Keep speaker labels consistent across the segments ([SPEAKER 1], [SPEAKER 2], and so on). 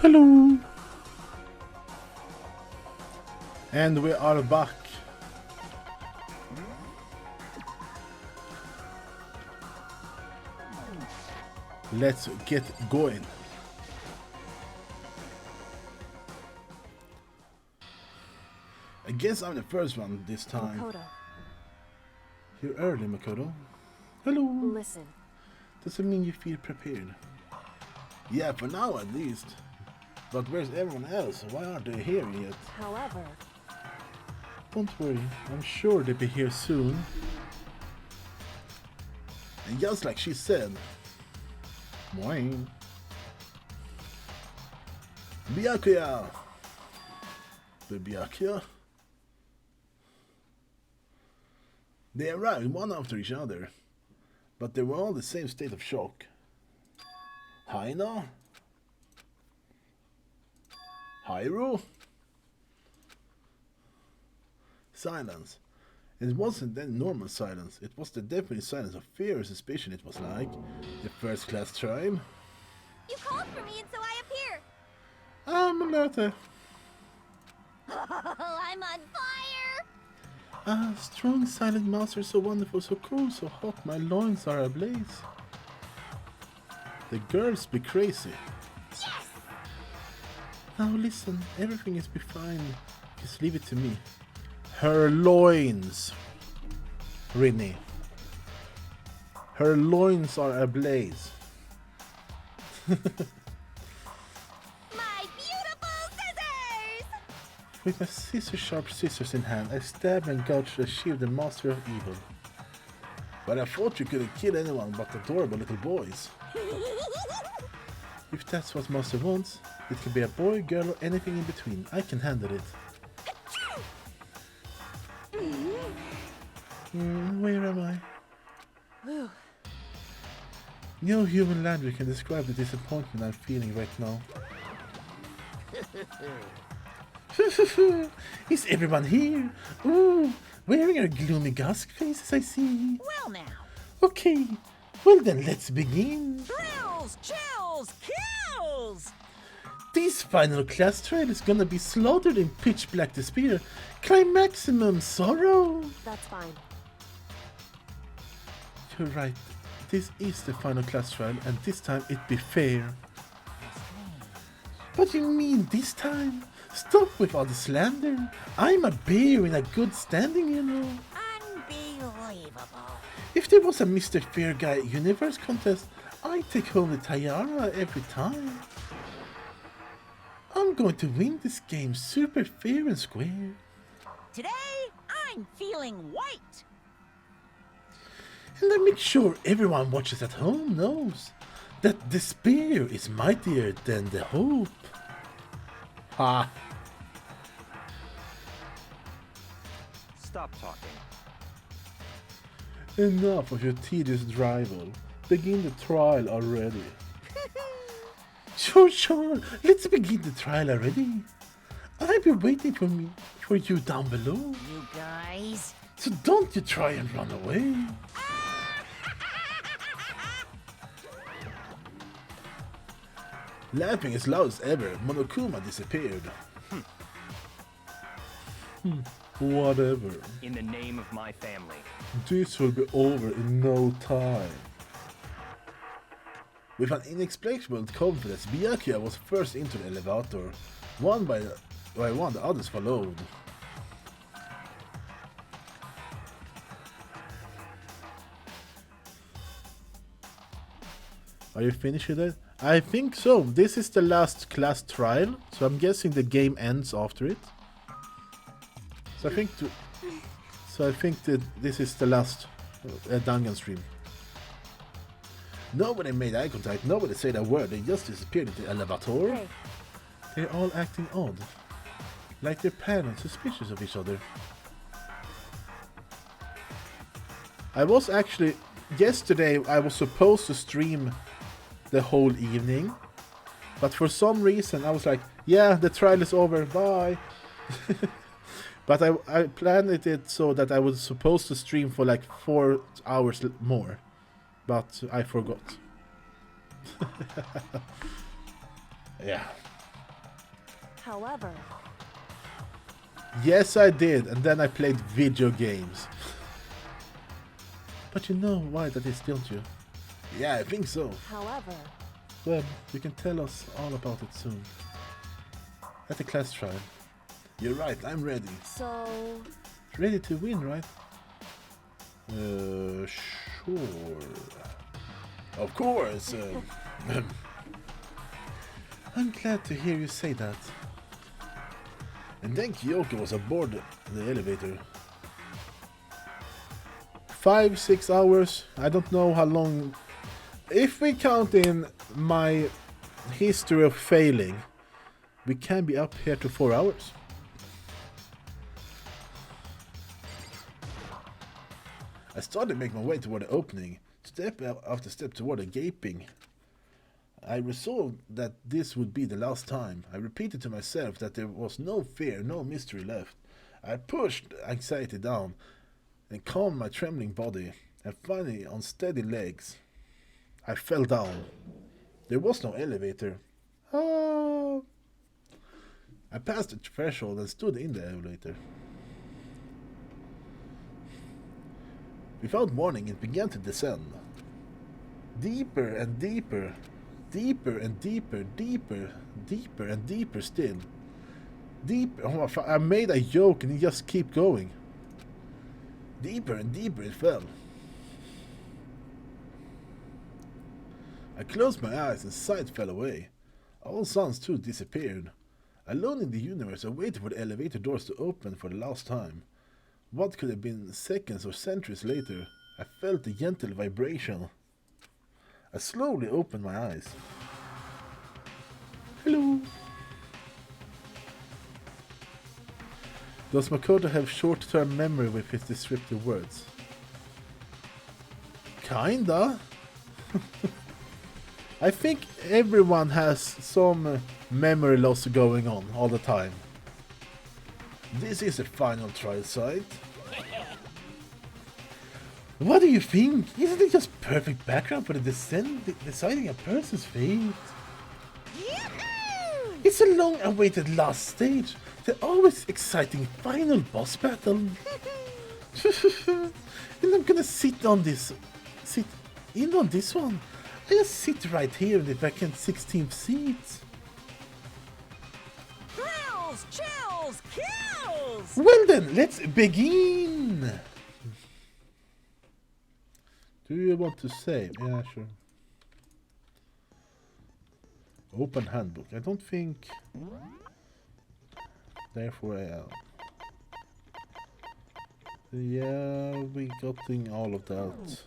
[SPEAKER 1] Hello! And we are back. Let's get going. I guess I'm the first one this time.
[SPEAKER 2] Makoto.
[SPEAKER 1] You're early, Makoto. Hello.
[SPEAKER 2] Listen.
[SPEAKER 1] Does it mean you feel prepared? Yeah, for now at least. But where's everyone else? Why aren't they here yet?
[SPEAKER 2] However,
[SPEAKER 1] Don't worry, I'm sure they'll be here soon. And just like she said, Moing. Byakuya! The Byakuya? They arrived one after each other, but they were all in the same state of shock. Haina? Hyrule? Silence. It wasn't then normal silence, it was the definite silence of fear and suspicion. It was like the first class tribe.
[SPEAKER 3] You called for me and so I appear.
[SPEAKER 1] I'm alert.
[SPEAKER 3] Oh, I'm on fire.
[SPEAKER 1] Ah, strong silent master, so wonderful, so cool, so hot, my loins are ablaze. The girls be crazy.
[SPEAKER 3] Yes!
[SPEAKER 1] Now listen, everything is be fine. Just leave it to me. Her loins. Rinny. Her loins are ablaze.
[SPEAKER 3] My beautiful scissors!
[SPEAKER 1] With my scissor-sharp scissors in hand, I stabbed and gouged to achieve the master of evil. But I thought you couldn't kill anyone but adorable little boys. If that's what master wants, it can be a boy, girl, or anything in between. I can handle it. Where am I?
[SPEAKER 2] whew,
[SPEAKER 1] No human language can describe the disappointment I'm feeling right now. Is everyone here? Ooh, wearing our gloomy Gusk faces, I see.
[SPEAKER 3] Well now.
[SPEAKER 1] Okay, well then let's begin.
[SPEAKER 3] Thrills, chills, kills!
[SPEAKER 1] This final class trial is gonna be slaughtered in pitch black despair. Climaximum sorrow.
[SPEAKER 2] that's fine.
[SPEAKER 1] You're right. This is the final class trial, and this time it be fair. What do you mean this time? Stop with all the slander. I'm a bear in a good standing, you know.
[SPEAKER 3] Unbelievable.
[SPEAKER 1] If there was a Mr. Fair Guy Universe contest, I'd take home the tiara every time. I'm going to win this game super fair and square.
[SPEAKER 3] Today, I'm feeling white.
[SPEAKER 1] And I make sure everyone watches at home knows that despair is mightier than the hope. Ha!
[SPEAKER 4] Stop talking.
[SPEAKER 1] Enough of your tedious drivel. Begin the trial already. Sure. Let's begin the trial already. I've been waiting for you down below.
[SPEAKER 3] You guys.
[SPEAKER 1] So don't you try and run away. Laughing as loud as ever, Monokuma disappeared. Whatever.
[SPEAKER 4] In the name of my family.
[SPEAKER 1] This will be over in no time. With an inexplicable confidence, Byakuya was first into the elevator. One by one, the others followed. Are you finished with it? I think so. This is the last class trial, so I'm guessing the game ends after it. So I think that this is the last Dangan stream. Nobody made eye contact, nobody said a word, they just disappeared into the elevator.
[SPEAKER 2] Hey,
[SPEAKER 1] They're all acting odd. Like they're paranoid, suspicious of each other. I was actually... Yesterday I was supposed to stream the whole evening. But for some reason I was like, yeah, the trial is over, bye. But I planned it so that I was supposed to stream for like 4 hours more. But I forgot. Yeah.
[SPEAKER 2] However,
[SPEAKER 1] Yes, I did, and then I played video games. But you know why that is, don't you? Yeah, I think so.
[SPEAKER 2] however,
[SPEAKER 1] Well, you can tell us all about it soon. At the class trial. You're right, I'm ready.
[SPEAKER 2] so
[SPEAKER 1] Ready to win, right? Sure. Of course. I'm glad to hear you say that. And then Kyoko was aboard the elevator. 5-6 hours. I don't know how long. If we count in my history of failing, we can be up here to 4 hours. I started making my way toward the opening, step after step toward the gaping. I resolved that this would be the last time. I repeated to myself that there was no fear, no mystery left. I pushed anxiety down and calmed my trembling body, and finally, on steady legs, I fell down. There was no elevator. Ah. I passed the threshold and stood in the elevator. Without warning, it began to descend. Deeper and deeper. Deeper and deeper, deeper, deeper and deeper still. Deeper. Oh, I made a joke and it just keep going. Deeper and deeper it fell. I closed my eyes and sight fell away. All sounds too disappeared. Alone in the universe, I waited for the elevator doors to open for the last time. What could have been seconds or centuries later, I felt a gentle vibration. I slowly opened my eyes. Hello. Does Makoto have short-term memory with his descriptive words? Kinda. I think everyone has some memory loss going on all the time. This is a final trial site. What do you think? Isn't it just perfect background for the deciding a person's fate?
[SPEAKER 3] Yahoo!
[SPEAKER 1] It's a long-awaited last stage. The always exciting final boss battle. And I'm gonna sit in on this one. I just sit right here in the vacant 16th seat.
[SPEAKER 3] Thrills, chills, kills!
[SPEAKER 1] Well then, let's begin. Do you want to save? Yeah, sure. Open handbook. I don't think. Therefore, yeah, we got all of that.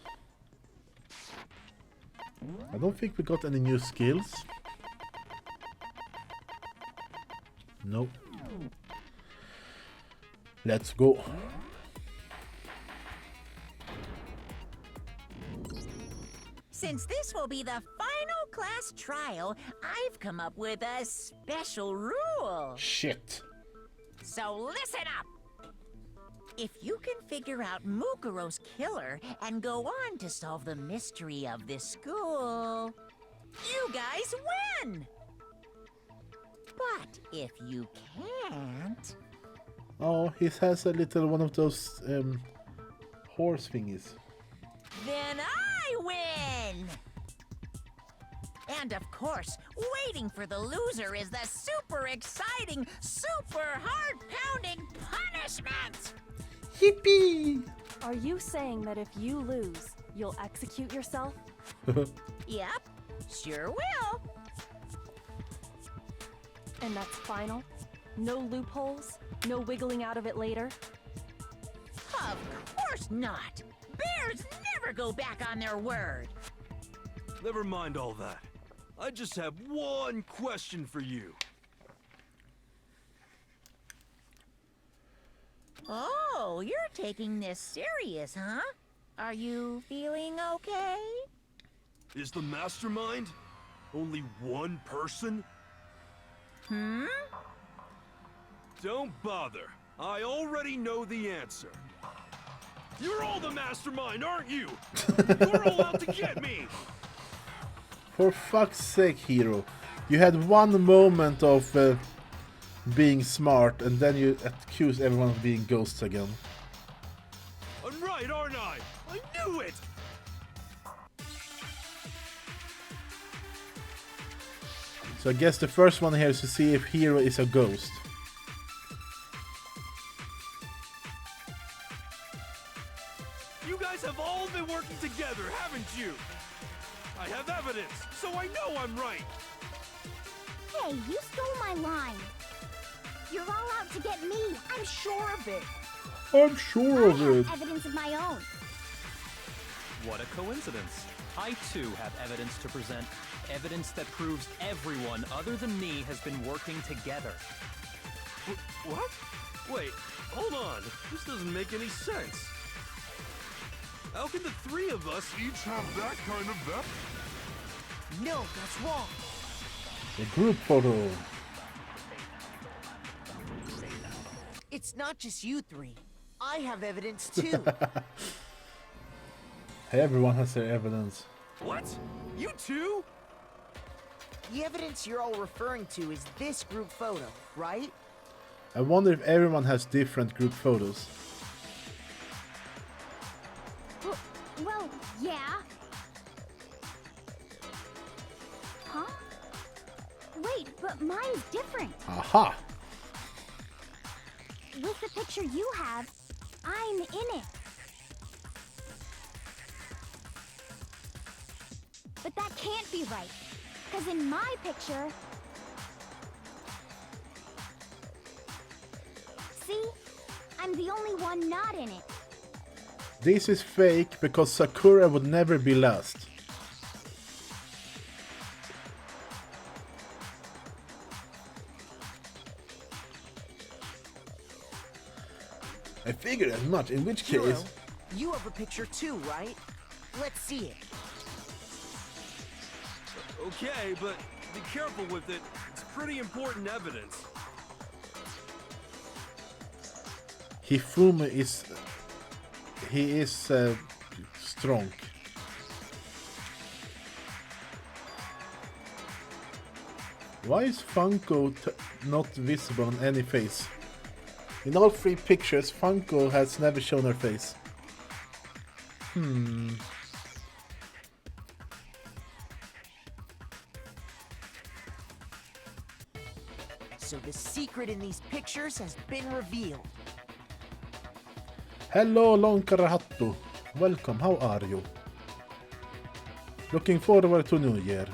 [SPEAKER 1] I don't think we got any new skills. Nope. Let's go.
[SPEAKER 3] Since this will be the final class trial, I've come up with a special rule.
[SPEAKER 1] Shit.
[SPEAKER 3] So listen up! If you can figure out Mukuro's killer and go on to solve the mystery of this school, you guys win! But if you can't...
[SPEAKER 1] Oh, he has a little one of those horse thingies.
[SPEAKER 3] then I win! And of course, waiting for the loser is the super exciting, super heart-pounding punishment!
[SPEAKER 1] Yippee!
[SPEAKER 2] are you saying that if you lose, you'll execute yourself?
[SPEAKER 3] Yep, sure will.
[SPEAKER 2] And that's final? No loopholes? No wiggling out of it later?
[SPEAKER 3] Of course not! Bears never go back on their word!
[SPEAKER 5] Never mind all that. I just have one question for you.
[SPEAKER 3] Oh, you're taking this serious, huh? Are you feeling okay?
[SPEAKER 5] Is the mastermind only one person?
[SPEAKER 3] Hmm?
[SPEAKER 5] Don't bother. I already know the answer. You're all the mastermind, aren't you? You're all out to get me!
[SPEAKER 1] For fuck's sake, hero. You had one moment of being smart, and then you accuse everyone of being ghosts again.
[SPEAKER 5] I'm right, aren't I? I knew it!
[SPEAKER 1] So I guess the first one here is to see if Hero is a ghost.
[SPEAKER 5] You guys have all been working together, haven't you? I have evidence, so I know I'm right.
[SPEAKER 6] Hey, you stole my line. You're all out to get me. I'm sure of it.
[SPEAKER 1] I'm sure of
[SPEAKER 6] I
[SPEAKER 1] it.
[SPEAKER 6] have evidence of my own.
[SPEAKER 4] What a coincidence. I too have evidence to present. Evidence that proves everyone other than me has been working together.
[SPEAKER 5] What? Wait, hold on. This doesn't make any sense. How can the three of us each have that kind of depth?
[SPEAKER 3] No, that's wrong.
[SPEAKER 1] The group photo.
[SPEAKER 3] It's not just you three. I have evidence too.
[SPEAKER 1] Everyone has their evidence.
[SPEAKER 5] What? You too?
[SPEAKER 3] The evidence you're all referring to is this group photo, right?
[SPEAKER 1] I wonder if everyone has different group photos.
[SPEAKER 6] Well, yeah. Huh? Wait, but mine's different.
[SPEAKER 1] Aha!
[SPEAKER 6] With the picture you have, I'm in it. But that can't be right. Because in my picture... See? I'm the only one not in it.
[SPEAKER 1] This is fake because Sakura would never be last. I figured as much, in which
[SPEAKER 3] Hero,
[SPEAKER 1] case...
[SPEAKER 3] you have a picture too, right? Let's see it.
[SPEAKER 5] Okay, but be careful with it. It's pretty important evidence.
[SPEAKER 1] Hifumi is... He is strong. Why is Funko not visible on any face? In all three pictures, Funko has never shown her face.
[SPEAKER 3] So the secret in these pictures has been revealed.
[SPEAKER 1] Hello, Lonkarahattu. Welcome, how are you? Looking forward to New Year.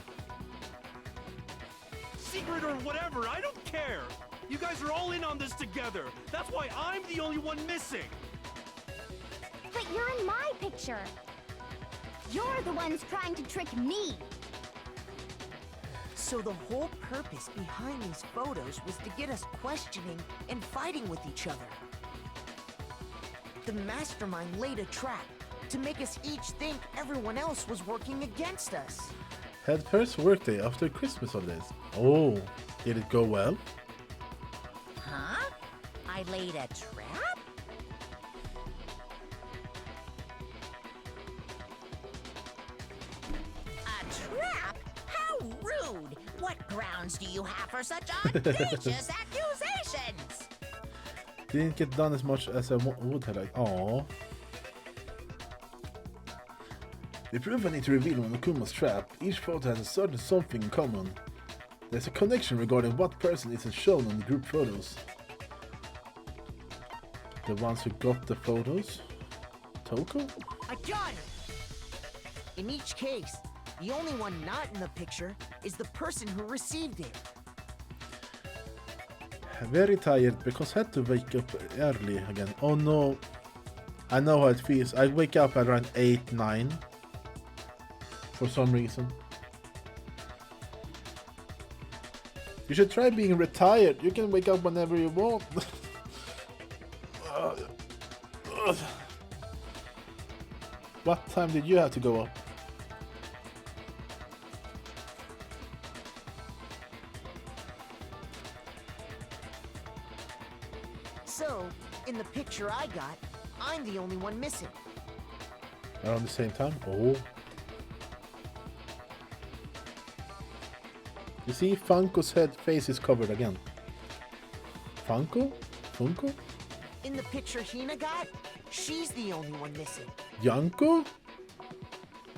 [SPEAKER 5] Secret or whatever, I don't care. You guys are all in on this together. That's why I'm the only one missing.
[SPEAKER 6] But you're in my picture. You're the ones trying to trick me.
[SPEAKER 3] So the whole purpose behind these photos was to get us questioning and fighting with each other. The mastermind laid a trap to make us each think everyone else was working against us.
[SPEAKER 1] Had first workday after Christmas holidays. Oh, did it go well?
[SPEAKER 3] Huh? I laid a trap? A trap? How rude! What grounds do you have for such audacious accusations?
[SPEAKER 1] Didn't get done as much as I would have liked. Aww. The proof I need to reveal on Okuma's trap. Each photo has a certain something in common. There's a connection regarding what person isn't shown on the group photos. The ones who got the photos? Toko?
[SPEAKER 3] I got it! In each case, the only one not in the picture is the person who received it.
[SPEAKER 1] Very tired because I had to wake up early again. Oh no. I know how it feels. I wake up around 8, 9. For some reason. You should try being retired. You can wake up whenever you want. What time did you have to go up?
[SPEAKER 3] So, in the picture I got, I'm the only one missing.
[SPEAKER 1] Around the same time? Oh. You see, Funko's face is covered again. Funko? Funko?
[SPEAKER 7] In the picture Hina got, she's the only one missing.
[SPEAKER 1] Yanko?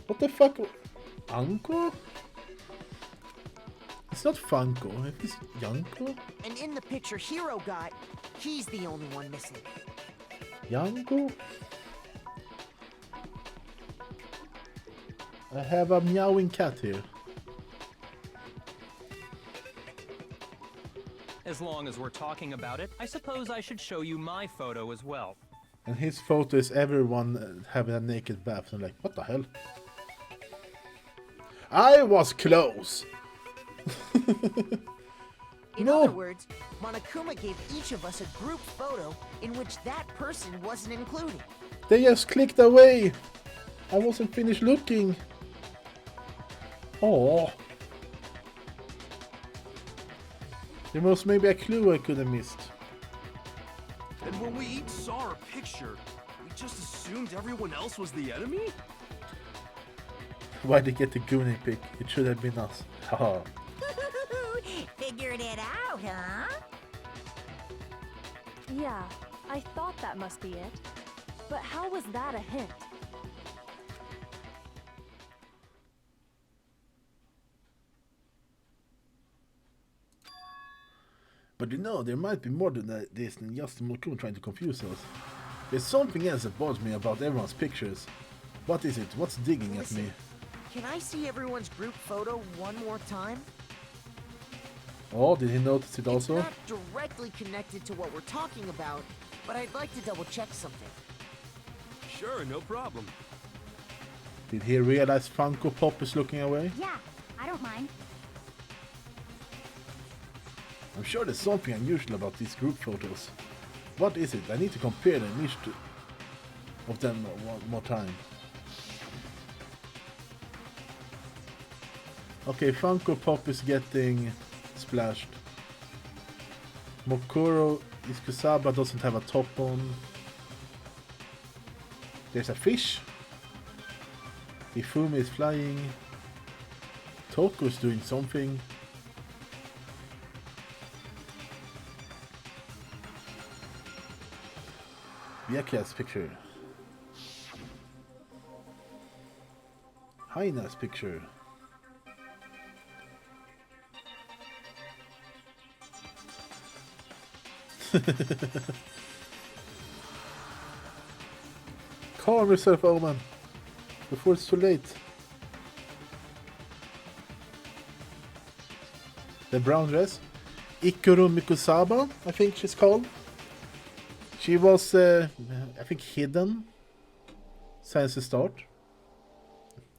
[SPEAKER 1] What the fuck? Anko? It's not Funko, it's Yanko?
[SPEAKER 7] And in the picture Hero got, he's the only one missing.
[SPEAKER 1] Yanko? I have a meowing cat here.
[SPEAKER 4] As long as we're talking about it, I suppose I should show you my photo as well.
[SPEAKER 1] And his photo is everyone having a naked bath. I'm like, what the hell? I was close!
[SPEAKER 7] In
[SPEAKER 1] No.
[SPEAKER 7] other words, Monokuma gave each of us a group photo in which that person wasn't included.
[SPEAKER 1] They just clicked away! I wasn't finished looking. Oh. There was maybe a clue I could have missed.
[SPEAKER 5] And when we each saw our picture, we just assumed everyone else was the enemy?
[SPEAKER 1] Why'd they get the Goonie pick? It should have been us. Haha.
[SPEAKER 3] Figured it out, huh?
[SPEAKER 2] Yeah, I thought that must be it. But how was that a hint?
[SPEAKER 1] But you know, there might be more than this than just Monokuma trying to confuse us. There's something else that bothers me about everyone's pictures. What is it? What's digging at me?
[SPEAKER 7] Listen, can I see everyone's group photo one more time?
[SPEAKER 1] Oh, did he notice it also?
[SPEAKER 7] It's not directly connected to what we're talking about, but I'd like to double check something.
[SPEAKER 5] Sure, no problem.
[SPEAKER 1] Did he realize Funko Pop is looking away?
[SPEAKER 6] Yeah, I don't mind.
[SPEAKER 1] I'm sure there's something unusual about these group photos. What is it? I need to compare them each of them one more time. Okay, Funko Pop is getting splashed. Mokuro Iskusaba doesn't have a top on. There's a fish. Ifumi is flying. Toko is doing something. Byakuya's picture. Haina's picture. Calm yourself, Omen, before it's too late. The brown dress. Ikuru Mikusaba, I think she's called. She was, I think, hidden since the start.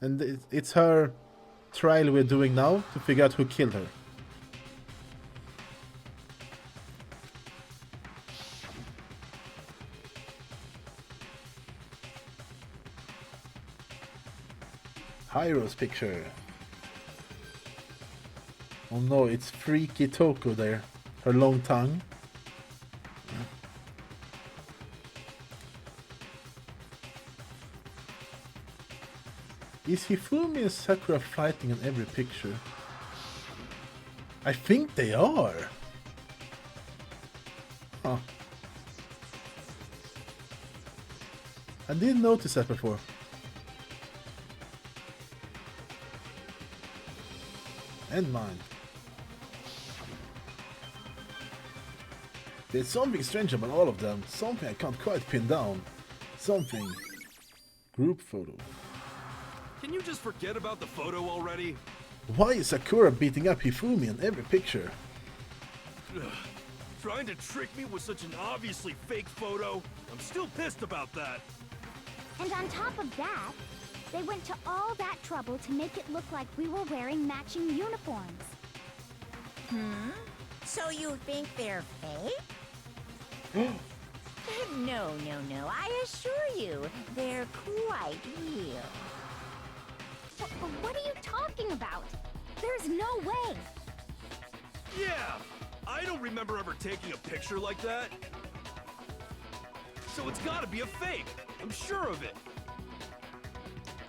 [SPEAKER 1] And it's her trial we're doing now to figure out who killed her. Hyro's picture. Oh no, it's freaky Toko there. Her long tongue. Is Hifumi and Sakura fighting in every picture? I think they are. Huh. I didn't notice that before. And mine. There's something strange about all of them. Something I can't quite pin down. Something. Group photo.
[SPEAKER 5] Can you just forget about the photo already?
[SPEAKER 1] Why is Sakura beating up Hifumi in every picture?
[SPEAKER 5] Ugh. Trying to trick me with such an obviously fake photo? I'm still pissed about that.
[SPEAKER 6] And on top of that, they went to all that trouble to make it look like we were wearing matching uniforms.
[SPEAKER 3] So you think they're fake? No, I assure you, they're quite real.
[SPEAKER 6] What are you talking about? There's no way.
[SPEAKER 5] Yeah! I don't remember ever taking a picture like that. So it's gotta be a fake. I'm sure of it.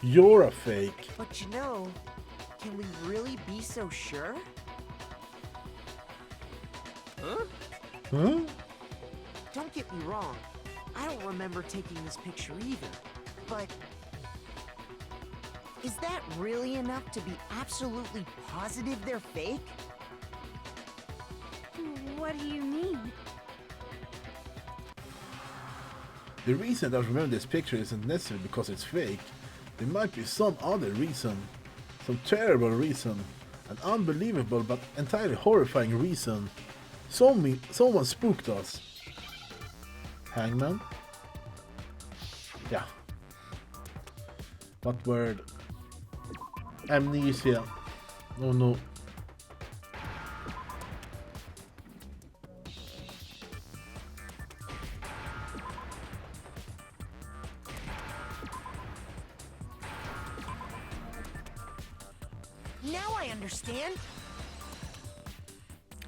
[SPEAKER 1] You're a fake.
[SPEAKER 7] But you know, can we really be so sure?
[SPEAKER 5] Huh?
[SPEAKER 1] Huh?
[SPEAKER 7] Don't get me wrong. I don't remember taking this picture either. But is that really enough to be absolutely positive they're fake?
[SPEAKER 6] What do you mean?
[SPEAKER 1] The reason that I remember this picture isn't necessarily because it's fake. There might be some other reason. Some terrible reason. An unbelievable but entirely horrifying reason. Someone spooked us. Hangman? Yeah. What word? Amnesia. Oh no.
[SPEAKER 7] Now I understand.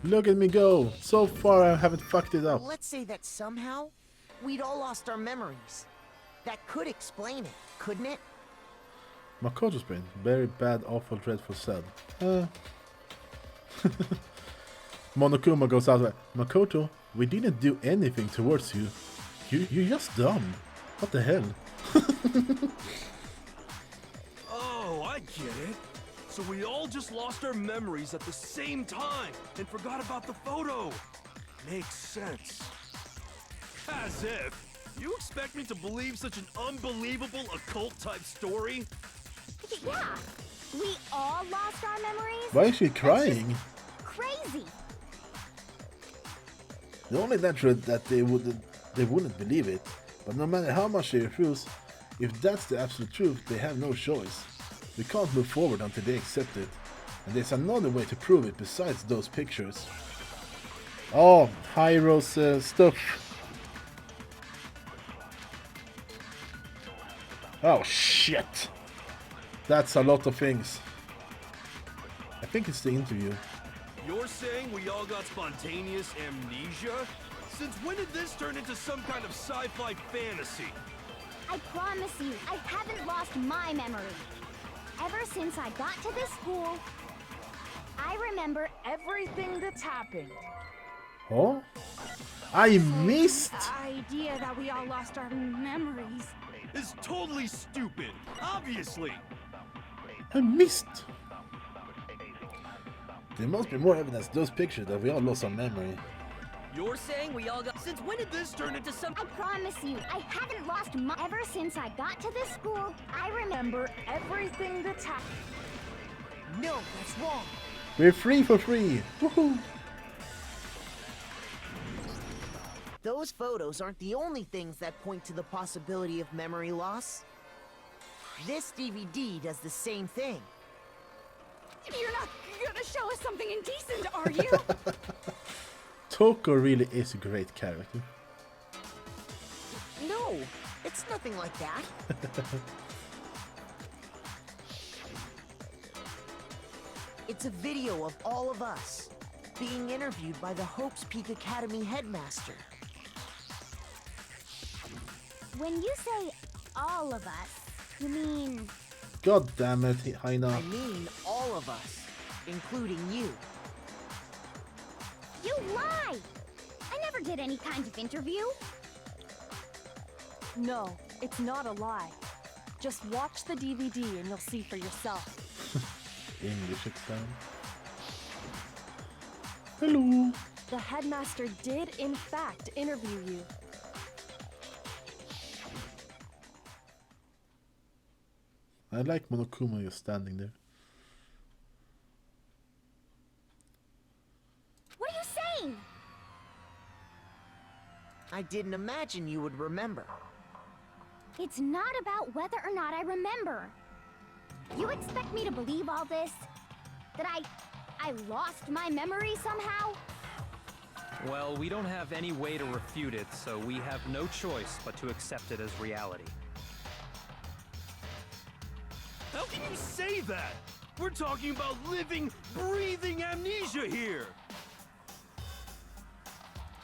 [SPEAKER 1] Look at me go. So far I haven't fucked it up.
[SPEAKER 7] Let's say that somehow we'd all lost our memories. That could explain it, couldn't it?
[SPEAKER 1] Makoto's brain. Very bad, awful, dreadful, sad. Monokuma goes out like, Makoto, we didn't do anything towards you. You're just dumb. What the hell?
[SPEAKER 5] Oh, I get it. So we all just lost our memories at the same time and forgot about the photo. Makes sense. As if. You expect me to believe such an unbelievable occult-type story?
[SPEAKER 6] Yeah, we all lost our memories.
[SPEAKER 1] Why is she crying?
[SPEAKER 6] Crazy.
[SPEAKER 1] The only natural that they wouldn't believe it. But no matter how much they refuse, if that's the absolute truth, they have no choice. We can't move forward until they accept it. And there's another way to prove it besides those pictures. Oh, Hyro's stuff. Oh shit! That's a lot of things. I think it's the interview.
[SPEAKER 5] You're saying we all got spontaneous amnesia? Since when did this turn into some kind of sci-fi fantasy?
[SPEAKER 6] I promise you, I haven't lost my memory. Ever since I got to this school, I remember everything that's happened.
[SPEAKER 1] Oh? I missed!
[SPEAKER 2] The idea that we all lost our memories.
[SPEAKER 5] It's totally stupid, obviously.
[SPEAKER 1] I missed! There must be more evidence to those pictures that we all lost our memory.
[SPEAKER 3] You're saying we all got... Since when did this turn into some...
[SPEAKER 6] I promise you, I haven't lost my... Ever since I got to this school, I remember everything that's happened.
[SPEAKER 7] No, that's wrong.
[SPEAKER 1] We're free for free! Woohoo!
[SPEAKER 7] Those photos aren't the only things that point to the possibility of memory loss. This DVD does the same thing.
[SPEAKER 2] You're not gonna show us something indecent, are you?
[SPEAKER 1] Toko really is a great character.
[SPEAKER 7] No, it's nothing like that. It's a video of all of us being interviewed by the Hope's Peak Academy headmaster.
[SPEAKER 6] When you say all of us, you mean...
[SPEAKER 1] God damn it, Haina.
[SPEAKER 7] I mean all of us, including you.
[SPEAKER 6] You lie! I never did any kind of interview.
[SPEAKER 2] No, it's not a lie. Just watch the DVD and you'll see for yourself.
[SPEAKER 1] English exam. Hello.
[SPEAKER 2] The headmaster did, in fact, interview you.
[SPEAKER 1] I like Monokuma just standing there.
[SPEAKER 6] What are you saying?
[SPEAKER 7] I didn't imagine you would remember.
[SPEAKER 6] It's not about whether or not I remember. You expect me to believe all this? That I lost my memory somehow?
[SPEAKER 4] Well, we don't have any way to refute it, so we have no choice but to accept it as reality.
[SPEAKER 5] How can you say that? We're talking about living, breathing amnesia here!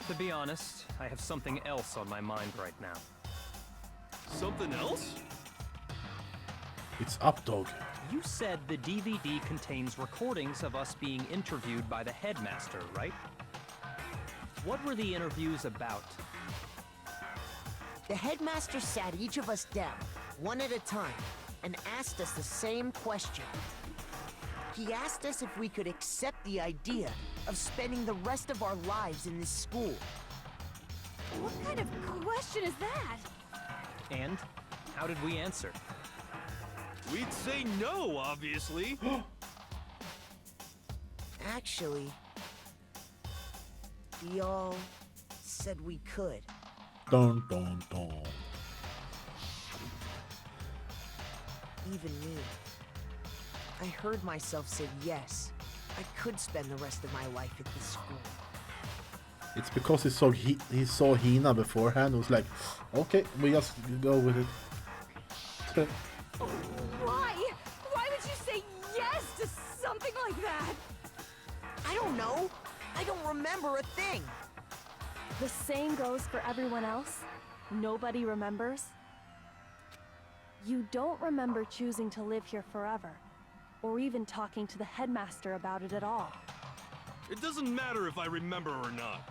[SPEAKER 4] To be honest, I have something else on my mind right now.
[SPEAKER 5] Something else?
[SPEAKER 1] It's up, dog.
[SPEAKER 4] You said the DVD contains recordings of us being interviewed by the headmaster, right? What were the interviews about?
[SPEAKER 7] The headmaster sat each of us down, one at a time, and asked us the same question. He asked us if we could accept the idea of spending the rest of our lives in this school.
[SPEAKER 2] What kind of question is that?
[SPEAKER 4] And how did we answer?
[SPEAKER 5] We'd say no, obviously.
[SPEAKER 7] Actually, we all said we could.
[SPEAKER 1] Dun dun dun.
[SPEAKER 7] Even me. I heard myself say yes. I could spend the rest of my life at this school.
[SPEAKER 1] It's because he saw Hina beforehand. It was like, okay, we just go with it.
[SPEAKER 2] Why? Why would you say yes to something like that?
[SPEAKER 7] I don't know. I don't remember a thing.
[SPEAKER 2] The same goes for everyone else? Nobody remembers? You don't remember choosing to live here forever, or even talking to the headmaster about it at all.
[SPEAKER 5] It doesn't matter if I remember or not.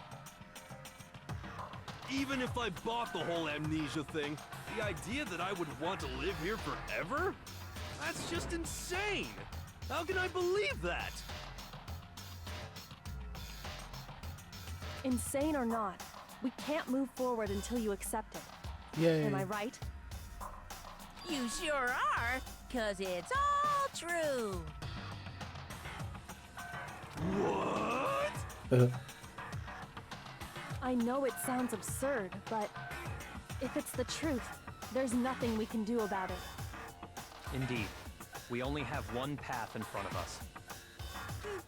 [SPEAKER 5] Even if I bought the whole amnesia thing, the idea that I would want to live here forever? That's just insane! How can I believe that?
[SPEAKER 2] Insane or not, we can't move forward until you accept it.
[SPEAKER 1] Yay.
[SPEAKER 2] Am I right?
[SPEAKER 3] You sure are, 'cause it's all true.
[SPEAKER 5] What?
[SPEAKER 2] I know it sounds absurd, but if it's the truth, there's nothing we can do about it.
[SPEAKER 4] Indeed. We only have one path in front of us.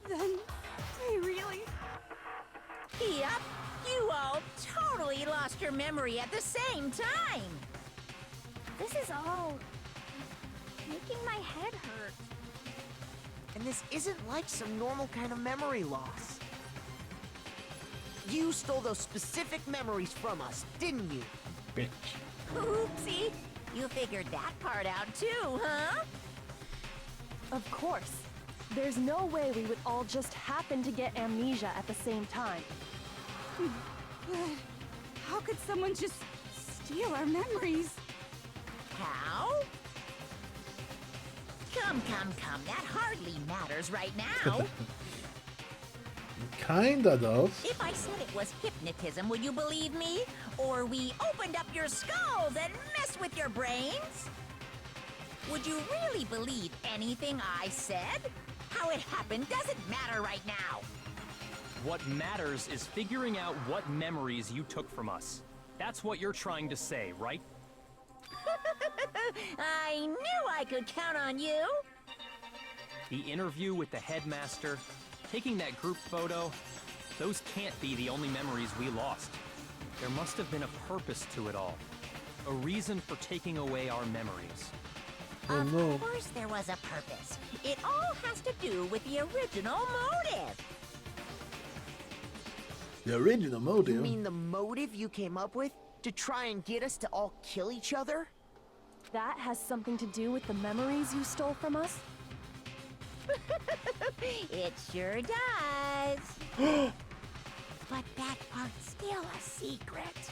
[SPEAKER 2] Then, we really...
[SPEAKER 3] Yep, you all totally lost your memory at the same time.
[SPEAKER 6] This is all making my head hurt.
[SPEAKER 7] And this isn't like some normal kind of memory loss. You stole those specific memories from us, didn't you?
[SPEAKER 1] Bitch.
[SPEAKER 3] Oopsie, you figured that part out too, huh?
[SPEAKER 2] Of course. There's no way we would all just happen to get amnesia at the same time.
[SPEAKER 8] How could someone just steal our memories?
[SPEAKER 3] How? Come, that hardly matters right now.
[SPEAKER 1] Kinda does.
[SPEAKER 3] If I said it was hypnotism, would you believe me? Or we opened up your skulls and messed with your brains? Would you really believe anything I said? How it happened doesn't matter right now.
[SPEAKER 4] What matters is figuring out what memories you took from us. That's what you're trying to say, right?
[SPEAKER 3] I knew I could count on you.
[SPEAKER 4] The interview with the headmaster, taking that group photo, those can't be the only memories we lost. There must have been a purpose to it all. A reason for taking away our memories.
[SPEAKER 1] Oh no.
[SPEAKER 3] Of course there was a purpose. It all has to do with the original motive.
[SPEAKER 1] The original motive.
[SPEAKER 7] You mean the motive you came up with? To try and get us to all kill each other?
[SPEAKER 2] That has something to do with the memories you stole from us?
[SPEAKER 3] It sure does. But that part's still a secret.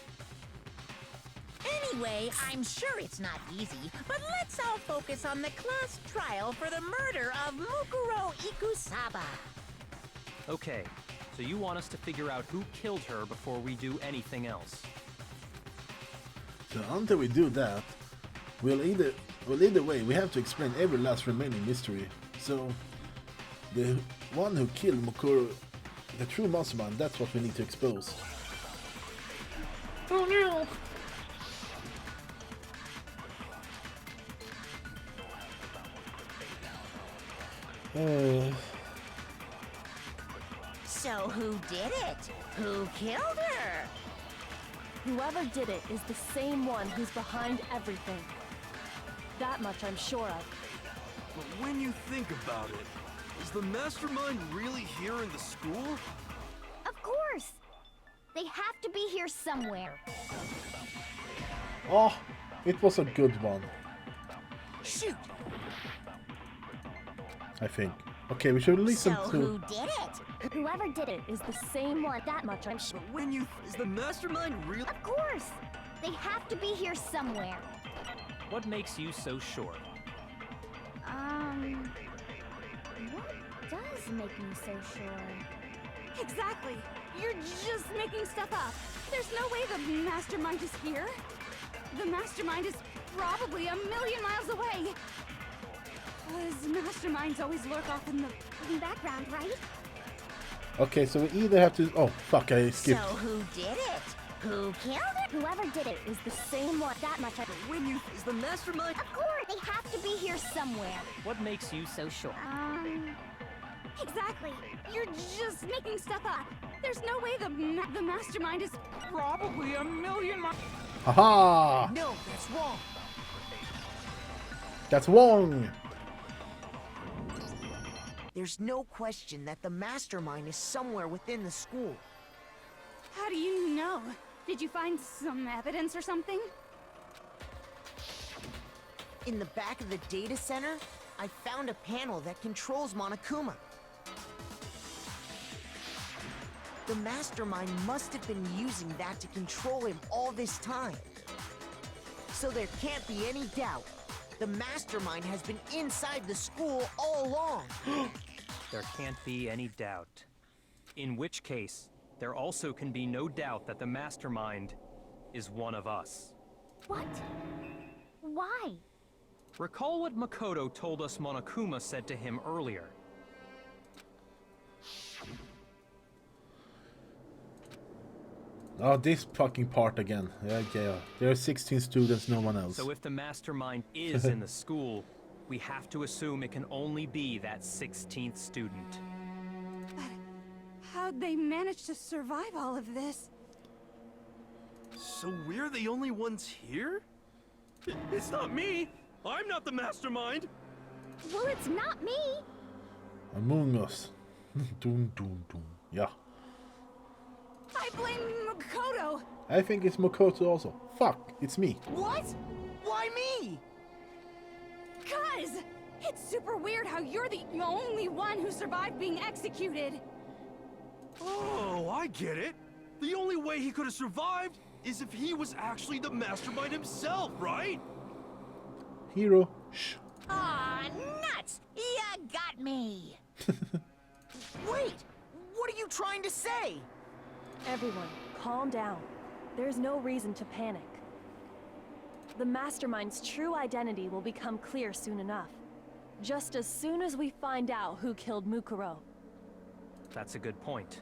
[SPEAKER 3] Anyway, I'm sure it's not easy, but let's all focus on the class trial for the murder of Mukuro Ikusaba.
[SPEAKER 4] Okay, so you want us to figure out who killed her before we do anything else.
[SPEAKER 1] So until we do that, either way, we have to explain every last remaining mystery. So, the one who killed Mukuro, the true monster man, that's what we need to expose. Oh no!
[SPEAKER 3] So who did it? Who killed her?
[SPEAKER 2] Whoever did it is the same one who's behind everything. That much I'm sure of.
[SPEAKER 5] But when you think about it, is the mastermind really here in the school?
[SPEAKER 6] Of course! They have to be here somewhere.
[SPEAKER 1] Oh, it was a good one,
[SPEAKER 3] Shoot!
[SPEAKER 1] I think. Okay, we should listen
[SPEAKER 3] So
[SPEAKER 1] to...
[SPEAKER 3] who did it?
[SPEAKER 6] Whoever did it is the same one. That much I'm sure.
[SPEAKER 5] But when you... Is the mastermind real?
[SPEAKER 6] Of course! They have to be here somewhere.
[SPEAKER 4] What makes you so sure?
[SPEAKER 6] What does make me so sure?
[SPEAKER 8] Exactly. You're just making stuff up. There's no way the mastermind is here. The mastermind is probably a million miles away. Because masterminds always lurk off in the
[SPEAKER 6] Background, right?
[SPEAKER 1] Okay, so we either have to... Oh, fuck, I
[SPEAKER 3] So
[SPEAKER 1] skipped.
[SPEAKER 3] who did it? Who killed it?
[SPEAKER 6] Whoever did it is the same one. That much I...
[SPEAKER 5] When you... Is the mastermind...
[SPEAKER 6] Of course! They have to be here somewhere.
[SPEAKER 4] What makes you so sure?
[SPEAKER 8] Exactly. You're just making stuff up. There's no way the mastermind is probably a million miles.
[SPEAKER 1] Haha!
[SPEAKER 7] No, that's wrong.
[SPEAKER 1] That's wrong!
[SPEAKER 7] There's no question that the mastermind is somewhere within the school.
[SPEAKER 8] How do you know? Did you find some evidence or something?
[SPEAKER 7] In the back of the data center, I found a panel that controls Monokuma. The mastermind must have been using that to control him all this time. So there can't be any doubt. The mastermind has been inside the school all along.
[SPEAKER 4] There can't be any doubt. In which case, there also can be no doubt that the mastermind is one of us.
[SPEAKER 6] What? Why?
[SPEAKER 4] Recall what Makoto told us Monokuma said to him earlier.
[SPEAKER 1] Oh, this fucking part again. Yeah. There are 16 students, no one else.
[SPEAKER 4] So if the mastermind is in the school, we have to assume it can only be that 16th student.
[SPEAKER 8] How'd they manage to survive all of this?
[SPEAKER 5] So we're the only ones here? It's not me! I'm not the mastermind!
[SPEAKER 6] Well, it's not me!
[SPEAKER 1] Among Us. Doom, doom, doom. Yeah.
[SPEAKER 8] I blame Makoto!
[SPEAKER 1] I think it's Makoto also. Fuck, it's me.
[SPEAKER 7] What? Why me?
[SPEAKER 8] Cuz! It's super weird how you're the only one who survived being executed!
[SPEAKER 5] Oh, I get it! The only way he could have survived is if he was actually the mastermind himself, right?
[SPEAKER 1] Hero. Shh.
[SPEAKER 3] Aw, nuts! You got me!
[SPEAKER 7] Wait! What are you trying to say?
[SPEAKER 2] Everyone, calm down. There's no reason to panic. The mastermind's true identity will become clear soon enough. Just as soon as we find out who killed Mukuro.
[SPEAKER 4] That's a good point.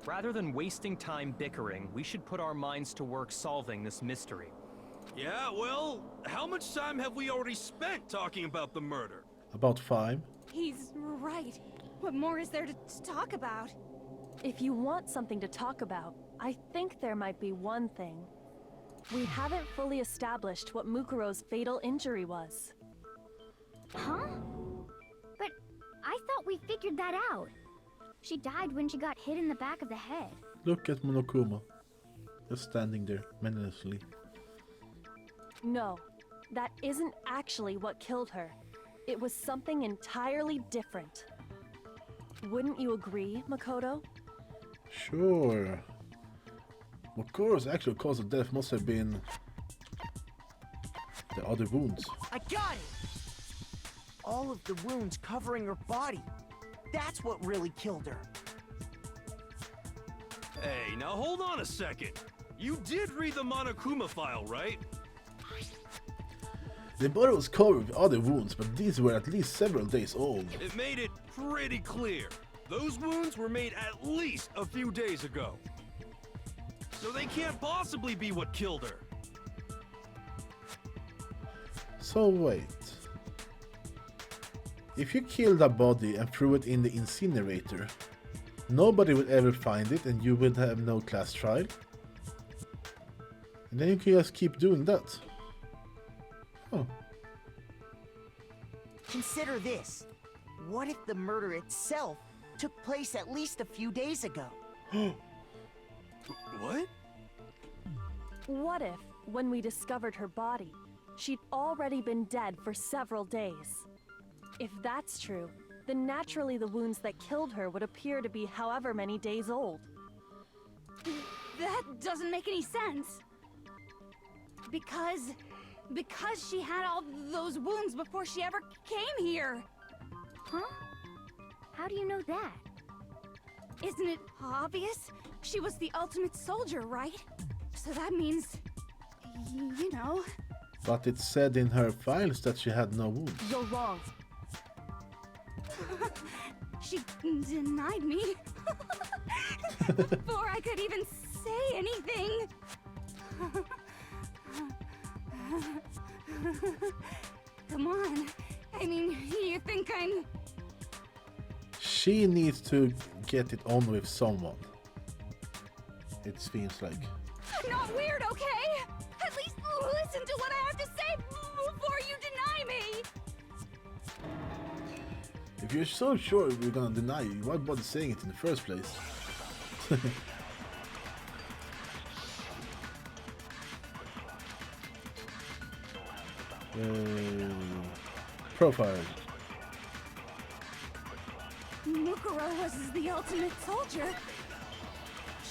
[SPEAKER 4] Rather than wasting time bickering, we should put our minds to work solving this mystery.
[SPEAKER 5] Yeah, well, how much time have we already spent talking about the murder?
[SPEAKER 1] About 5.
[SPEAKER 8] He's right. What more is there to talk about?
[SPEAKER 2] If you want something to talk about, I think there might be one thing. We haven't fully established what Mukuro's fatal injury was.
[SPEAKER 6] Huh? But I thought we figured that out. She died when she got hit in the back of the head.
[SPEAKER 1] Look at Monokuma. Just standing there, menacingly.
[SPEAKER 2] No, that isn't actually what killed her. It was something entirely different. Wouldn't you agree, Makoto?
[SPEAKER 1] Sure. Makoto's actual cause of death must have been the other wounds.
[SPEAKER 7] I got it! All of the wounds covering her body. That's what really killed her.
[SPEAKER 5] Hey, now hold on a second. You did read the Monokuma file, right?
[SPEAKER 1] The body was covered with other wounds, but these were at least several days old.
[SPEAKER 5] It made it pretty clear. Those wounds were made at least a few days ago. So they can't possibly be what killed her.
[SPEAKER 1] So wait. If you killed a body and threw it in the incinerator, nobody would ever find it and you would have no class trial. And then you can just keep doing that. Huh.
[SPEAKER 7] Consider this. What if the murder itself took place at least a few days ago?
[SPEAKER 5] What?
[SPEAKER 2] What if, when we discovered her body, she'd already been dead for several days? If that's true, then naturally the wounds that killed her would appear to be however many days old.
[SPEAKER 8] That doesn't make any sense. Because she had all those wounds before she ever came here.
[SPEAKER 6] Huh? How do you know that?
[SPEAKER 8] Isn't it obvious? She was the ultimate soldier, right? So that means, you know.
[SPEAKER 1] But it said in her files that she had no wounds.
[SPEAKER 2] You're wrong.
[SPEAKER 8] She denied me before I could even say anything. Come on. I mean, you think I'm...
[SPEAKER 1] She needs to get it on with someone. It seems like.
[SPEAKER 8] I'm not weird, okay? At least listen to what I have to say before you deny me.
[SPEAKER 1] If you're so sure we're gonna deny you, why bother saying it in the first place? Profile.
[SPEAKER 8] Mukuro was the ultimate soldier.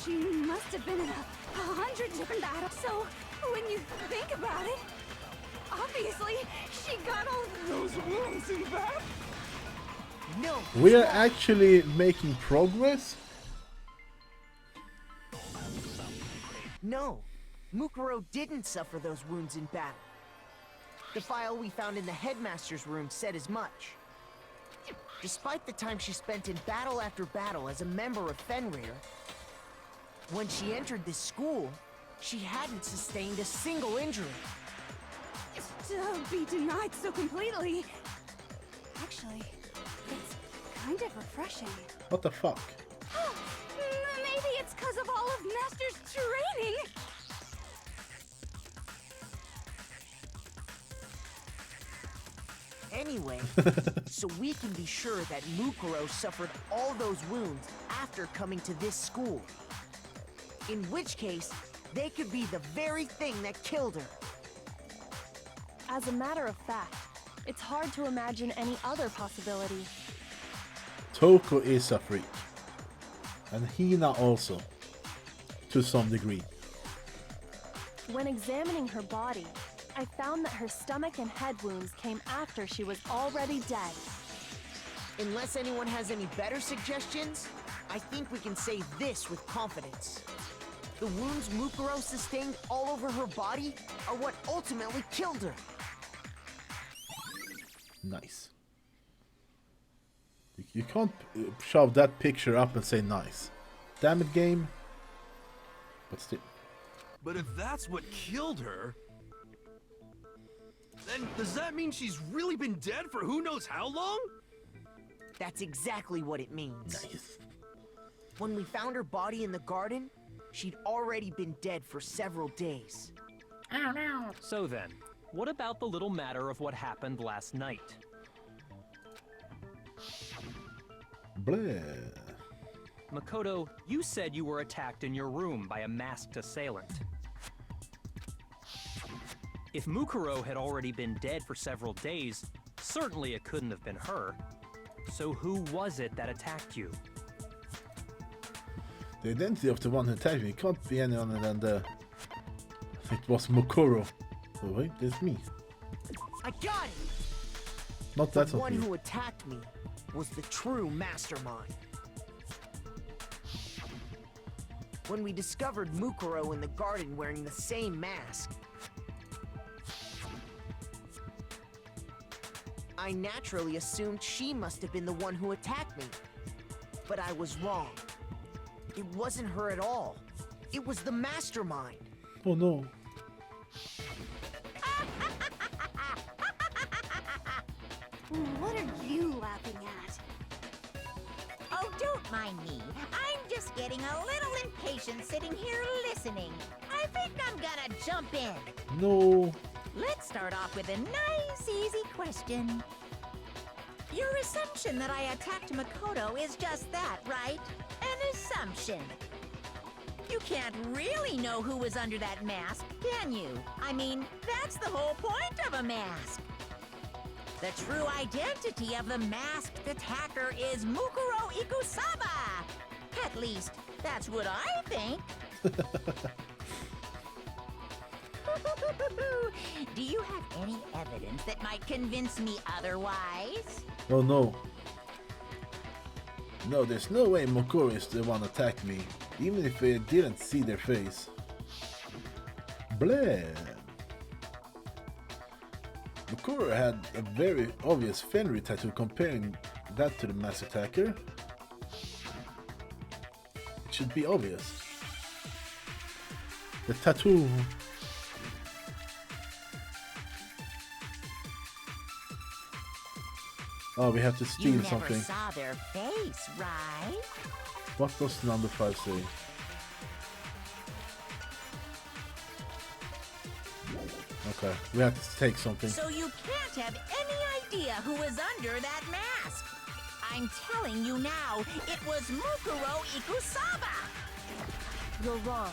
[SPEAKER 8] She must have been in 100 different battles. So, when you think about it, obviously, she got all those wounds in back.
[SPEAKER 7] No.
[SPEAKER 1] We are actually making progress?
[SPEAKER 7] No. Mukuro didn't suffer those wounds in battle. The file we found in the headmaster's room said as much. Despite the time she spent in battle after battle as a member of Fenrir, when she entered this school, she hadn't sustained a single injury.
[SPEAKER 8] To be denied so completely. Actually, it's kind of refreshing.
[SPEAKER 1] What the fuck?
[SPEAKER 8] Maybe it's because of all of Master's training.
[SPEAKER 7] Anyway, so we can be sure that Mukuro suffered all those wounds after coming to this school. In which case, they could be the very thing that killed her.
[SPEAKER 2] As a matter of fact, it's hard to imagine any other possibility.
[SPEAKER 1] Toko is a freak. And Hina also. To some degree.
[SPEAKER 2] When examining her body, I found that her stomach and head wounds came after she was already dead.
[SPEAKER 7] Unless anyone has any better suggestions, I think we can say this with confidence. The wounds Mukuro sustained all over her body are what ultimately killed her.
[SPEAKER 1] Nice. You can't shove that picture up and say nice. Damn it, game. But still.
[SPEAKER 5] But if that's what killed her, then does that mean she's really been dead for who knows how long?
[SPEAKER 7] That's exactly what it means.
[SPEAKER 1] Nice.
[SPEAKER 7] When we found her body in the garden, she'd already been dead for several days.
[SPEAKER 4] So then, what about the little matter of what happened last night?
[SPEAKER 1] Bleh.
[SPEAKER 4] Makoto, you said you were attacked in your room by a masked assailant. If Mukuro had already been dead for several days, certainly it couldn't have been her. So who was it that attacked you?
[SPEAKER 1] The identity of the one who attacked me can't be any other than the... It was Mukuro. Oh wait, it's me.
[SPEAKER 7] I got it!
[SPEAKER 1] Not
[SPEAKER 7] The
[SPEAKER 1] that's not
[SPEAKER 7] one
[SPEAKER 1] me.
[SPEAKER 7] who attacked me was the true mastermind. When we discovered Mukuro in the garden wearing the same mask, I naturally assumed she must have been the one who attacked me. But I was wrong. It wasn't her at all. It was the mastermind.
[SPEAKER 1] Oh no.
[SPEAKER 8] What are you laughing at?
[SPEAKER 3] Oh, don't mind me. I'm just getting a little impatient sitting here listening. I think I'm gonna jump in.
[SPEAKER 1] No.
[SPEAKER 3] Let's start off with a nice, easy question. Your assumption that I attacked Makoto is just that, right? An assumption. You can't really know who was under that mask, can you? I mean, that's the whole point of a mask. The true identity of the masked attacker is Mukuro Ikusaba. At least, that's what I think. Do you have any evidence that might convince me otherwise?
[SPEAKER 1] Oh no. No, there's no way Mokoro is the one attacked me, even if I didn't see their face. Blah. Mokoro had a very obvious Fenrir tattoo, comparing that to the mass attacker. It should be obvious. The tattoo. Oh, we have to steal something.
[SPEAKER 3] You never saw their face, right?
[SPEAKER 1] What does number 5 say? Okay, we have to take something.
[SPEAKER 3] So you can't have any idea who was under that mask. I'm telling you now, it was Mukuro Ikusaba.
[SPEAKER 2] You're wrong.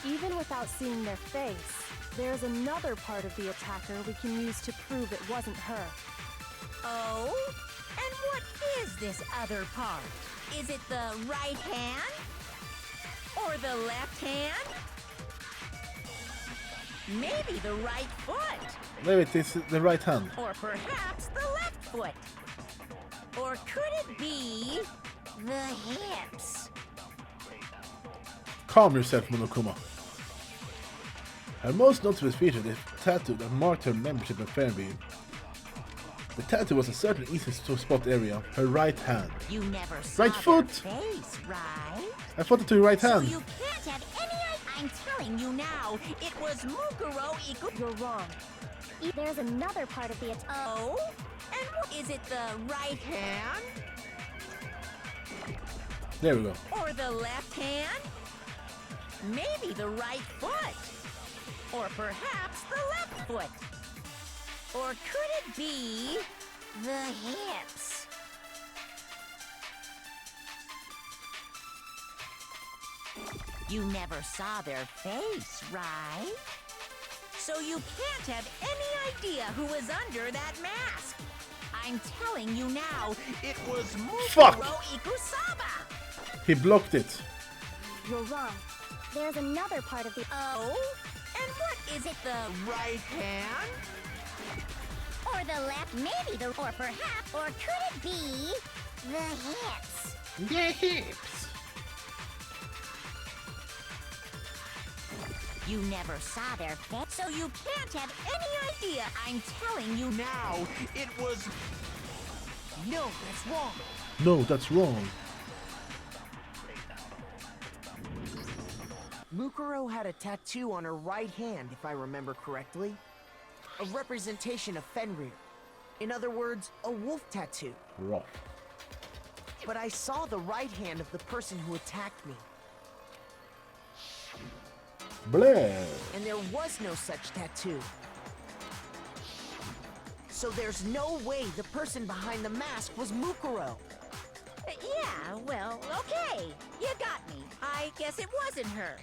[SPEAKER 2] Even without seeing their face, there's another part of the attacker we can use to prove it wasn't her.
[SPEAKER 3] Oh? And what is this other part? Is it the right hand? Or the left hand? Maybe the right foot?
[SPEAKER 1] Maybe it is the right hand.
[SPEAKER 3] Or perhaps the left foot? Or could it be the hips?
[SPEAKER 1] Calm yourself, Monokuma. Her most notable feature is the tattoo that marked her membership in Fenrir. The tattoo was a certain easy to spot area, her right hand.
[SPEAKER 3] You never saw
[SPEAKER 1] Right foot!
[SPEAKER 3] their face, right?
[SPEAKER 1] I thought it to your right hand.
[SPEAKER 3] So you can't have any idea. I'm telling you now, it was Mukuro Iku.
[SPEAKER 2] You're wrong.
[SPEAKER 6] There's another part of the attack.
[SPEAKER 3] Oh? And what is it, the right hand?
[SPEAKER 1] There we go.
[SPEAKER 3] Or the left hand? Maybe the right foot? Or perhaps the left foot? Or could it be the hips? You never saw their face, right? So you can't have any idea who was under that mask. I'm telling you now, it was
[SPEAKER 1] Fuck!
[SPEAKER 3] Mukuro Ikusaba.
[SPEAKER 1] He blocked it.
[SPEAKER 2] You're wrong.
[SPEAKER 6] There's another part of the.
[SPEAKER 3] Oh? And what is it, the right hand?
[SPEAKER 6] Or the left, maybe the. Or perhaps. Or could it be the hips?
[SPEAKER 1] The hips.
[SPEAKER 3] You never saw their face, so you can't have any idea. I'm telling you now, it was... No, that's wrong.
[SPEAKER 1] No, that's wrong.
[SPEAKER 7] Mukuro had a tattoo on her right hand, if I remember correctly. A representation of Fenrir. In other words, a wolf tattoo.
[SPEAKER 1] Rough.
[SPEAKER 7] But I saw the right hand of the person who attacked me.
[SPEAKER 1] Blah.
[SPEAKER 7] And there was no such tattoo. So there's no way the person behind the mask was Mukuro.
[SPEAKER 3] Yeah, well, okay. You got me. I guess it wasn't her.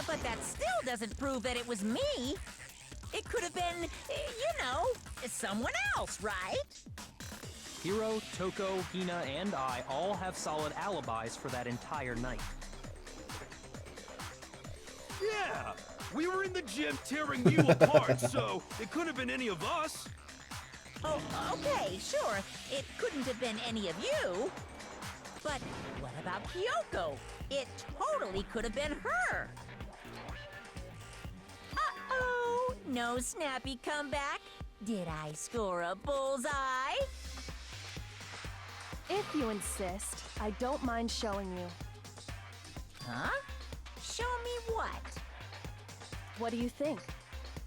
[SPEAKER 3] But that still doesn't prove that it was me. It could have been, you know, someone else, right?
[SPEAKER 4] Hiro, Toko, Hina, and I all have solid alibis for that entire night.
[SPEAKER 5] Yeah! We were in the gym tearing you apart, so it couldn't have been any of us.
[SPEAKER 3] Oh, okay, sure. It couldn't have been any of you. But what about Kyoko? It totally could have been her. Uh-oh, no snappy comeback. Did I score a bullseye?
[SPEAKER 2] If you insist, I don't mind showing you.
[SPEAKER 3] Huh? Show me what?
[SPEAKER 2] What do you think?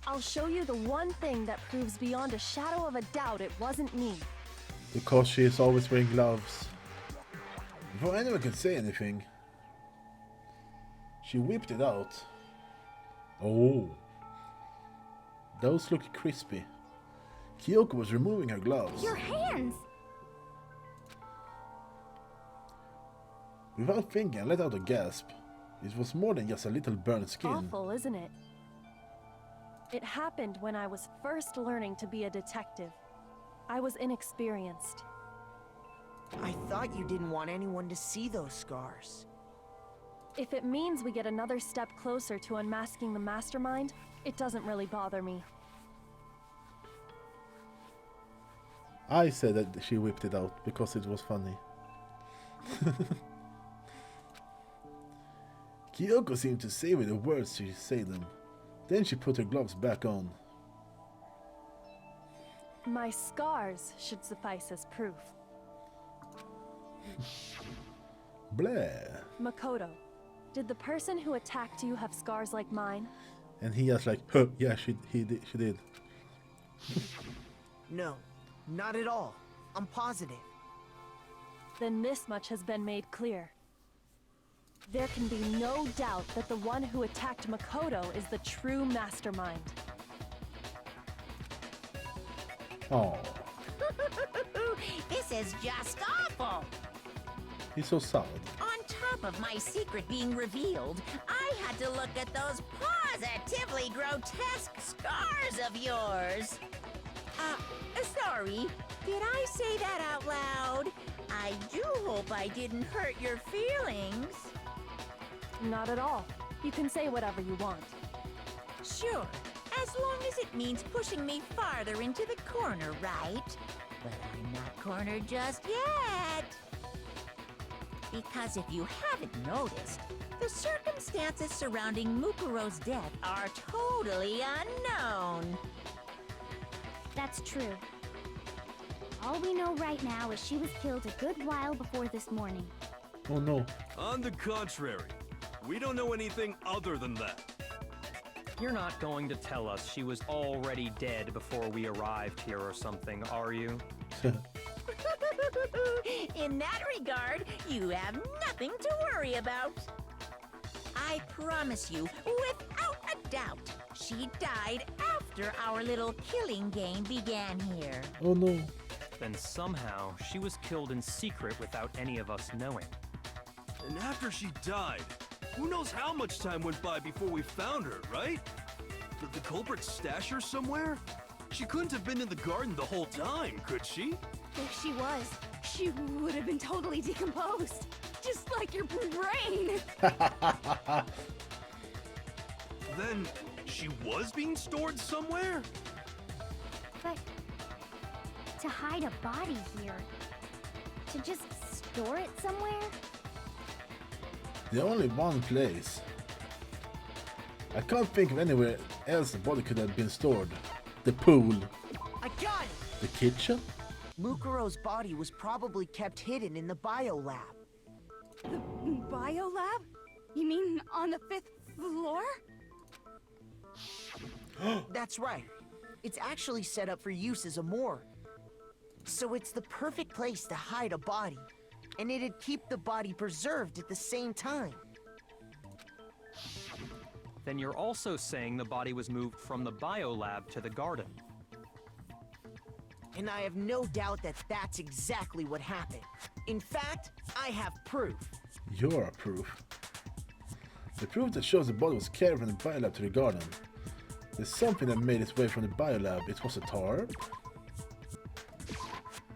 [SPEAKER 2] I'll show you the one thing that proves beyond a shadow of a doubt it wasn't me.
[SPEAKER 1] Because she is always wearing gloves. Before anyone can say anything, she whipped it out. Oh. Those look crispy. Kyoko was removing her gloves.
[SPEAKER 6] Your hands!
[SPEAKER 1] Without thinking, I let out a gasp. It was more than just a little burned skin.
[SPEAKER 2] Awful, isn't it? It happened when I was first learning to be a detective. I was inexperienced.
[SPEAKER 7] I thought you didn't want anyone to see those scars.
[SPEAKER 2] If it means we get another step closer to unmasking the mastermind, it doesn't really bother me.
[SPEAKER 1] I said that she whipped it out because it was funny. Kyoko seemed to savor the words she said them. Then she put her gloves back on.
[SPEAKER 2] My scars should suffice as proof.
[SPEAKER 1] Blah.
[SPEAKER 2] Makoto, did the person who attacked you have scars like mine?
[SPEAKER 1] And he was like, huh, yeah, she did.
[SPEAKER 7] No, not at all. I'm positive.
[SPEAKER 2] Then this much has been made clear. There can be no doubt that the one who attacked Makoto is the true mastermind.
[SPEAKER 1] Oh,
[SPEAKER 3] This is just awful!
[SPEAKER 1] he's so sad.
[SPEAKER 3] On top of my secret being revealed, I had to look at those positively grotesque scars of yours. Sorry, did I say that out loud? I do hope I didn't hurt your feelings.
[SPEAKER 2] Not at all. You can say whatever you want.
[SPEAKER 3] Sure, as long as it means pushing me farther into the corner, right? But I'm not cornered just yet. Because if you haven't noticed, the circumstances surrounding Mukuro's death are totally unknown.
[SPEAKER 6] That's true. All we know right now is she was killed a good while before this morning.
[SPEAKER 1] Oh no.
[SPEAKER 5] On the contrary, we don't know anything other than that.
[SPEAKER 4] You're not going to tell us she was already dead before we arrived here or something, are you?
[SPEAKER 3] In that regard, you have nothing to worry about. I promise you, without a doubt, she died after our little killing game began here.
[SPEAKER 1] Oh no.
[SPEAKER 4] Then somehow she was killed in secret without any of us knowing.
[SPEAKER 5] And after she died, who knows how much time went by before we found her, right? Did the culprit stash her somewhere? She couldn't have been in the garden the whole time, could she?
[SPEAKER 8] If she was, she would have been totally decomposed. Just like your brain.
[SPEAKER 5] Then she was being stored somewhere?
[SPEAKER 6] But to hide a body here, to just store it somewhere?
[SPEAKER 1] The only one place. I can't think of anywhere else the body could have been stored. The pool.
[SPEAKER 7] I got it!
[SPEAKER 1] The kitchen?
[SPEAKER 7] Mukuro's body was probably kept hidden in the biolab.
[SPEAKER 8] The biolab? You mean on the 5th floor?
[SPEAKER 7] That's right. It's actually set up for use as a morgue. So it's the perfect place to hide a body. And it'd keep the body preserved at the same time.
[SPEAKER 4] Then you're also saying the body was moved from the biolab to the garden.
[SPEAKER 7] And I have no doubt that that's exactly what happened. In fact, I have proof.
[SPEAKER 1] Your proof. The proof that shows the body was carried from the biolab to the garden. There's something that made its way from the biolab. It was a tarp?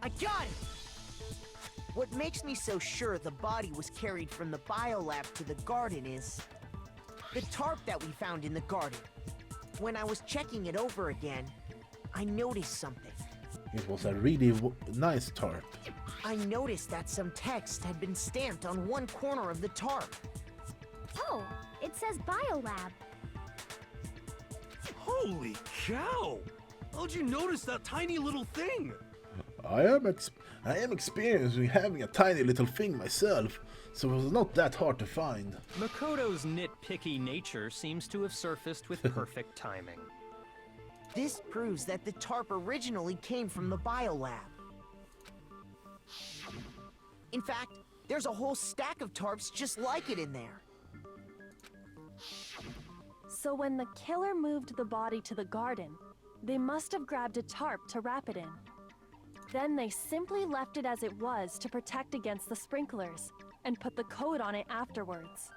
[SPEAKER 7] I got it! What makes me so sure the body was carried from the biolab to the garden is the tarp that we found in the garden. When I was checking it over again, I noticed something.
[SPEAKER 1] It was a really nice tarp.
[SPEAKER 7] I noticed that some text had been stamped on one corner of the tarp.
[SPEAKER 6] Oh, it says biolab.
[SPEAKER 5] Holy cow! How'd you notice that tiny little thing?
[SPEAKER 1] I am experienced in having a tiny little thing myself, so it was not that hard to find.
[SPEAKER 4] Makoto's nitpicky nature seems to have surfaced with perfect timing.
[SPEAKER 7] This proves that the tarp originally came from the biolab. In fact, there's a whole stack of tarps just like it in there.
[SPEAKER 2] So when the killer moved the body to the garden, they must have grabbed a tarp to wrap it in. Then they simply left it as it was to protect against the sprinklers, and put the code on it afterwards.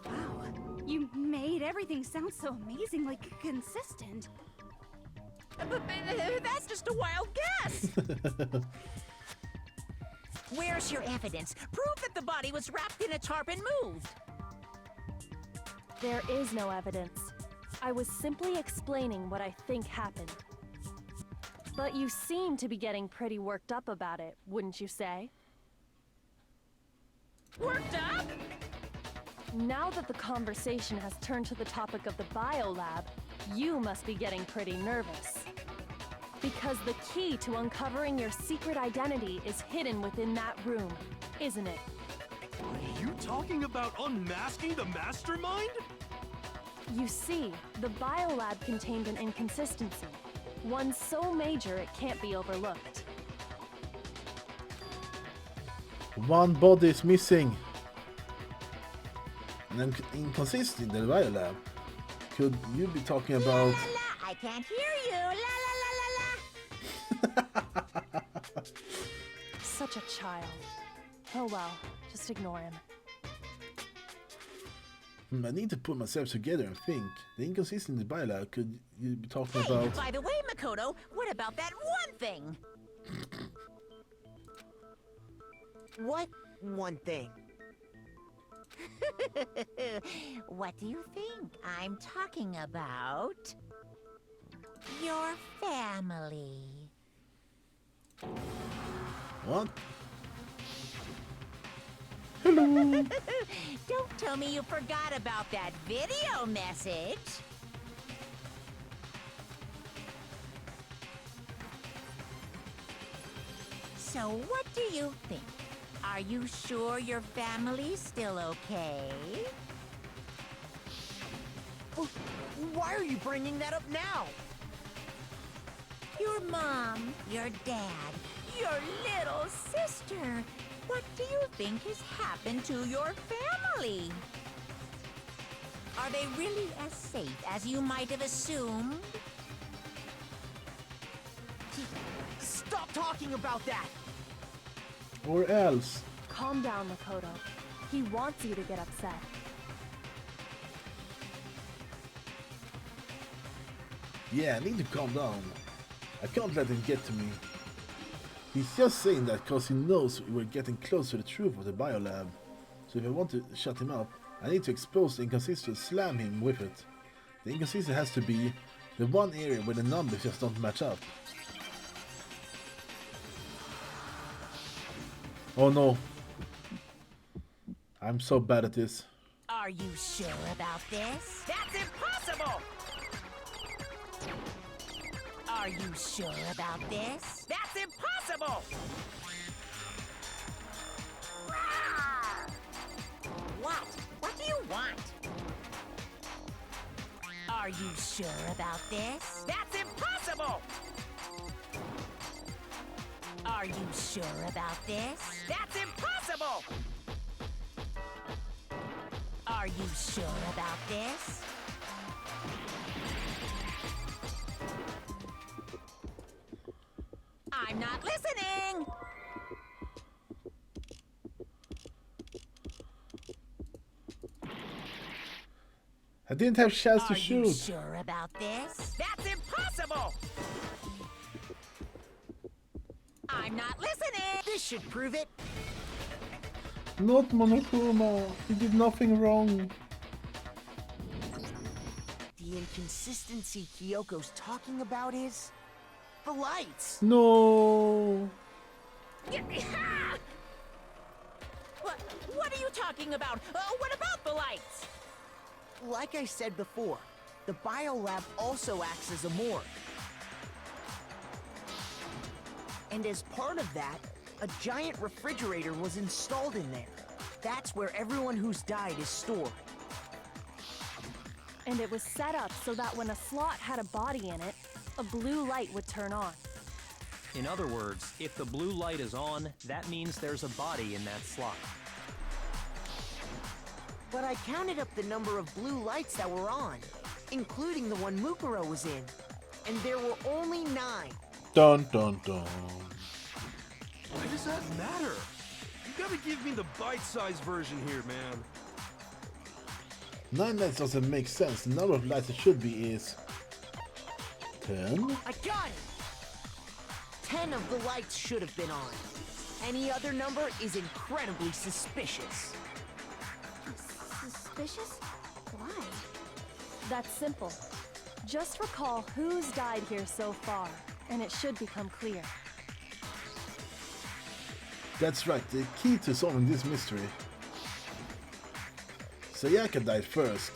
[SPEAKER 8] Wow, you made everything sound so amazingly consistent.
[SPEAKER 3] But that's just a wild guess. Where's your evidence? Prove that the body was wrapped in a tarp and moved.
[SPEAKER 2] There is no evidence. I was simply explaining what I think happened. But you seem to be getting pretty worked up about it, wouldn't you say?
[SPEAKER 3] Worked up?
[SPEAKER 2] Now that the conversation has turned to the topic of the biolab, you must be getting pretty nervous. Because the key to uncovering your secret identity is hidden within that room, isn't it?
[SPEAKER 5] Are you talking about unmasking the mastermind?
[SPEAKER 2] You see, the biolab contained an inconsistency. One so major it can't be overlooked.
[SPEAKER 1] One body is missing. An inconsistency in the biolab. Could you be talking
[SPEAKER 3] La,
[SPEAKER 1] about...
[SPEAKER 3] la, la, I can't hear you. La la la la la.
[SPEAKER 2] Such a child. Oh well, just ignore him.
[SPEAKER 1] I need to put myself together and think. The inconsistency in the biolab, could you be talking
[SPEAKER 3] Hey,
[SPEAKER 1] about...
[SPEAKER 3] by the way, Makoto, what about that one thing?
[SPEAKER 7] What one thing?
[SPEAKER 3] What do you think I'm talking about? Your family.
[SPEAKER 1] What? Hello.
[SPEAKER 3] Don't tell me you forgot about that video message. So what do you think? Are you sure your family's still okay?
[SPEAKER 7] Why are you bringing that up now?
[SPEAKER 3] Your mom, your dad, your little sister. What do you think has happened to your family? Are they really as safe as you might have assumed?
[SPEAKER 7] Stop talking about that!
[SPEAKER 1] Or else.
[SPEAKER 2] Calm down, Makoto. He wants you to get upset.
[SPEAKER 1] Yeah, I need to calm down. I can't let him get to me. He's just saying that because he knows we're getting close to the truth of the biolab. So if I want to shut him up, I need to expose the inconsistency, slam him with it. The inconsistency has to be the one area where the numbers just don't match up. Oh no. I'm so bad at this.
[SPEAKER 3] Are you sure about this? That's impossible! Are you sure about this? That's impossible! What? What do you want? Are you sure about this? That's impossible! Are you sure about this? That's impossible! Are you sure about this? I'm not listening!
[SPEAKER 1] I didn't have a chance to
[SPEAKER 3] Are you
[SPEAKER 1] shoot.
[SPEAKER 3] sure about this? That's impossible! I'm not listening!
[SPEAKER 7] This should prove it.
[SPEAKER 1] Not Monokuma. He did nothing wrong.
[SPEAKER 7] The inconsistency Kyoko's talking about is... the lights!
[SPEAKER 1] No.
[SPEAKER 3] What are you talking about? What about the lights?
[SPEAKER 7] Like I said before, the biolab also acts as a morgue. And as part of that, a giant refrigerator was installed in there. That's where everyone who's died is stored.
[SPEAKER 2] And it was set up so that when a slot had a body in it, a blue light would turn on.
[SPEAKER 4] In other words, if the blue light is on, that means there's a body in that slot.
[SPEAKER 7] But I counted up the number of blue lights that were on, including the one Mukuro was in, and there were only 9.
[SPEAKER 1] Dun dun dun.
[SPEAKER 5] Why does that matter? You gotta give me the bite-sized version here, man.
[SPEAKER 1] 9 lights doesn't make sense. The number of lights it should be is... 10?
[SPEAKER 7] I got it! 10 of the lights should have been on. Any other number is incredibly suspicious.
[SPEAKER 8] Suspicious? Why?
[SPEAKER 2] That's simple. Just recall who's died here so far, and it should become clear.
[SPEAKER 1] That's right, the key to solving this mystery. Sayaka died first.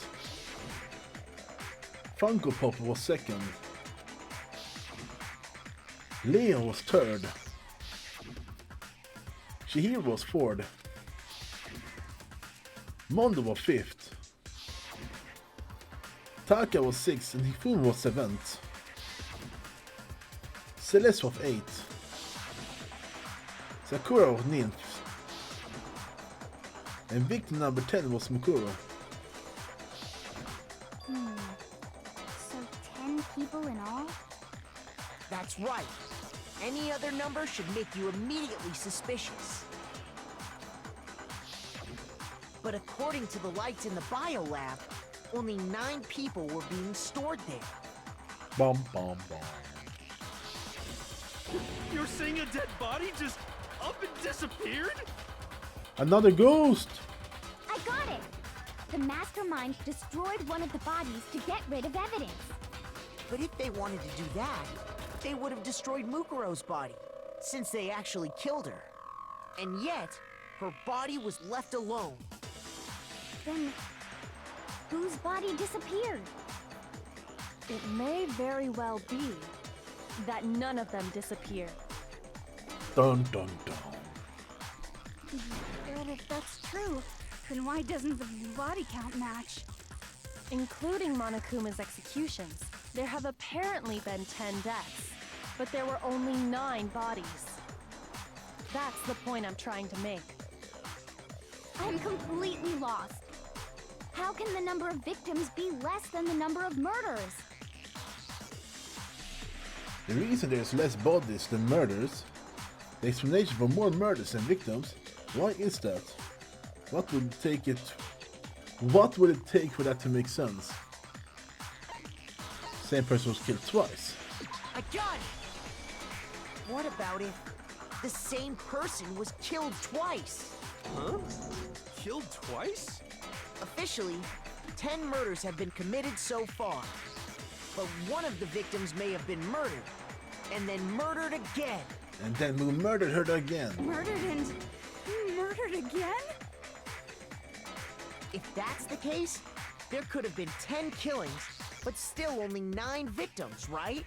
[SPEAKER 1] Funko Pop was second. Leon was third. Chihiro was fourth. Mondo was fifth. Taka was sixth and Hifumi was seventh. Celeste was eighth. Sakura was ninth. And victim number 10 was Mukuro.
[SPEAKER 6] So 10 people in all?
[SPEAKER 7] That's right. Any other number should make you immediately suspicious. But according to the lights in the biolab, only 9 people were being stored there.
[SPEAKER 1] Bum bum bum.
[SPEAKER 5] You're saying a dead body just up and disappeared?
[SPEAKER 1] Another ghost!
[SPEAKER 6] I got it! The mastermind destroyed one of the bodies to get rid of evidence.
[SPEAKER 7] But if they wanted to do that, they would have destroyed Mukuro's body, since they actually killed her. And yet, her body was left alone.
[SPEAKER 6] Then, whose body disappeared?
[SPEAKER 2] It may very well be that none of them disappeared.
[SPEAKER 1] Dun dun dun.
[SPEAKER 8] But if that's true, then why doesn't the body count match?
[SPEAKER 2] Including Monokuma's executions, there have apparently been 10 deaths, but there were only 9 bodies. That's the point I'm trying to make.
[SPEAKER 6] I'm completely lost. How can the number of victims be less than the number of murders?
[SPEAKER 1] The reason there's less bodies than murders, the explanation for more murders than victims, why is that? What would it take for that to make sense? Same person was killed twice.
[SPEAKER 7] I got it! What about if the same person was killed twice?
[SPEAKER 5] Huh? Killed twice?
[SPEAKER 7] Officially, 10 murders have been committed so far. But one of the victims may have been murdered, and then murdered again.
[SPEAKER 1] And then we murdered her again.
[SPEAKER 8] Murdered and murdered again?
[SPEAKER 7] If that's the case, there could have been 10 killings, but still only 9 victims, right?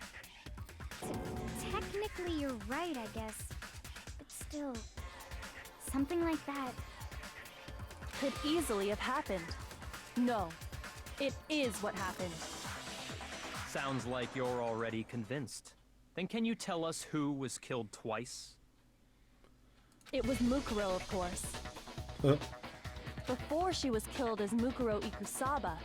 [SPEAKER 6] Technically, you're right, I guess. But still, something like that.
[SPEAKER 2] Could easily have happened. No, it is what happened.
[SPEAKER 4] Sounds like you're already convinced. Then can you tell us who was killed twice?
[SPEAKER 2] It was Mukuro, of course. Before she was killed as Mukuro Ikusaba,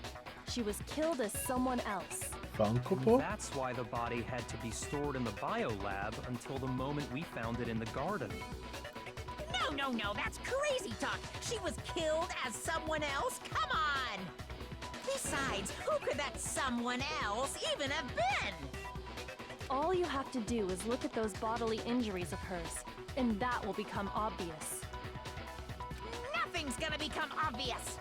[SPEAKER 2] she was killed as someone else.
[SPEAKER 1] Funko Pop?
[SPEAKER 4] That's why the body had to be stored in the biolab until the moment we found it in the garden.
[SPEAKER 3] No, that's crazy talk. She was killed as someone else? Come on! Besides, who could that someone else even have been?
[SPEAKER 2] All you have to do is look at those bodily injuries of hers, and that will become obvious.
[SPEAKER 3] Nothing's gonna become obvious.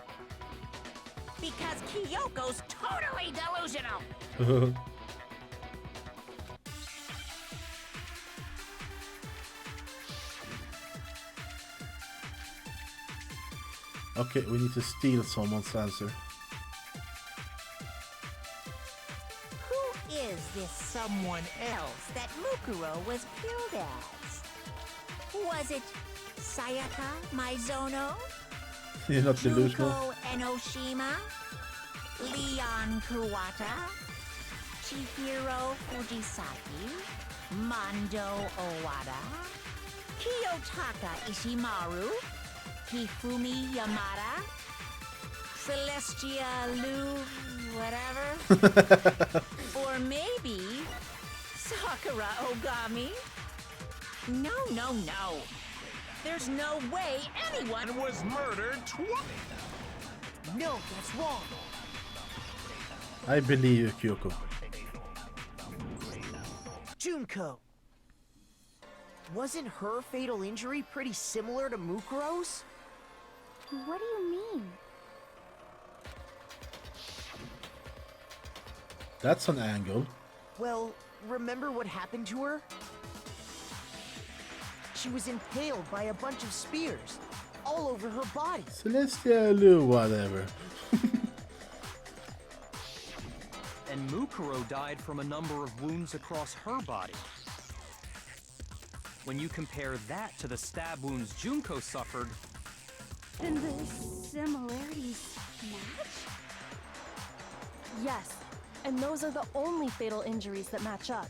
[SPEAKER 3] Because Kyoko's totally delusional.
[SPEAKER 1] Okay, we need to steal someone's answer.
[SPEAKER 3] Who is this someone else that Mukuro was killed as? Was it Sayaka Maizono?
[SPEAKER 1] You're not delusional.
[SPEAKER 3] Junko Enoshima? Leon Kuwata? Chihiro Fujisaki? Mondo Owada? Kiyotaka Ishimaru? Hifumi Yamada? Celestia Lu... whatever? Or maybe... Sakura Ogami? No. There's no way anyone
[SPEAKER 5] Was murdered twice.
[SPEAKER 7] No, that's wrong.
[SPEAKER 1] I believe you, Kyoko.
[SPEAKER 7] Junko. Wasn't her fatal injury pretty similar to Mukuro's?
[SPEAKER 6] What do you mean?
[SPEAKER 1] That's an angle.
[SPEAKER 7] Well, remember what happened to her? She was impaled by a bunch of spears all over her body.
[SPEAKER 1] Celestial, whatever.
[SPEAKER 4] And Mukuro died from a number of wounds across her body. When you compare that to the stab wounds Junko suffered,
[SPEAKER 8] Then the similarities match?
[SPEAKER 2] Yes, and those are the only fatal injuries that match up.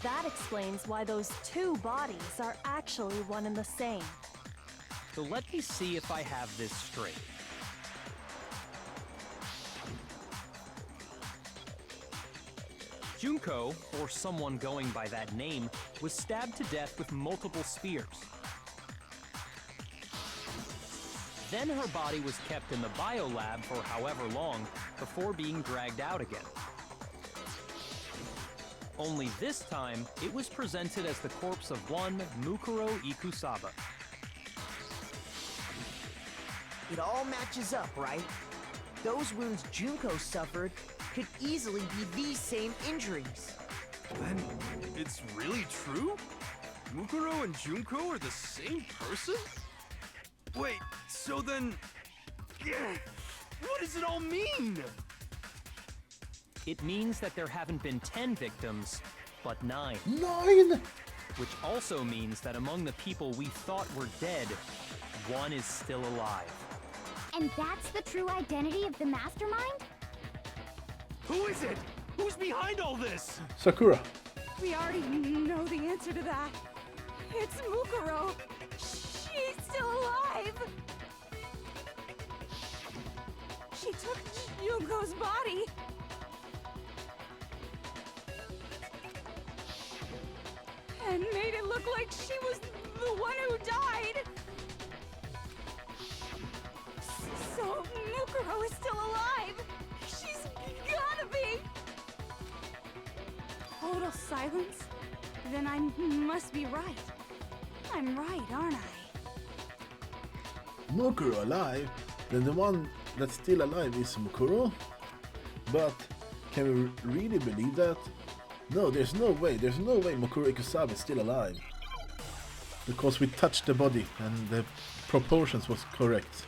[SPEAKER 2] That explains why those two bodies are actually one and the same.
[SPEAKER 4] so let me see if I have this straight. Junko, or someone going by that name, was stabbed to death with multiple spears. Then her body was kept in the biolab for however long before being dragged out again. Only this time, it was presented as the corpse of one Mukuro Ikusaba.
[SPEAKER 7] It all matches up, right? Those wounds Junko suffered could easily be these same injuries.
[SPEAKER 5] Then it's really true? Mukuro and Junko are the same person? Wait, so then... what does it all mean?
[SPEAKER 4] It means that there haven't been 10 victims, but 9.
[SPEAKER 1] 9!
[SPEAKER 4] Which also means that among the people we thought were dead, one is still alive.
[SPEAKER 6] And that's the true identity of the mastermind?
[SPEAKER 5] Who is it? Who's behind all this?
[SPEAKER 1] Sakura.
[SPEAKER 8] We already know the answer to that. It's Mukuro. She's still alive. She took Junko's body. And made it look like she was the one who died. So Mukuro is still alive. She's gotta be. Total silence? Then I must be right. I'm right, aren't I?
[SPEAKER 1] Mukuro alive? Then the one that's still alive is Mukuro? But can we really believe that? No, there's no way Mukuro Ikusaba is still alive. Because we touched the body and the proportions was correct.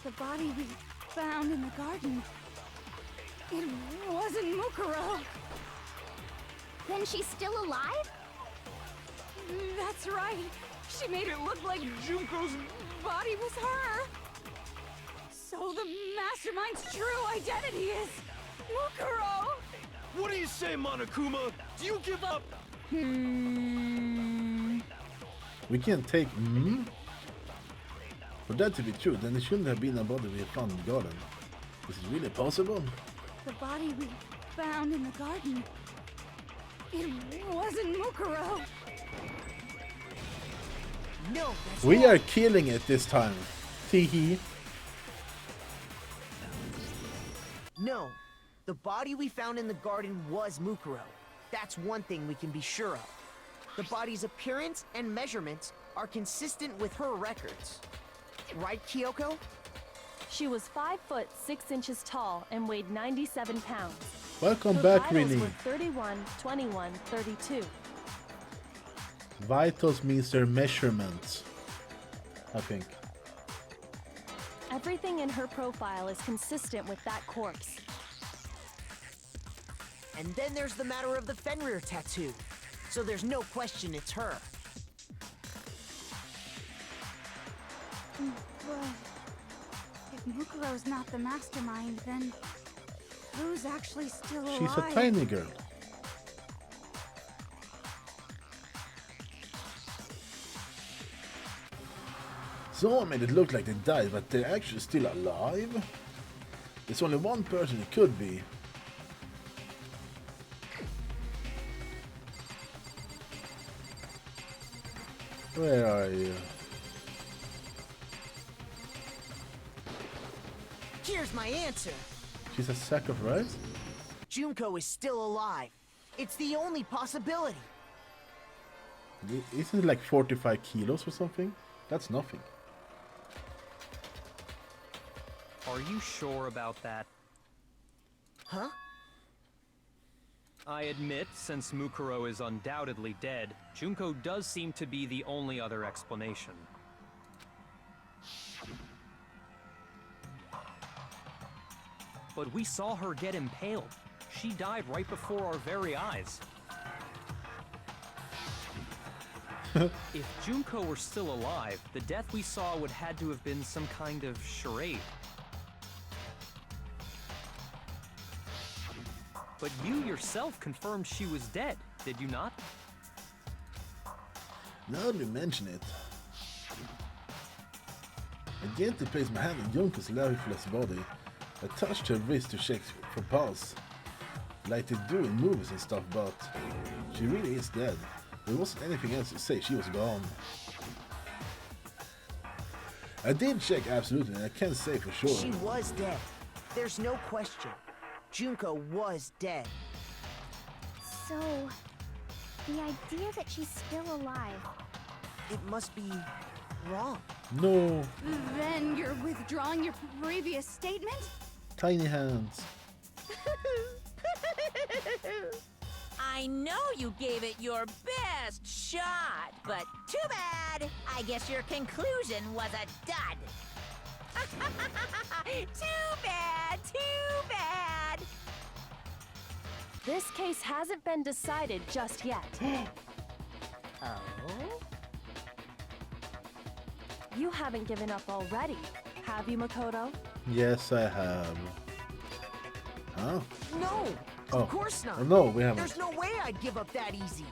[SPEAKER 8] The body we found in the garden. It wasn't Mukuro.
[SPEAKER 6] Then she's still alive?
[SPEAKER 8] That's right. She made it look like Junko's body was her. So the mastermind's true identity is Mukuro.
[SPEAKER 5] What do you say, Monokuma? Do you give up?
[SPEAKER 1] We can't take For that to be true, then it shouldn't have been a body we found in the garden. Is it really possible?
[SPEAKER 8] The body we found in the garden. It wasn't Mukuro.
[SPEAKER 7] No, that's
[SPEAKER 1] We
[SPEAKER 7] wrong.
[SPEAKER 1] are killing it this time. Teehee.
[SPEAKER 7] No, the body we found in the garden was Mukuro. That's one thing we can be sure of. The body's appearance and measurements are consistent with her records. Right, Kyoko?
[SPEAKER 2] She was 5 foot 6 inches tall and weighed 97 pounds.
[SPEAKER 1] Welcome
[SPEAKER 2] Her
[SPEAKER 1] back,
[SPEAKER 2] vitals
[SPEAKER 1] Rini.
[SPEAKER 2] were 31, 21, 32.
[SPEAKER 1] Vitals means their measurements, I think.
[SPEAKER 2] Everything in her profile is consistent with that corpse.
[SPEAKER 7] And then there's the matter of the Fenrir tattoo. So there's no question it's her.
[SPEAKER 8] But if Mukuro's not the mastermind, then who's actually still alive?
[SPEAKER 1] She's a tiny girl. Someone made it look like they died, but they're actually still alive? There's only one person it could be. Where are you?
[SPEAKER 7] Here's my answer.
[SPEAKER 1] She's a sack of rice?
[SPEAKER 7] Junko is still alive. It's the only possibility.
[SPEAKER 1] Isn't it like 45 kilos or something? That's nothing.
[SPEAKER 4] Are you sure about that?
[SPEAKER 7] Huh?
[SPEAKER 4] I admit, since Mukuro is undoubtedly dead, Junko does seem to be the only other explanation. But we saw her get impaled. She died right before our very eyes. If Junko were still alive, the death we saw would had to have been some kind of charade. But you yourself confirmed she was dead, did you not?
[SPEAKER 1] Now that you mention it, I gently placed my hand on Junko's lifeless body. I touched her wrist to check for pulse, like they do in movies and stuff, but she really is dead. There wasn't anything else to say, she was gone. I did check absolutely, and I can't say for sure.
[SPEAKER 7] She was dead. There's no question. Junko was dead.
[SPEAKER 6] So, the idea that she's still alive.
[SPEAKER 7] It must be wrong.
[SPEAKER 1] No,
[SPEAKER 8] Then you're withdrawing your previous statement?
[SPEAKER 1] tiny hands.
[SPEAKER 3] I know you gave it your best shot, but too bad. I guess your conclusion was a dud. Too bad, too bad.
[SPEAKER 2] This case hasn't been decided just yet.
[SPEAKER 3] Oh?
[SPEAKER 2] You haven't given up already, have you, Makoto?
[SPEAKER 1] Yes, I have. Huh?
[SPEAKER 7] No,
[SPEAKER 1] Oh.
[SPEAKER 7] of course not.
[SPEAKER 1] Oh, no, we haven't.
[SPEAKER 7] There's no way I'd give up that easy.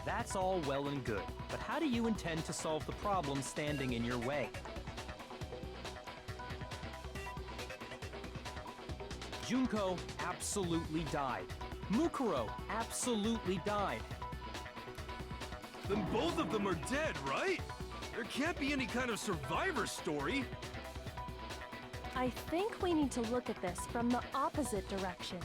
[SPEAKER 4] That's all well and good, but how do you intend to solve the problem standing in your way? Junko absolutely died. Mukuro absolutely died.
[SPEAKER 5] Then both of them are dead, right? There can't be any kind of survivor story.
[SPEAKER 2] I think we need to look at this from the opposite direction.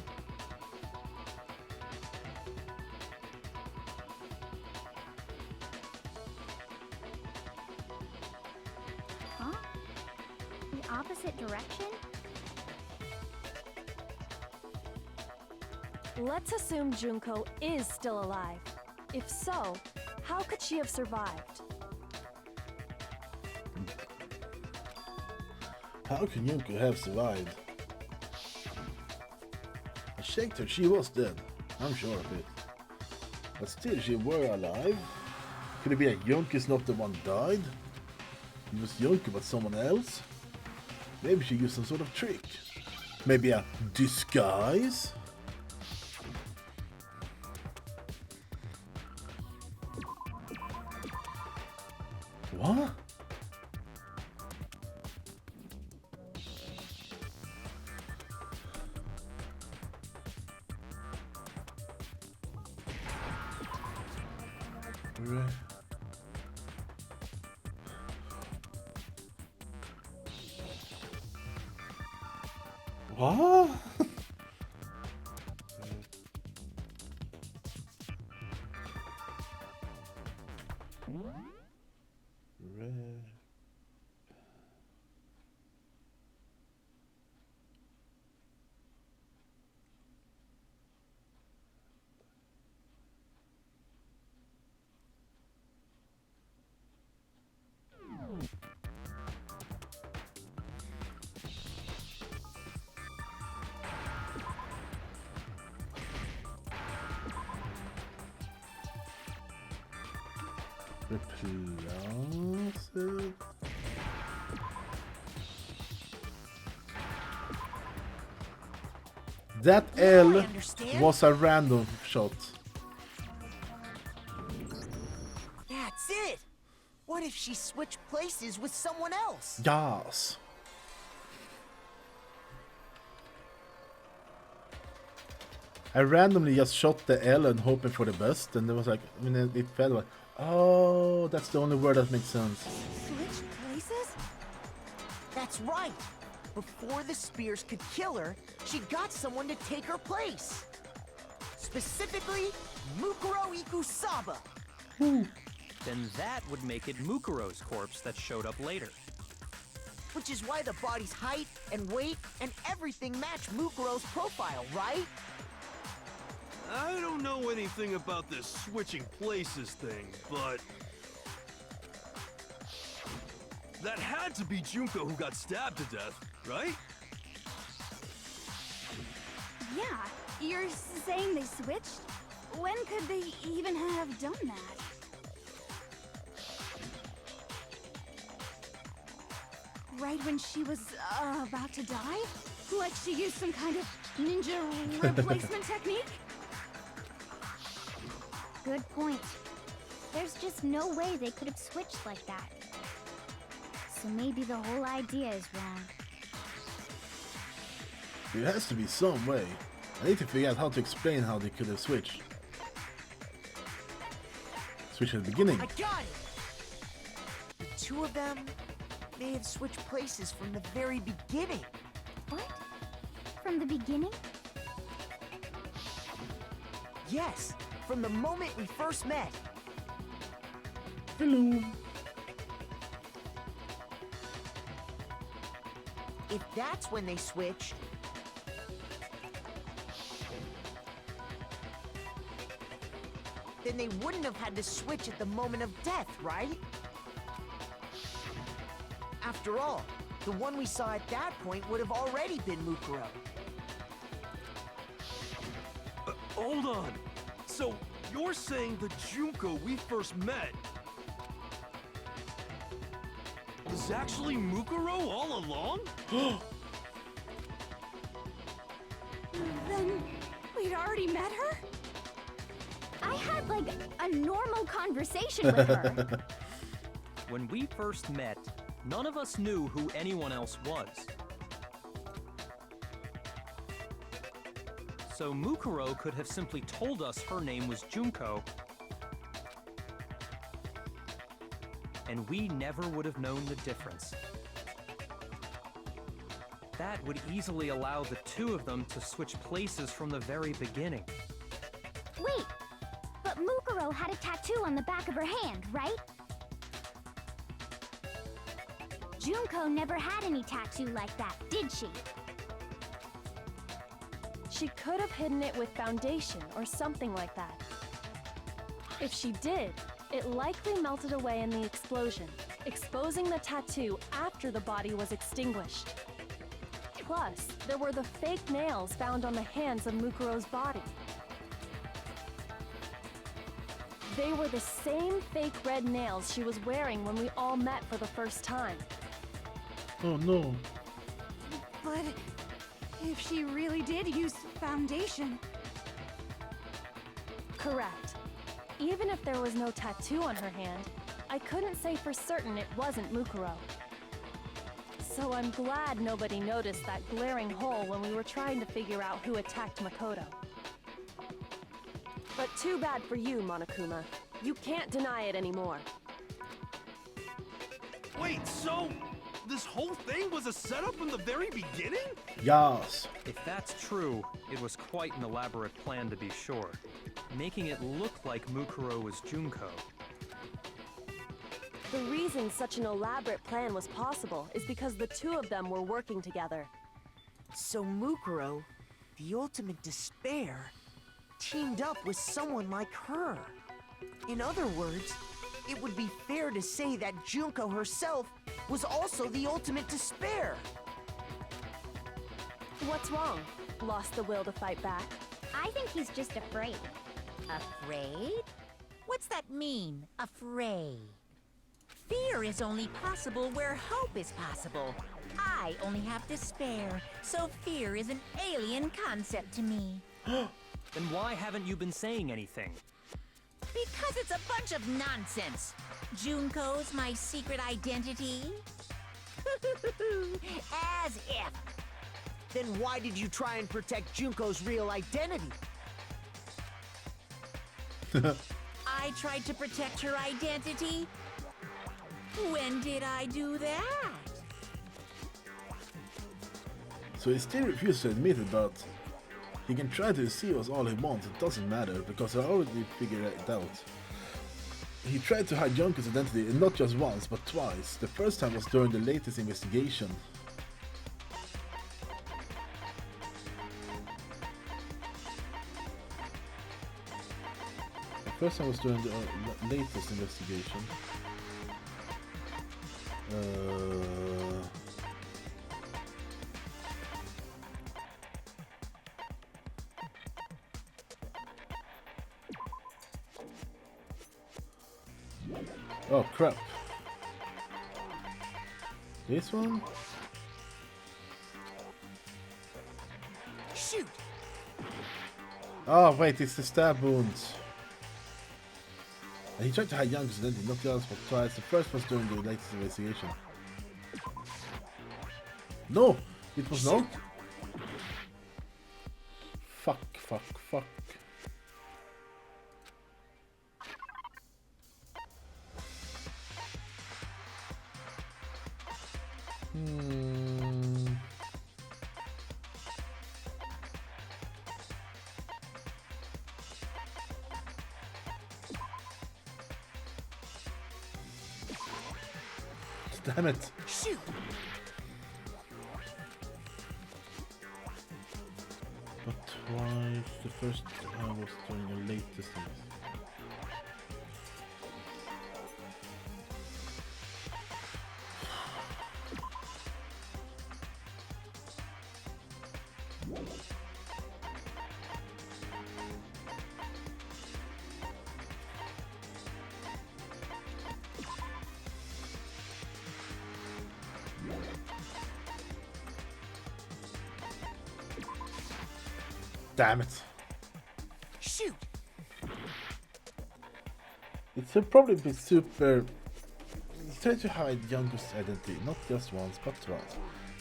[SPEAKER 6] Huh? The opposite direction?
[SPEAKER 2] Let's assume Junko is still alive. If so, how could she have survived?
[SPEAKER 1] How can Junko have survived? I checked her, she was dead. I'm sure of it. But still, she were alive. Could it be that Junko's not the one died? It was Junko but someone else? Maybe she used some sort of trick. Maybe a disguise? What? Right. What? Red. Replace it. That L
[SPEAKER 7] I understand.
[SPEAKER 1] was a random shot.
[SPEAKER 7] That's it. What if she switched places with someone else?
[SPEAKER 1] Yes. I randomly just shot the L and hoping for the best, and it was like, I mean, it felt like, oh, that's the only word that makes sense.
[SPEAKER 8] Switch places?
[SPEAKER 7] That's right. before the spears could kill her, she got someone to take her place. Specifically, Mukuro Ikusaba.
[SPEAKER 4] Then that would make it Mukuro's corpse that showed up later.
[SPEAKER 7] Which is why the body's height and weight and everything match Mukuro's profile, right?
[SPEAKER 5] I don't know anything about this switching places thing, but... that had to be Junko who got stabbed to death, right?
[SPEAKER 8] Yeah, you're saying they switched? When could they even have done that? Right when she was about to die? Like she used some kind of ninja replacement technique?
[SPEAKER 6] Good point. There's just no way they could have switched like that. So maybe the whole idea is wrong.
[SPEAKER 1] There has to be some way. I need to figure out how to explain how they could have switched. Switch at the beginning.
[SPEAKER 7] I got it! The two of them may have switched places from the very beginning.
[SPEAKER 6] What? From the beginning?
[SPEAKER 7] Yes, from the moment we first met.
[SPEAKER 1] Hello.
[SPEAKER 7] If that's when they switched, then they wouldn't have had to switch at the moment of death, right? After all, the one we saw at that point would have already been Mukuro.
[SPEAKER 5] Hold on. So, you're saying the Junko we first met is actually Mukuro all along?
[SPEAKER 8] Then we'd already met her?
[SPEAKER 6] I had like a normal conversation with her.
[SPEAKER 4] When we first met, none of us knew who anyone else was. So Mukuro could have simply told us her name was Junko, and we never would have known the difference. That would easily allow the two of them to switch places from the very beginning.
[SPEAKER 6] Wait, but Mukuro had a tattoo on the back of her hand, right? Junko never had any tattoo like that, did she?
[SPEAKER 2] She could have hidden it with foundation or something like that. If she did, it likely melted away in the explosion, exposing the tattoo after the body was extinguished. Plus, there were the fake nails found on the hands of Mukuro's body. They were the same fake red nails she was wearing when we all met for the first time.
[SPEAKER 1] Oh no.
[SPEAKER 8] But if she really did use foundation...
[SPEAKER 2] Correct. Even if there was no tattoo on her hand, I couldn't say for certain it wasn't Mukuro. So I'm glad nobody noticed that glaring hole when we were trying to figure out who attacked Makoto. But too bad for you, Monokuma. You can't deny it anymore.
[SPEAKER 5] Wait, so this whole thing was a setup from the very beginning?
[SPEAKER 1] Yes.
[SPEAKER 4] If that's true, it was quite an elaborate plan to be sure, making it look like Mukuro was Junko.
[SPEAKER 2] The reason such an elaborate plan was possible is because the two of them were working together.
[SPEAKER 7] So Mukuro, the ultimate despair, teamed up with someone like her. In other words, it would be fair to say that Junko herself was also the ultimate despair.
[SPEAKER 2] What's wrong? Lost the will to fight back?
[SPEAKER 6] I think he's just afraid.
[SPEAKER 3] Afraid? What's that mean, afraid? Fear is only possible where hope is possible. I only have despair, so fear is an alien concept to me.
[SPEAKER 4] Then why haven't you been saying anything?
[SPEAKER 3] Because it's a bunch of nonsense. Junko's my secret identity? As if.
[SPEAKER 7] Then why did you try and protect Junko's real identity?
[SPEAKER 3] I tried to protect her identity? When did I do that?
[SPEAKER 1] So he still refuses to admit it, but he can try to deceive us all he wants. It doesn't matter, because I already figured it out. He tried to hide Junko's identity, and not just once, but twice. The first time was during the latest investigation. The first time was during the latest investigation. Oh crap. This one?
[SPEAKER 7] Shoot!
[SPEAKER 1] Oh wait, it's the stab wounds. And he tried to hide Young's identity, not just but twice. The first was during the latest investigation. No! It was not. Fuck. Damn it.
[SPEAKER 7] Shoot!
[SPEAKER 1] But twice. The first time was during the latest things. Damn it.
[SPEAKER 7] Shoot!
[SPEAKER 1] It should probably be super. He tried to hide Young's identity, not just once, but twice.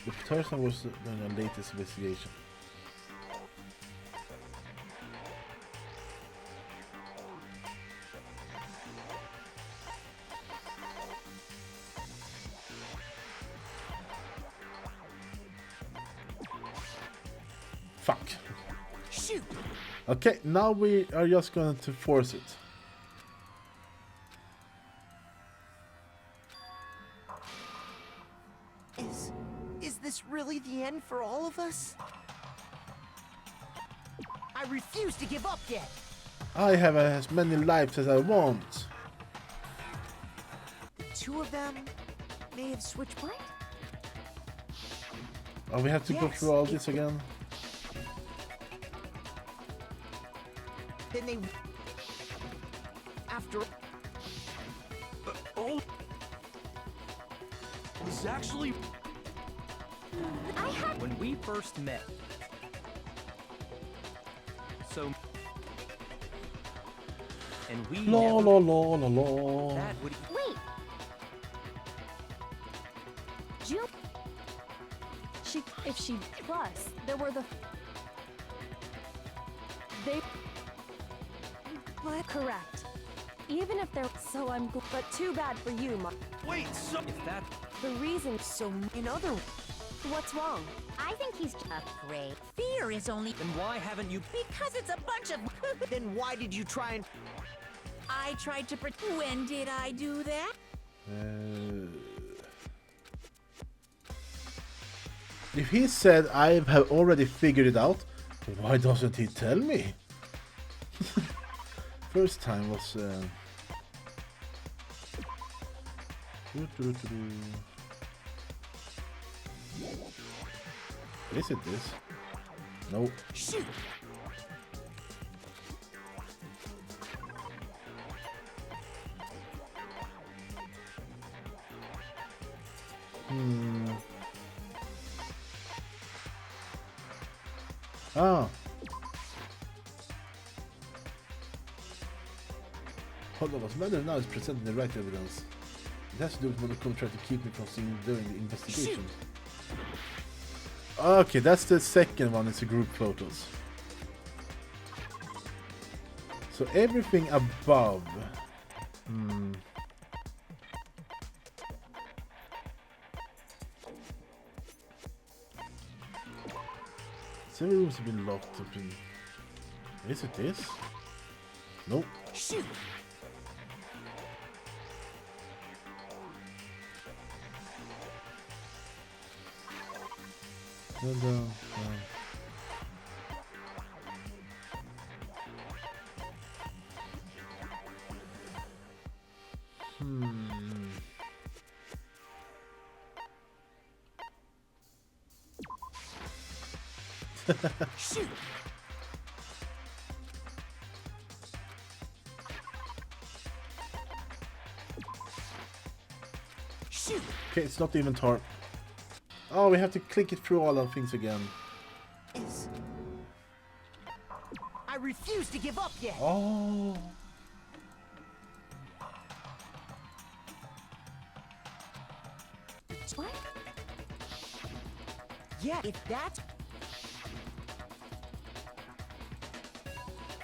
[SPEAKER 1] The person was during the latest investigation. Fuck.
[SPEAKER 7] Shoot!
[SPEAKER 1] Okay, now we are just going to force it.
[SPEAKER 7] Is this really the end for all of us? I refuse to give up yet.
[SPEAKER 1] I have as many lives as I want.
[SPEAKER 7] The two of them may have switched mind.
[SPEAKER 1] Oh, we have to go
[SPEAKER 7] Yes,
[SPEAKER 1] through all this again?
[SPEAKER 7] Then they... After...
[SPEAKER 5] Oh! Was actually...
[SPEAKER 8] I had
[SPEAKER 4] When we first met. So. And we
[SPEAKER 1] La
[SPEAKER 4] never.
[SPEAKER 1] la la la la.
[SPEAKER 4] That would.
[SPEAKER 8] wait. Jill,
[SPEAKER 2] If she plus, there were the. They.
[SPEAKER 8] what?
[SPEAKER 2] Correct. Even if they're so but too bad for you,
[SPEAKER 5] Wait, so...
[SPEAKER 4] If that.
[SPEAKER 2] The reason.
[SPEAKER 7] So, in other...
[SPEAKER 2] What's wrong?
[SPEAKER 6] I think he's
[SPEAKER 3] Afraid. Fear is only
[SPEAKER 4] Then why haven't you?
[SPEAKER 3] because it's a bunch of.
[SPEAKER 7] Then why did you try and...
[SPEAKER 3] I tried to pretend. When did I do that?
[SPEAKER 1] If he said I have already figured it out, why doesn't he tell me? First time was. Is it this? No.
[SPEAKER 7] Shoot!
[SPEAKER 1] Ah. Hold on, what's matter now is presenting the right evidence. It has to do with Monochrome trying to keep me from seeing during the investigation. Okay, that's the second one, it's the group photos. So everything above. Several rooms have been locked. Is it this? Nope.
[SPEAKER 7] Shoot!
[SPEAKER 1] No.
[SPEAKER 7] Shoot! Shoot!
[SPEAKER 1] Okay, it's not even tar. Oh, we have to click it through all of things again.
[SPEAKER 7] I refuse to give up yet.
[SPEAKER 1] Oh.
[SPEAKER 6] What?
[SPEAKER 7] Yeah, if that's...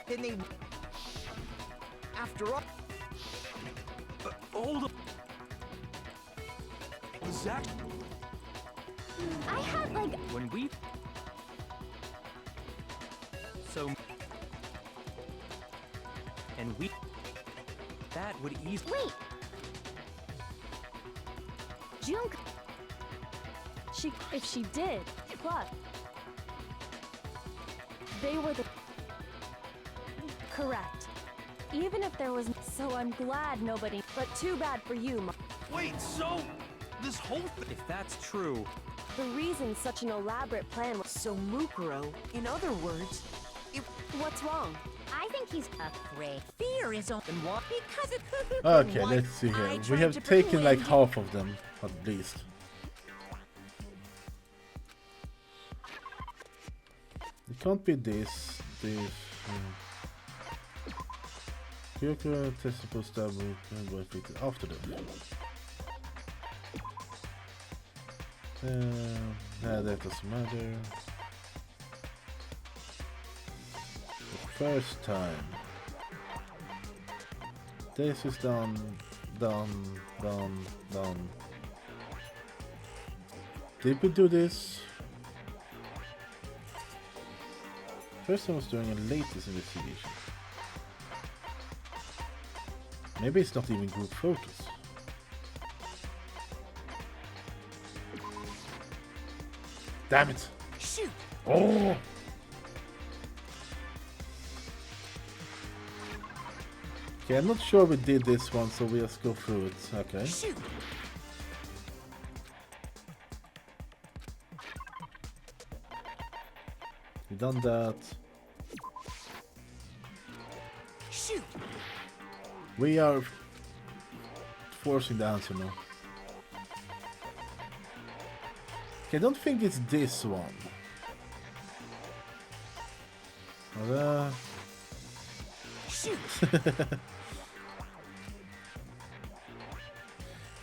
[SPEAKER 7] Then they... After all...
[SPEAKER 5] Hold up. Zach?
[SPEAKER 6] I had like...
[SPEAKER 4] When we... So... And we... That would ease...
[SPEAKER 6] Wait! Junko...
[SPEAKER 2] If she did, but... They were the... Correct. Even if there was... So I'm glad nobody... But too bad for you,
[SPEAKER 5] Wait, so... This whole thing...
[SPEAKER 4] If that's true...
[SPEAKER 2] The reason such an elaborate plan was...
[SPEAKER 7] So Mukuro, in other words,
[SPEAKER 2] What's wrong?
[SPEAKER 6] I think he's...
[SPEAKER 3] Afraid. Fear is open. What? Because it...
[SPEAKER 1] Okay,
[SPEAKER 3] What?
[SPEAKER 1] let's see here.
[SPEAKER 3] I
[SPEAKER 1] We
[SPEAKER 3] tried
[SPEAKER 1] have
[SPEAKER 3] to
[SPEAKER 1] taken like
[SPEAKER 3] persuade you.
[SPEAKER 1] half of them, at least. It can't be this. Kyoko testable stab and go inflicted after them. Yeah, that doesn't matter. The first time. This is done. Did we do this? First I was doing a latest investigation. Maybe it's not even group photos. Damn it!
[SPEAKER 7] shoot!
[SPEAKER 1] Oh! Okay, I'm not sure we did this one, so we just go through it. Okay.
[SPEAKER 7] Shoot!
[SPEAKER 1] We done that.
[SPEAKER 7] Shoot!
[SPEAKER 1] We are forcing the answer now. Okay, I don't think it's this one.
[SPEAKER 7] Shoot!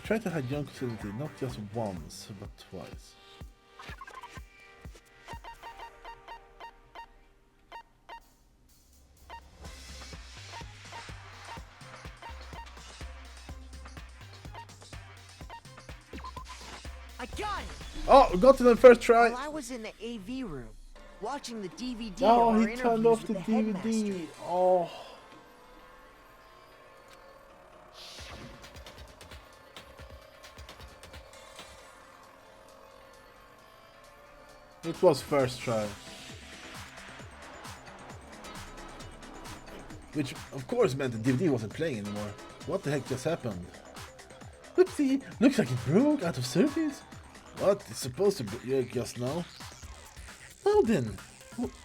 [SPEAKER 1] Try to hide young facility not just once, but twice.
[SPEAKER 7] I got it!
[SPEAKER 1] Oh, got it on first try!
[SPEAKER 7] While I was in the AV room, watching the DVD
[SPEAKER 1] Oh,
[SPEAKER 7] of our
[SPEAKER 1] he turned off
[SPEAKER 7] interviews
[SPEAKER 1] the
[SPEAKER 7] with
[SPEAKER 1] DVD.
[SPEAKER 7] headmaster.
[SPEAKER 1] Oh. It was first try. Which, of course, meant the DVD wasn't playing anymore. What the heck just happened? Oopsie! Looks like it broke out of service. What? It's supposed to be just now. Well then,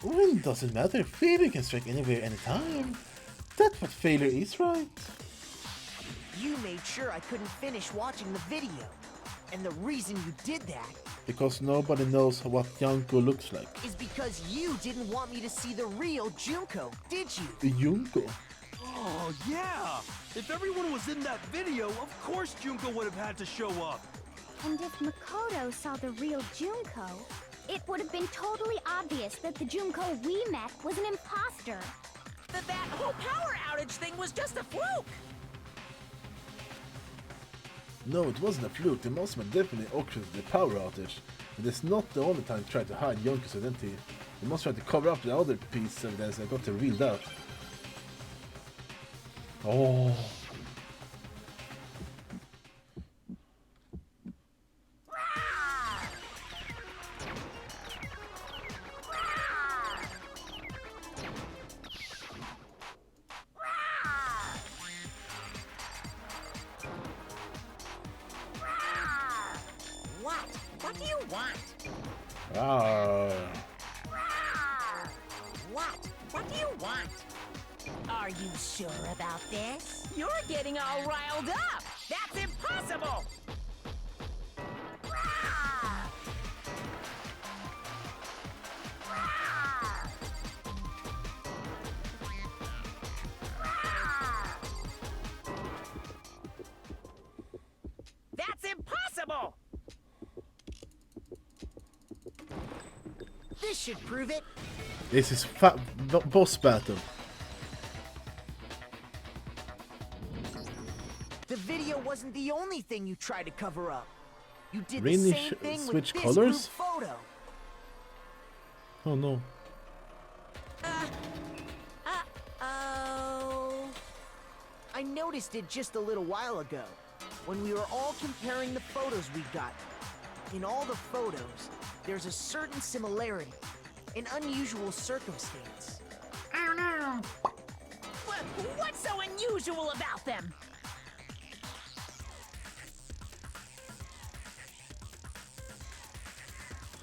[SPEAKER 1] when does it matter? Failure can strike anywhere, anytime. That's what failure is, right?
[SPEAKER 7] You made sure I couldn't finish watching the video. And the reason you did that
[SPEAKER 1] Because nobody knows what Junko looks like.
[SPEAKER 7] is because you didn't want me to see the real Junko, did you?
[SPEAKER 1] The Junko?
[SPEAKER 5] Oh, yeah! If everyone was in that video, of course Junko would have had to show up.
[SPEAKER 6] And if Makoto saw the real Junko, it would have been totally obvious that the Junko we met was an imposter.
[SPEAKER 3] That whole power outage thing was just a fluke.
[SPEAKER 1] No, it wasn't a fluke. The Mossman definitely orchestrated the power outage. And it's not the only time he tried to hide Junko's identity I must try to cover up the other piece of this. I got the real dirt. Oh.
[SPEAKER 3] What do you want? What do you want? Are you sure about this? You're getting all riled up! That's impossible! That's impossible!
[SPEAKER 7] This should prove it.
[SPEAKER 1] This is boss battle.
[SPEAKER 7] The video wasn't the only thing you tried to cover up. You did
[SPEAKER 1] Really
[SPEAKER 7] the same thing with
[SPEAKER 1] switch
[SPEAKER 7] this
[SPEAKER 1] colors?
[SPEAKER 7] group photo.
[SPEAKER 1] Oh no.
[SPEAKER 3] Uh-oh.
[SPEAKER 7] I noticed it just a little while ago, when we were all comparing the photos we got. In all the photos, there's a certain similarity, an unusual circumstance.
[SPEAKER 3] Oh no! What's so unusual about them?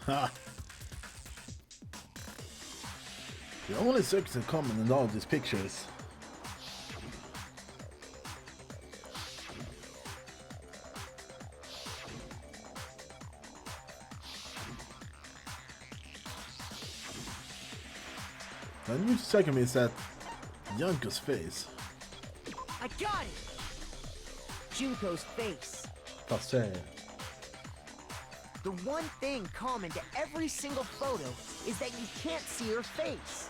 [SPEAKER 1] Ha! The only circles in common in all these pictures. The new second is that Junko's face.
[SPEAKER 7] I got it! Junko's face.
[SPEAKER 1] That's it.
[SPEAKER 7] The one thing common to every single photo is that you can't see her face.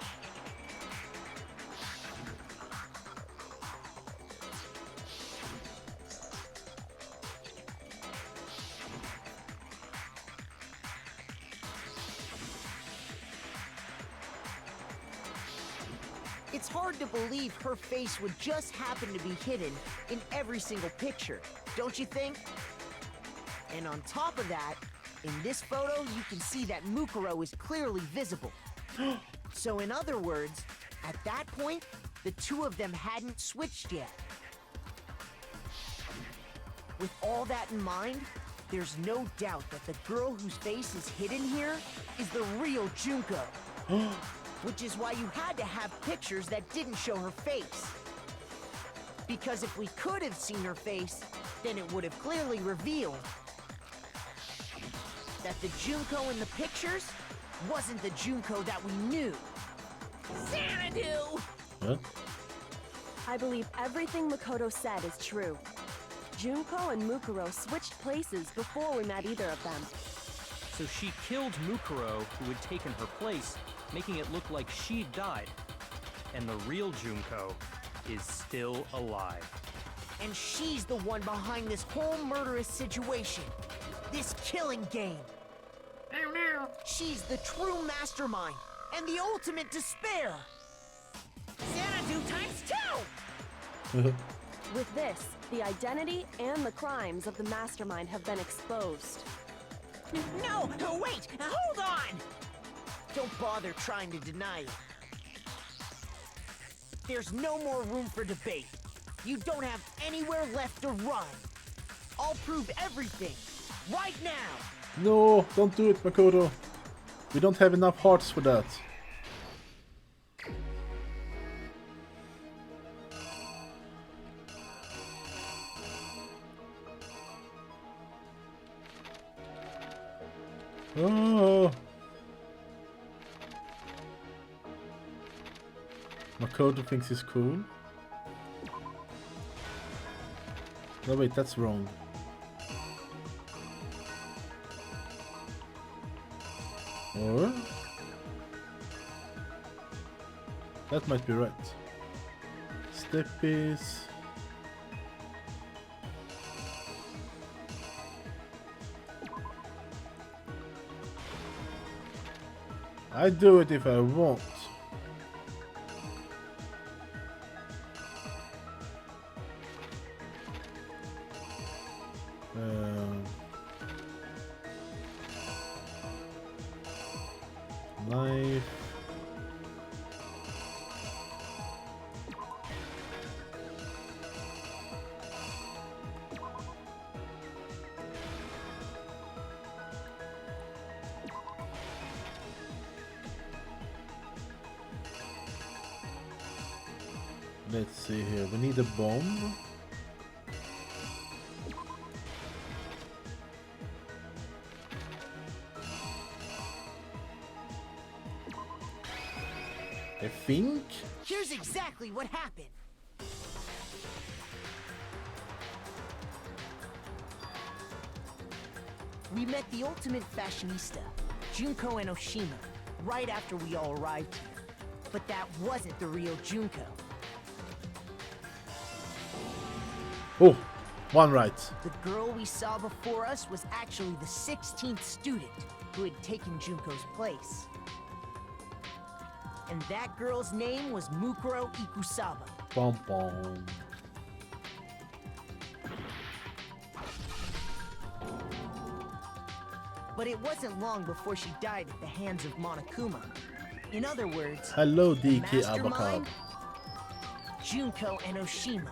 [SPEAKER 7] It's hard to believe her face would just happen to be hidden in every single picture, don't you think? And on top of that, in this photo, you can see that Mukuro is clearly visible. So in other words, at that point, the two of them hadn't switched yet. With all that in mind, there's no doubt that the girl whose face is hidden here is the real Junko. Which is why you had to have pictures that didn't show her face. Because if we could have seen her face, then it would have clearly revealed that the Junko in the pictures wasn't the Junko that we knew.
[SPEAKER 3] Xanadu!
[SPEAKER 1] What?
[SPEAKER 2] I believe everything Makoto said is true. Junko and Mukuro switched places before we met either of them.
[SPEAKER 4] So she killed Mukuro, who had taken her place, making it look like she'd died. And the real Junko is still alive.
[SPEAKER 7] And she's the one behind this whole murderous situation. This killing game.
[SPEAKER 3] Oh no!
[SPEAKER 7] She's the true mastermind and the ultimate despair.
[SPEAKER 3] Xanadu ×2!
[SPEAKER 2] With this, the identity and the crimes of the mastermind have been exposed.
[SPEAKER 3] No! Wait! Hold on!
[SPEAKER 7] Don't bother trying to deny it. There's no more room for debate. You don't have anywhere left to run. I'll prove everything, right now.
[SPEAKER 1] No, don't do it, Makoto. We don't have enough hearts for that. Oh. Makoto thinks he's cool. No, wait, that's wrong. Or that might be right. Steppies. I do it if I want. Knife. Let's see here. We need a bomb. I think.
[SPEAKER 7] Here's exactly what happened. We met the ultimate fashionista, Junko and Oshima, right after we all arrived here. But that wasn't the real Junko.
[SPEAKER 1] Oh, one right.
[SPEAKER 7] The girl we saw before us was actually the 16th student who had taken Junko's place. And that girl's name was Mukuro Ikusaba.
[SPEAKER 1] Bom bom.
[SPEAKER 7] But it wasn't long before she died at the hands of Monokuma. In other words,
[SPEAKER 1] Hello,
[SPEAKER 7] the
[SPEAKER 1] DK
[SPEAKER 7] mastermind,
[SPEAKER 1] Avocado.
[SPEAKER 7] Junko and Oshima.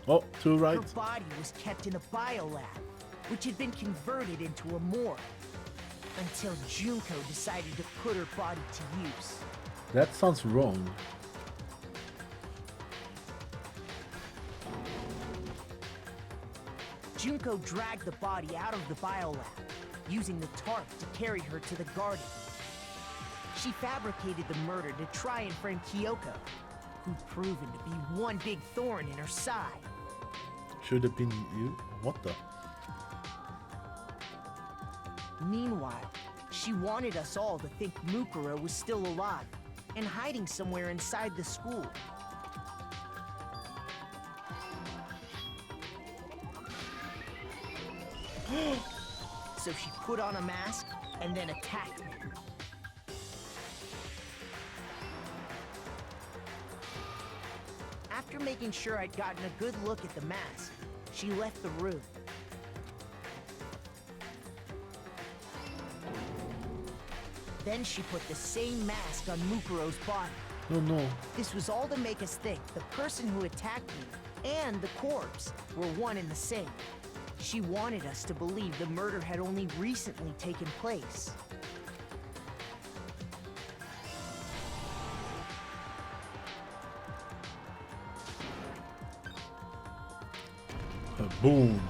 [SPEAKER 1] Oh, two right.
[SPEAKER 7] Her body was kept in a biolab, which had been converted into a morgue, until Junko decided to put her body to use.
[SPEAKER 1] That sounds wrong.
[SPEAKER 7] Junko dragged the body out of the biolab, using the tarp to carry her to the garden. She fabricated the murder to try and frame Kyoko, who'd proven to be one big thorn in her side.
[SPEAKER 1] Should have been you. What the?
[SPEAKER 7] Meanwhile, she wanted us all to think Mukuro was still alive and hiding somewhere inside the school. So she put on a mask and then attacked me. After making sure I'd gotten a good look at the mask, she left the room. Then she put the same mask on Mukuro's body.
[SPEAKER 1] Oh no.
[SPEAKER 7] This was all to make us think the person who attacked me and the corpse were one and the same. She wanted us to believe the murder had only recently taken place.
[SPEAKER 1] Boom.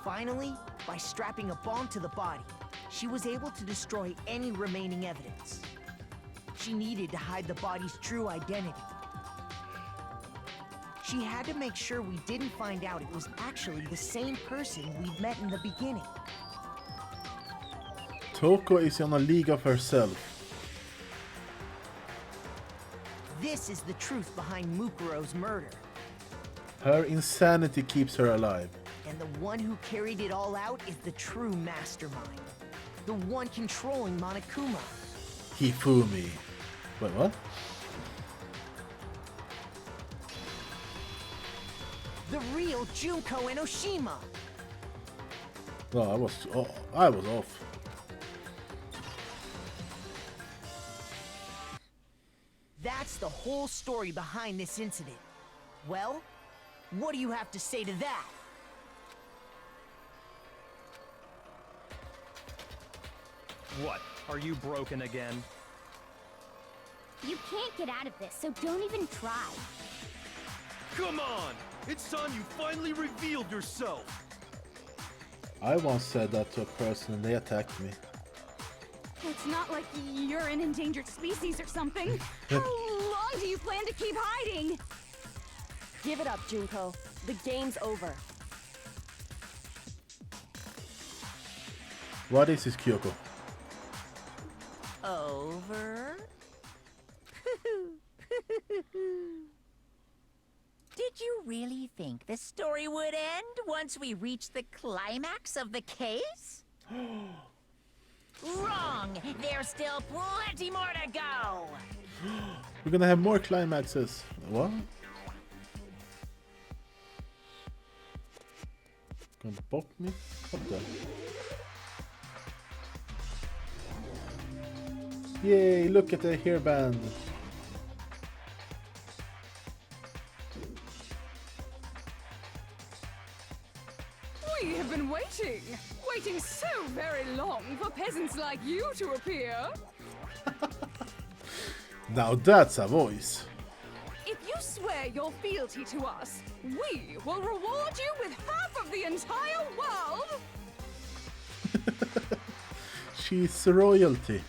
[SPEAKER 7] Finally, by strapping a bomb to the body, she was able to destroy any remaining evidence. She needed to hide the body's true identity. She had to make sure we didn't find out it was actually the same person we'd met in the beginning.
[SPEAKER 1] Toko is in a league of herself.
[SPEAKER 7] This is the truth behind Mukuro's murder.
[SPEAKER 1] Her insanity keeps her alive.
[SPEAKER 7] And the one who carried it all out is the true mastermind. The one controlling Monokuma.
[SPEAKER 1] Hifumi. Wait, what?
[SPEAKER 7] The real Junko and Oshima.
[SPEAKER 1] No, I was off.
[SPEAKER 7] That's the whole story behind this incident. Well, what do you have to say to that?
[SPEAKER 4] What? Are you broken again?
[SPEAKER 6] You can't get out of this, so don't even try.
[SPEAKER 5] Come on! It's time you finally revealed yourself!
[SPEAKER 1] I once said that to a person and they attacked me.
[SPEAKER 8] It's not like you're an endangered species or something. How long do you plan to keep hiding?
[SPEAKER 2] Give it up, Junko. The game's over.
[SPEAKER 1] What is this, Kyoko?
[SPEAKER 3] Over? Did you really think the story would end once we reached the climax of the case? Wrong! There's still plenty more to go!
[SPEAKER 1] We're gonna have more climaxes. What? Gonna bop me? What the? Yay, look at the hairband.
[SPEAKER 8] We have been waiting so very long for peasants like you to appear.
[SPEAKER 1] Now that's a voice.
[SPEAKER 8] If you swear your fealty to us, we will reward you with half of the entire world.
[SPEAKER 1] She's royalty.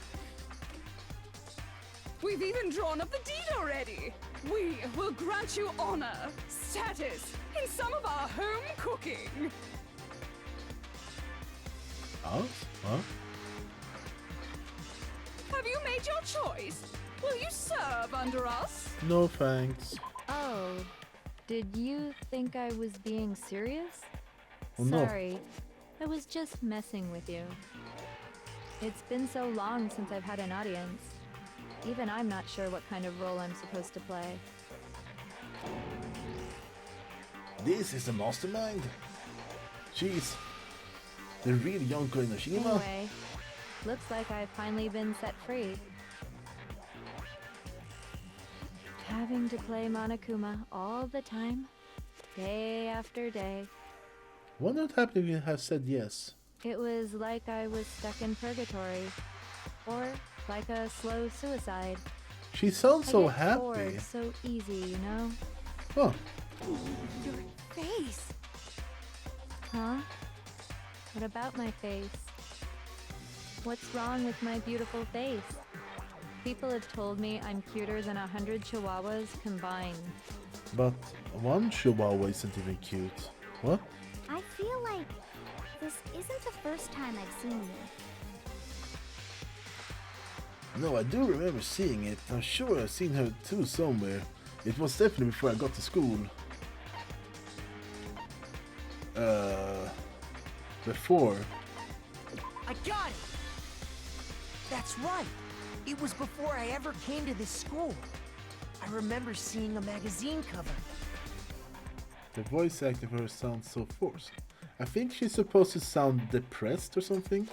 [SPEAKER 8] We've even drawn up the deed already. We will grant you honor, status, in some of our home cooking.
[SPEAKER 1] Us? Huh?
[SPEAKER 8] Have you made your choice? Will you serve under us?
[SPEAKER 1] No thanks.
[SPEAKER 9] Oh, did you think I was being serious?
[SPEAKER 1] Oh, no.
[SPEAKER 9] Sorry, I was just messing with you. It's been so long since I've had an audience. Even I'm not sure what kind of role I'm supposed to play.
[SPEAKER 1] This is the mastermind. Jeez. The real young Koinoshima.
[SPEAKER 9] Anyway, looks like I've finally been set free. Having to play Monokuma all the time, day after day.
[SPEAKER 1] Wonder what happened if you had said yes.
[SPEAKER 9] It was like I was stuck in purgatory. Or like a slow suicide.
[SPEAKER 1] She sounds so
[SPEAKER 9] I get
[SPEAKER 1] happy.
[SPEAKER 9] bored so easy, you know?
[SPEAKER 1] Oh,
[SPEAKER 8] Your face.
[SPEAKER 9] Huh? What about my face? What's wrong with my beautiful face? People have told me I'm cuter than 100 chihuahuas combined.
[SPEAKER 1] but one chihuahua isn't even cute. What?
[SPEAKER 6] I feel like this isn't the first time I've seen you.
[SPEAKER 1] No, I do remember seeing it. I'm sure I've seen her too somewhere. It was definitely before I got to school. Before.
[SPEAKER 7] I got it! That's right! It was before I ever came to this school. I remember seeing a magazine cover.
[SPEAKER 1] The voice acting for her sounds so forced. I think she's supposed to sound depressed or something.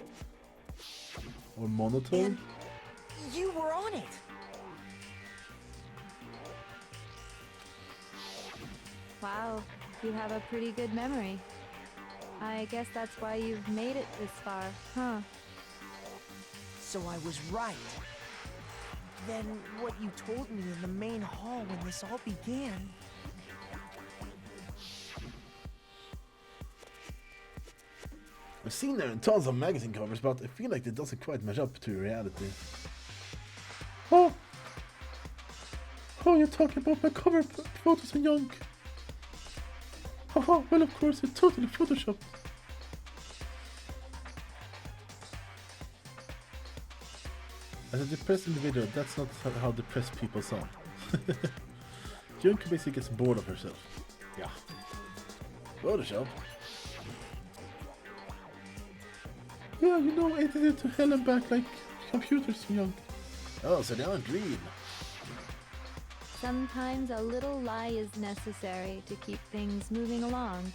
[SPEAKER 1] Or monotone.
[SPEAKER 7] And you were on it!
[SPEAKER 9] Wow, you have a pretty good memory. I guess that's why you've made it this far, huh?
[SPEAKER 7] So I was right. Then what you told me in the main hall when this all began...
[SPEAKER 1] I've seen her in tons of magazine covers, but I feel like it doesn't quite match up to reality. Oh! Oh, you're talking about my cover photos in Young. Oh, well, of course, it's totally photoshopped. As a depressed individual, that's not how depressed people sound. Junko basically gets bored of herself. Yeah. Photoshop? Yeah, you know, edited to hell and back like computers young. Oh, so they aren't real.
[SPEAKER 9] Sometimes a little lie is necessary to keep things moving along.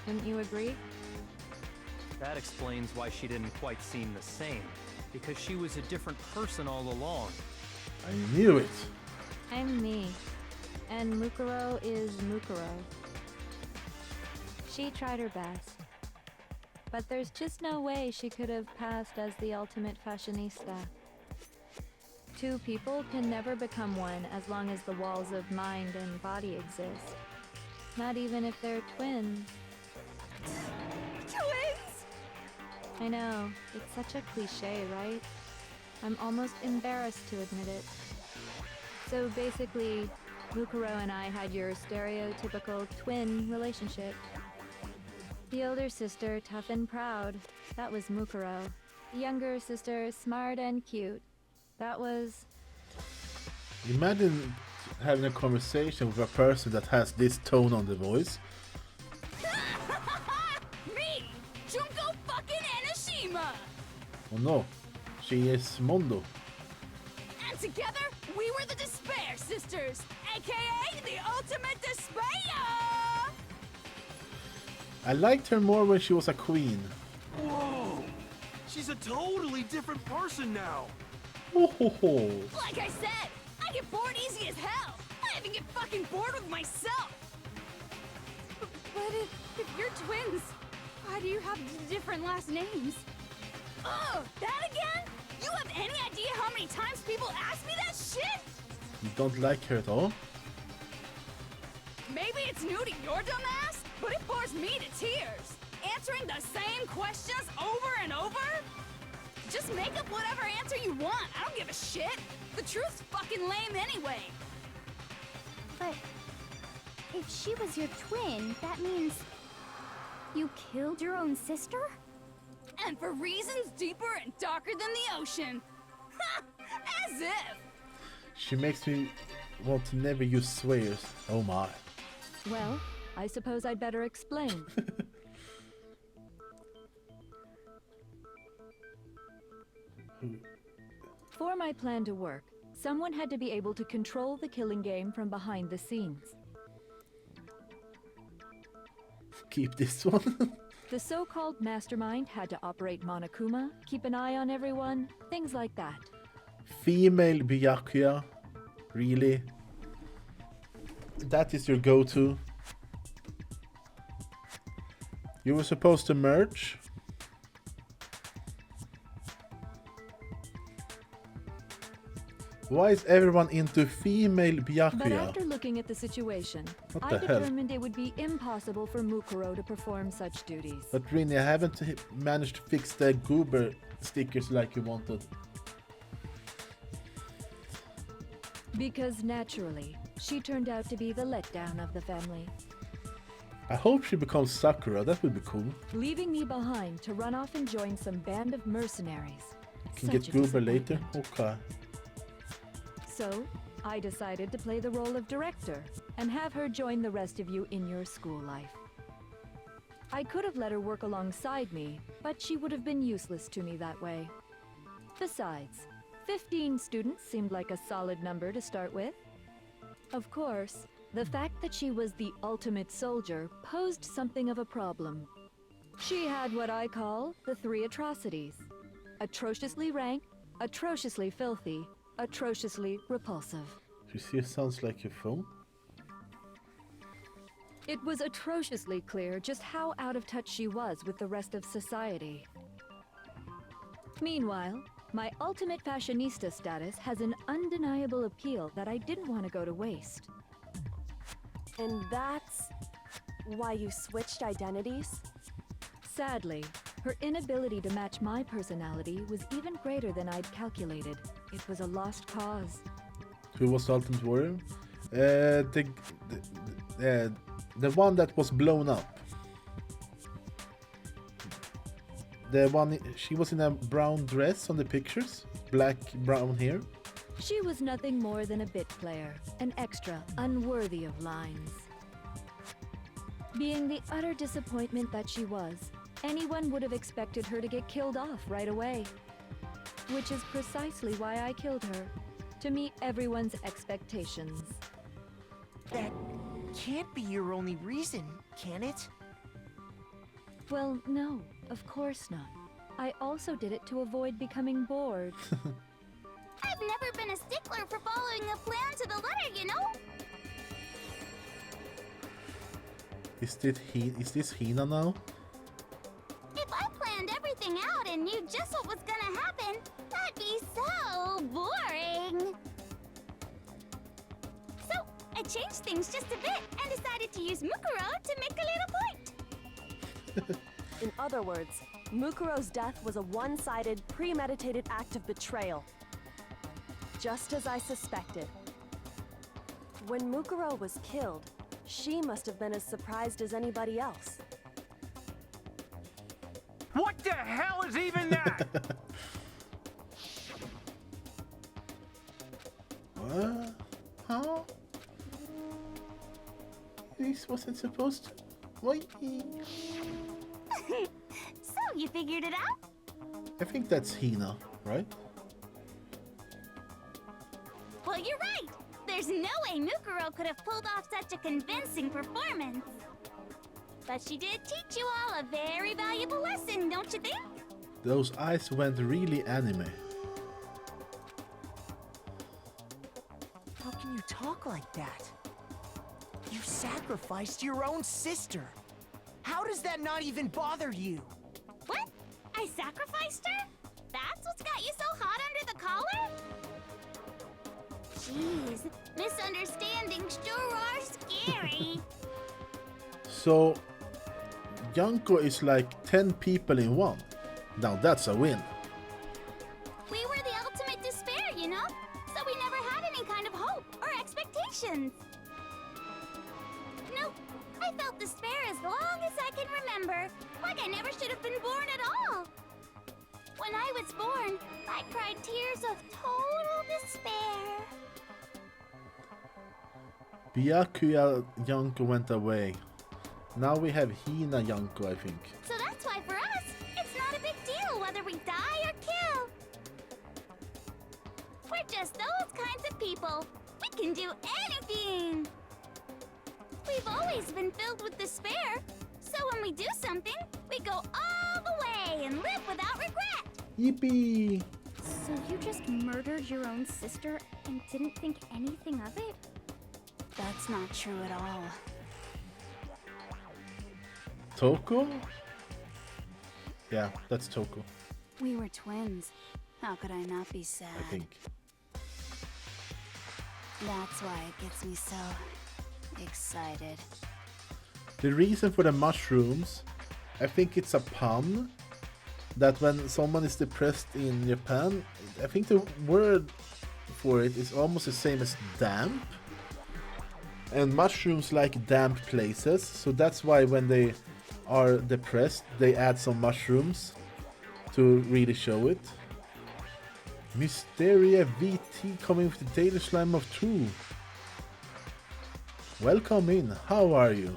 [SPEAKER 9] Wouldn't you agree?
[SPEAKER 4] That explains why she didn't quite seem the same. Because she was a different person all along.
[SPEAKER 1] I knew it.
[SPEAKER 9] I'm me. And Mukuro is Mukuro. She tried her best. But there's just no way she could have passed as the ultimate fashionista. Two people can never become one as long as the walls of mind and body exist. Not even if they're twins.
[SPEAKER 8] Twins!
[SPEAKER 9] I know, it's such a cliche, right? I'm almost embarrassed to admit it. So basically, Mukuro and I had your stereotypical twin relationship. The older sister, tough and proud. That was Mukuro. The younger sister, smart and cute. That was...
[SPEAKER 1] Imagine having a conversation with a person that has this tone on the voice.
[SPEAKER 8] Me, Junko fucking Enoshima!
[SPEAKER 1] Oh no, she is Mondo.
[SPEAKER 8] And together, we were the Despair Sisters, aka the Ultimate Despair!
[SPEAKER 1] I liked her more when she was a queen.
[SPEAKER 5] Whoa! She's a totally different person now.
[SPEAKER 1] Oh ho ho.
[SPEAKER 8] Like I said, I get bored easy as hell. I even get fucking bored with myself. But if you're twins, why do you have different last names? Oh, that again? You have any idea how many times people ask me that shit?
[SPEAKER 1] You don't like her at all?
[SPEAKER 8] Maybe it's new to your dumb ass, but it bores me to tears. Answering the same questions over and over? Just make up whatever answer you want. I don't give a shit. The truth's fucking lame anyway.
[SPEAKER 6] But if she was your twin, that means you killed your own sister?
[SPEAKER 8] And for reasons deeper and darker than the ocean. Ha! As if!
[SPEAKER 1] She makes me want to never use swears. Oh my.
[SPEAKER 9] Well, I suppose I'd better explain. For my plan to work, someone had to be able to control the killing game from behind the scenes.
[SPEAKER 1] Keep this one.
[SPEAKER 9] The so-called mastermind had to operate Monokuma, keep an eye on everyone, things like that.
[SPEAKER 1] Female Byakuya. Really? That is your go-to? You were supposed to merge? Why is everyone into female
[SPEAKER 9] But
[SPEAKER 1] Byakuya?
[SPEAKER 9] after looking at the situation,
[SPEAKER 1] What
[SPEAKER 9] I
[SPEAKER 1] the hell?
[SPEAKER 9] determined it would be impossible for Mukuro to perform such duties.
[SPEAKER 1] But Rini, I haven't managed to fix the goober stickers like you wanted.
[SPEAKER 9] Because naturally, she turned out to be the letdown of the family,
[SPEAKER 1] I hope she becomes Sakura, that would be cool.
[SPEAKER 9] leaving me behind to run off and join some band of mercenaries.
[SPEAKER 1] Can
[SPEAKER 9] Such
[SPEAKER 1] get
[SPEAKER 9] a
[SPEAKER 1] goober later?
[SPEAKER 9] disappointment.
[SPEAKER 1] Okay.
[SPEAKER 9] So, I decided to play the role of director and have her join the rest of you in your school life. I could have let her work alongside me, but she would have been useless to me that way. Besides, 15 students seemed like a solid number to start with. Of course, the fact that she was the ultimate soldier posed something of a problem. She had what I call the three atrocities: atrociously rank, atrociously filthy, atrociously repulsive.
[SPEAKER 1] You see, it sounds like your phone.
[SPEAKER 9] It was atrociously clear just how out of touch she was with the rest of society. Meanwhile, my ultimate fashionista status has an undeniable appeal that I didn't want to go to waste.
[SPEAKER 2] And that's why you switched identities?
[SPEAKER 9] Sadly, her inability to match my personality was even greater than I'd calculated. It was a lost cause.
[SPEAKER 1] Who was Ultimate Warrior? The one that was blown up. The one she was in a brown dress on the pictures, black brown hair.
[SPEAKER 9] She was nothing more than a bit player, an extra unworthy of lines. Being the utter disappointment that she was, anyone would have expected her to get killed off right away. Which is precisely why I killed her, to meet everyone's expectations.
[SPEAKER 7] That can't be your only reason, can it?
[SPEAKER 9] Well, no, of course not. I also did it to avoid becoming bored.
[SPEAKER 6] I've never been a stickler for following a plan to the letter, you know?
[SPEAKER 1] Is this Hina now?
[SPEAKER 6] If I planned everything out and knew just what was gonna happen, that'd be so boring. So, I changed things just a bit and decided to use Mukuro to make a little point.
[SPEAKER 2] In other words, Mukuro's death was a one-sided, premeditated act of betrayal. Just as I suspected. When Mukuro was killed, she must have been as surprised as anybody else.
[SPEAKER 10] What the hell is even that?
[SPEAKER 1] What? Huh? This wasn't supposed to... Why?
[SPEAKER 6] So, you figured it out?
[SPEAKER 1] I think that's Hina, right?
[SPEAKER 6] Well, you're right. There's no way Mukuro could have pulled off such a convincing performance. But she did teach you all a very valuable lesson, don't you think?
[SPEAKER 1] Those eyes went really anime.
[SPEAKER 7] How can you talk like that? You sacrificed your own sister. How does that not even bother you?
[SPEAKER 6] What? I sacrificed her? That's what's got you so hot under the collar? Jeez, misunderstandings sure are scary.
[SPEAKER 1] So, Yanko is like 10 people in one. Now that's a win.
[SPEAKER 6] We were the ultimate despair, you know? So we never had any kind of hope or expectations. Nope, I felt despair as long as I can remember. Like I never should have been born at all. When I was born, I cried tears of total despair.
[SPEAKER 1] Byakuya Yanko went away. Now we have Hina Yanko, I think.
[SPEAKER 6] So that's why for us, it's not a big deal whether we die or kill. We're just those kinds of people. We can do anything. We've always been filled with despair. So when we do something, we go all the way and live without regret.
[SPEAKER 1] Yippee!
[SPEAKER 6] So you just murdered your own sister and didn't think anything of it? That's not true at all.
[SPEAKER 1] Toko? Yeah, that's Toko,
[SPEAKER 8] We were twins. How could I not be sad?
[SPEAKER 1] I think.
[SPEAKER 8] That's why it gets me so excited.
[SPEAKER 1] The reason for the mushrooms, I think it's a pun. That when someone is depressed in Japan, I think the word for it is almost the same as damp. And mushrooms like damp places, so that's why when they are depressed, they add some mushrooms to really show it. Mysteria VT coming with the Daily Slime of 2. Welcome in, how are you?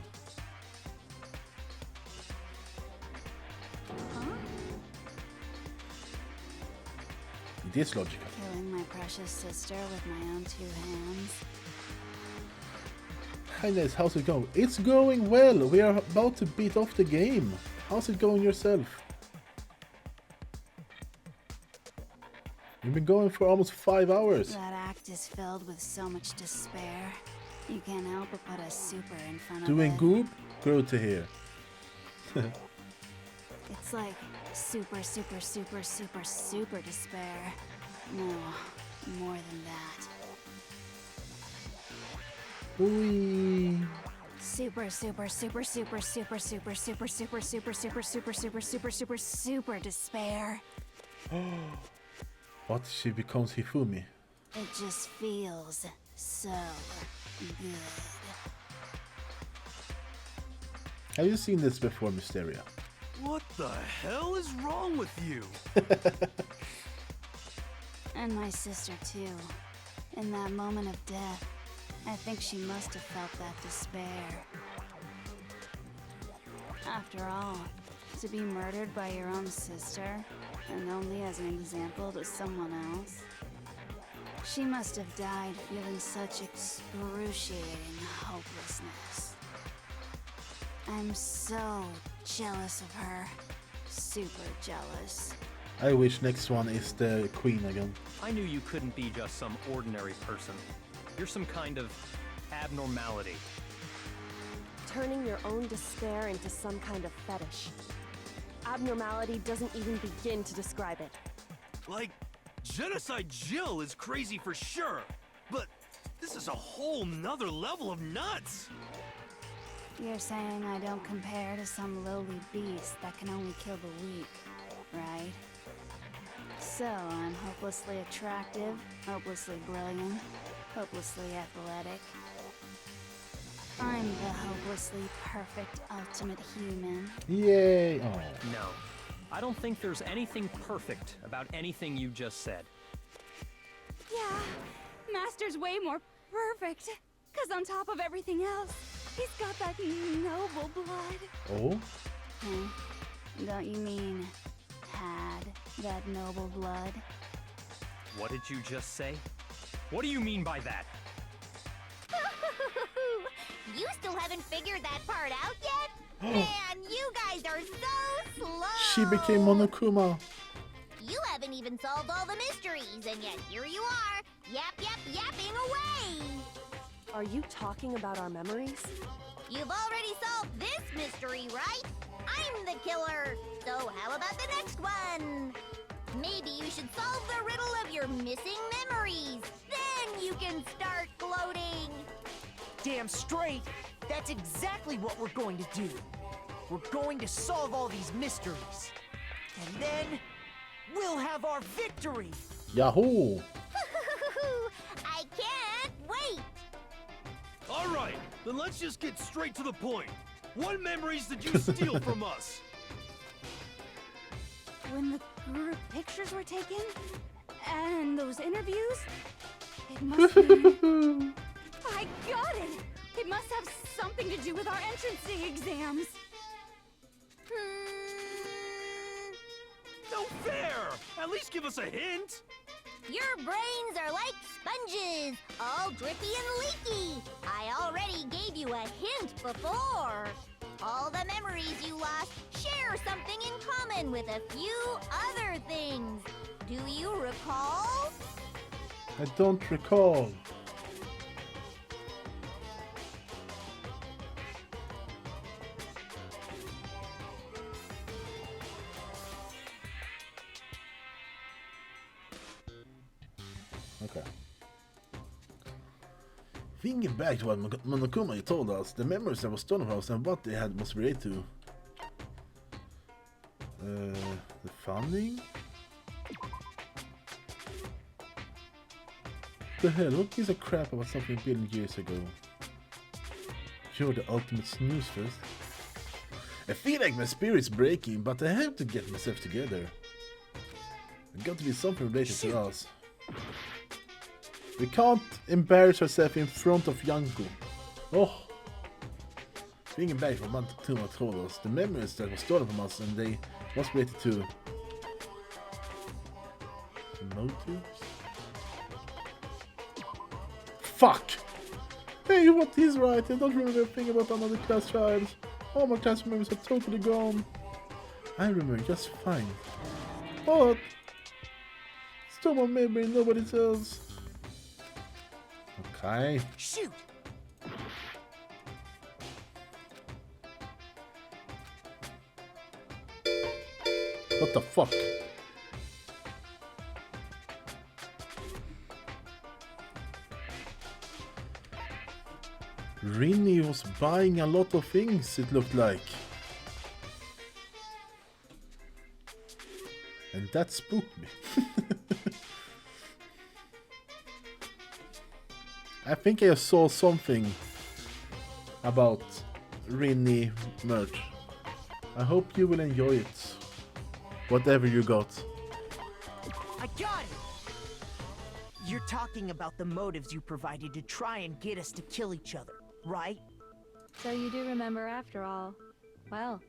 [SPEAKER 1] It is logical.
[SPEAKER 8] Killing my precious sister with my own two hands.
[SPEAKER 1] Hi Ness, how's it going? It's going well! We are about to beat off the game. How's it going yourself? You've been going for almost 5 hours.
[SPEAKER 8] That act is filled with so much despair. You can't help but put a super in front
[SPEAKER 1] Doing
[SPEAKER 8] of it.
[SPEAKER 1] good? Good to hear.
[SPEAKER 8] It's like super, super, super, super, super despair. No, more than that.
[SPEAKER 1] Ooh.
[SPEAKER 8] Super, super, super, super, super, super, super, super, super, super, super, super, super, super, super despair.
[SPEAKER 1] What if she becomes Hifumi?
[SPEAKER 8] It just feels so good.
[SPEAKER 1] Have you seen this before, Mysteria?
[SPEAKER 5] What the hell is wrong with you?
[SPEAKER 8] And my sister too. In that moment of death, I think she must have felt that despair. After all, to be murdered by your own sister, and only as an example to someone else, she must have died feeling such excruciating hopelessness. I'm so jealous of her. Super jealous.
[SPEAKER 1] I wish next one is the queen again.
[SPEAKER 4] I knew you couldn't be just some ordinary person. You're some kind of abnormality.
[SPEAKER 2] Turning your own despair into some kind of fetish. Abnormality doesn't even begin to describe it.
[SPEAKER 5] Like, Genocide Jill is crazy for sure, but this is a whole nother level of nuts!
[SPEAKER 8] You're saying I don't compare to some lowly beast that can only kill the weak, right? So I'm hopelessly attractive, hopelessly brilliant, hopelessly athletic. I'm the hopelessly perfect ultimate human.
[SPEAKER 1] Yay! Oh.
[SPEAKER 4] No, I don't think there's anything perfect about anything you just said.
[SPEAKER 8] Yeah, Master's way more perfect. Because on top of everything else, he's got that noble blood.
[SPEAKER 1] Oh?
[SPEAKER 8] Don't you mean had that noble blood?
[SPEAKER 4] What did you just say? What do you mean by that?
[SPEAKER 6] You still haven't figured that part out yet? Man, you guys are so slow!
[SPEAKER 1] She became Monokuma.
[SPEAKER 6] You haven't even solved all the mysteries, and yet here you are, yapping away!
[SPEAKER 2] Are you talking about our memories?
[SPEAKER 6] You've already solved this mystery, right? I'm the killer! So how about the next one? Maybe you should solve the riddle of your missing memories. Then you can start gloating.
[SPEAKER 7] Damn straight! That's exactly what we're going to do. We're going to solve all these mysteries. And then, we'll have our victory!
[SPEAKER 1] Yahoo!
[SPEAKER 6] I can't wait!
[SPEAKER 5] All right, then let's just get straight to the point. What memories did you steal from us?
[SPEAKER 8] When the group pictures were taken, and those interviews, it must be... I got it! It must have something to do with our entrance exams.
[SPEAKER 5] No fair! At least give us a hint!
[SPEAKER 6] Your brains are like sponges, all drippy and leaky. I already gave you a hint before. All the memories you lost share something in common with a few other things. Do you recall?
[SPEAKER 1] I don't recall. Okay. Thinking back to what Monokuma told us, the memories that was stolen from us and what they had was related to the funding? The hell, what gives a crap about something a billion years ago? You're the ultimate snooze fest. I feel like my spirit's breaking, but I have to get myself together. It's got to be something related to us. We can't embarrass ourselves in front of Yanko. Oh! Thinking back from what Tuma told us, the memories that were stolen from us and they was related to the motives? Fuck! Hey, what is right? I don't remember a thing about another class child. All my class memories are totally gone. I remember just fine. But still one memory nobody tells. Okay.
[SPEAKER 7] Shoot!
[SPEAKER 1] What the fuck? Rinny was buying a lot of things, it looked like. And that spooked me. I think I saw something about Rinny merch. I hope you will enjoy it. Whatever you got.
[SPEAKER 7] I got it! You're talking about the motives you provided to try and get us to kill each other, right?
[SPEAKER 9] So you do remember after all. Well,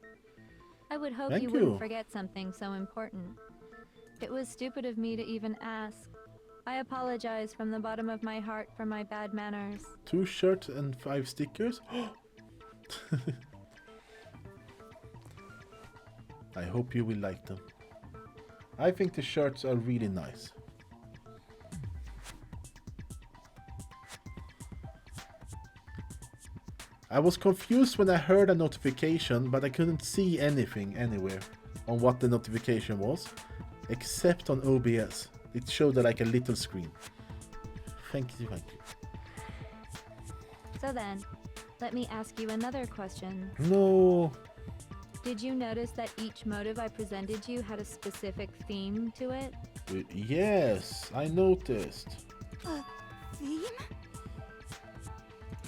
[SPEAKER 9] I would hope
[SPEAKER 1] Thank
[SPEAKER 9] you
[SPEAKER 1] you.
[SPEAKER 9] wouldn't forget something so important. It was stupid of me to even ask. I apologize from the bottom of my heart for my bad manners.
[SPEAKER 1] 2 shirts and 5 stickers. I hope you will like them. I think the shirts are really nice. I was confused when I heard a notification, but I couldn't see anything anywhere on what the notification was, except on OBS. It showed like a little screen. Thank you, thank you.
[SPEAKER 9] So then, let me ask you another question.
[SPEAKER 1] No.
[SPEAKER 9] Did you notice that each motive I presented you had a specific theme to it?
[SPEAKER 1] Yes, I noticed.
[SPEAKER 8] Theme?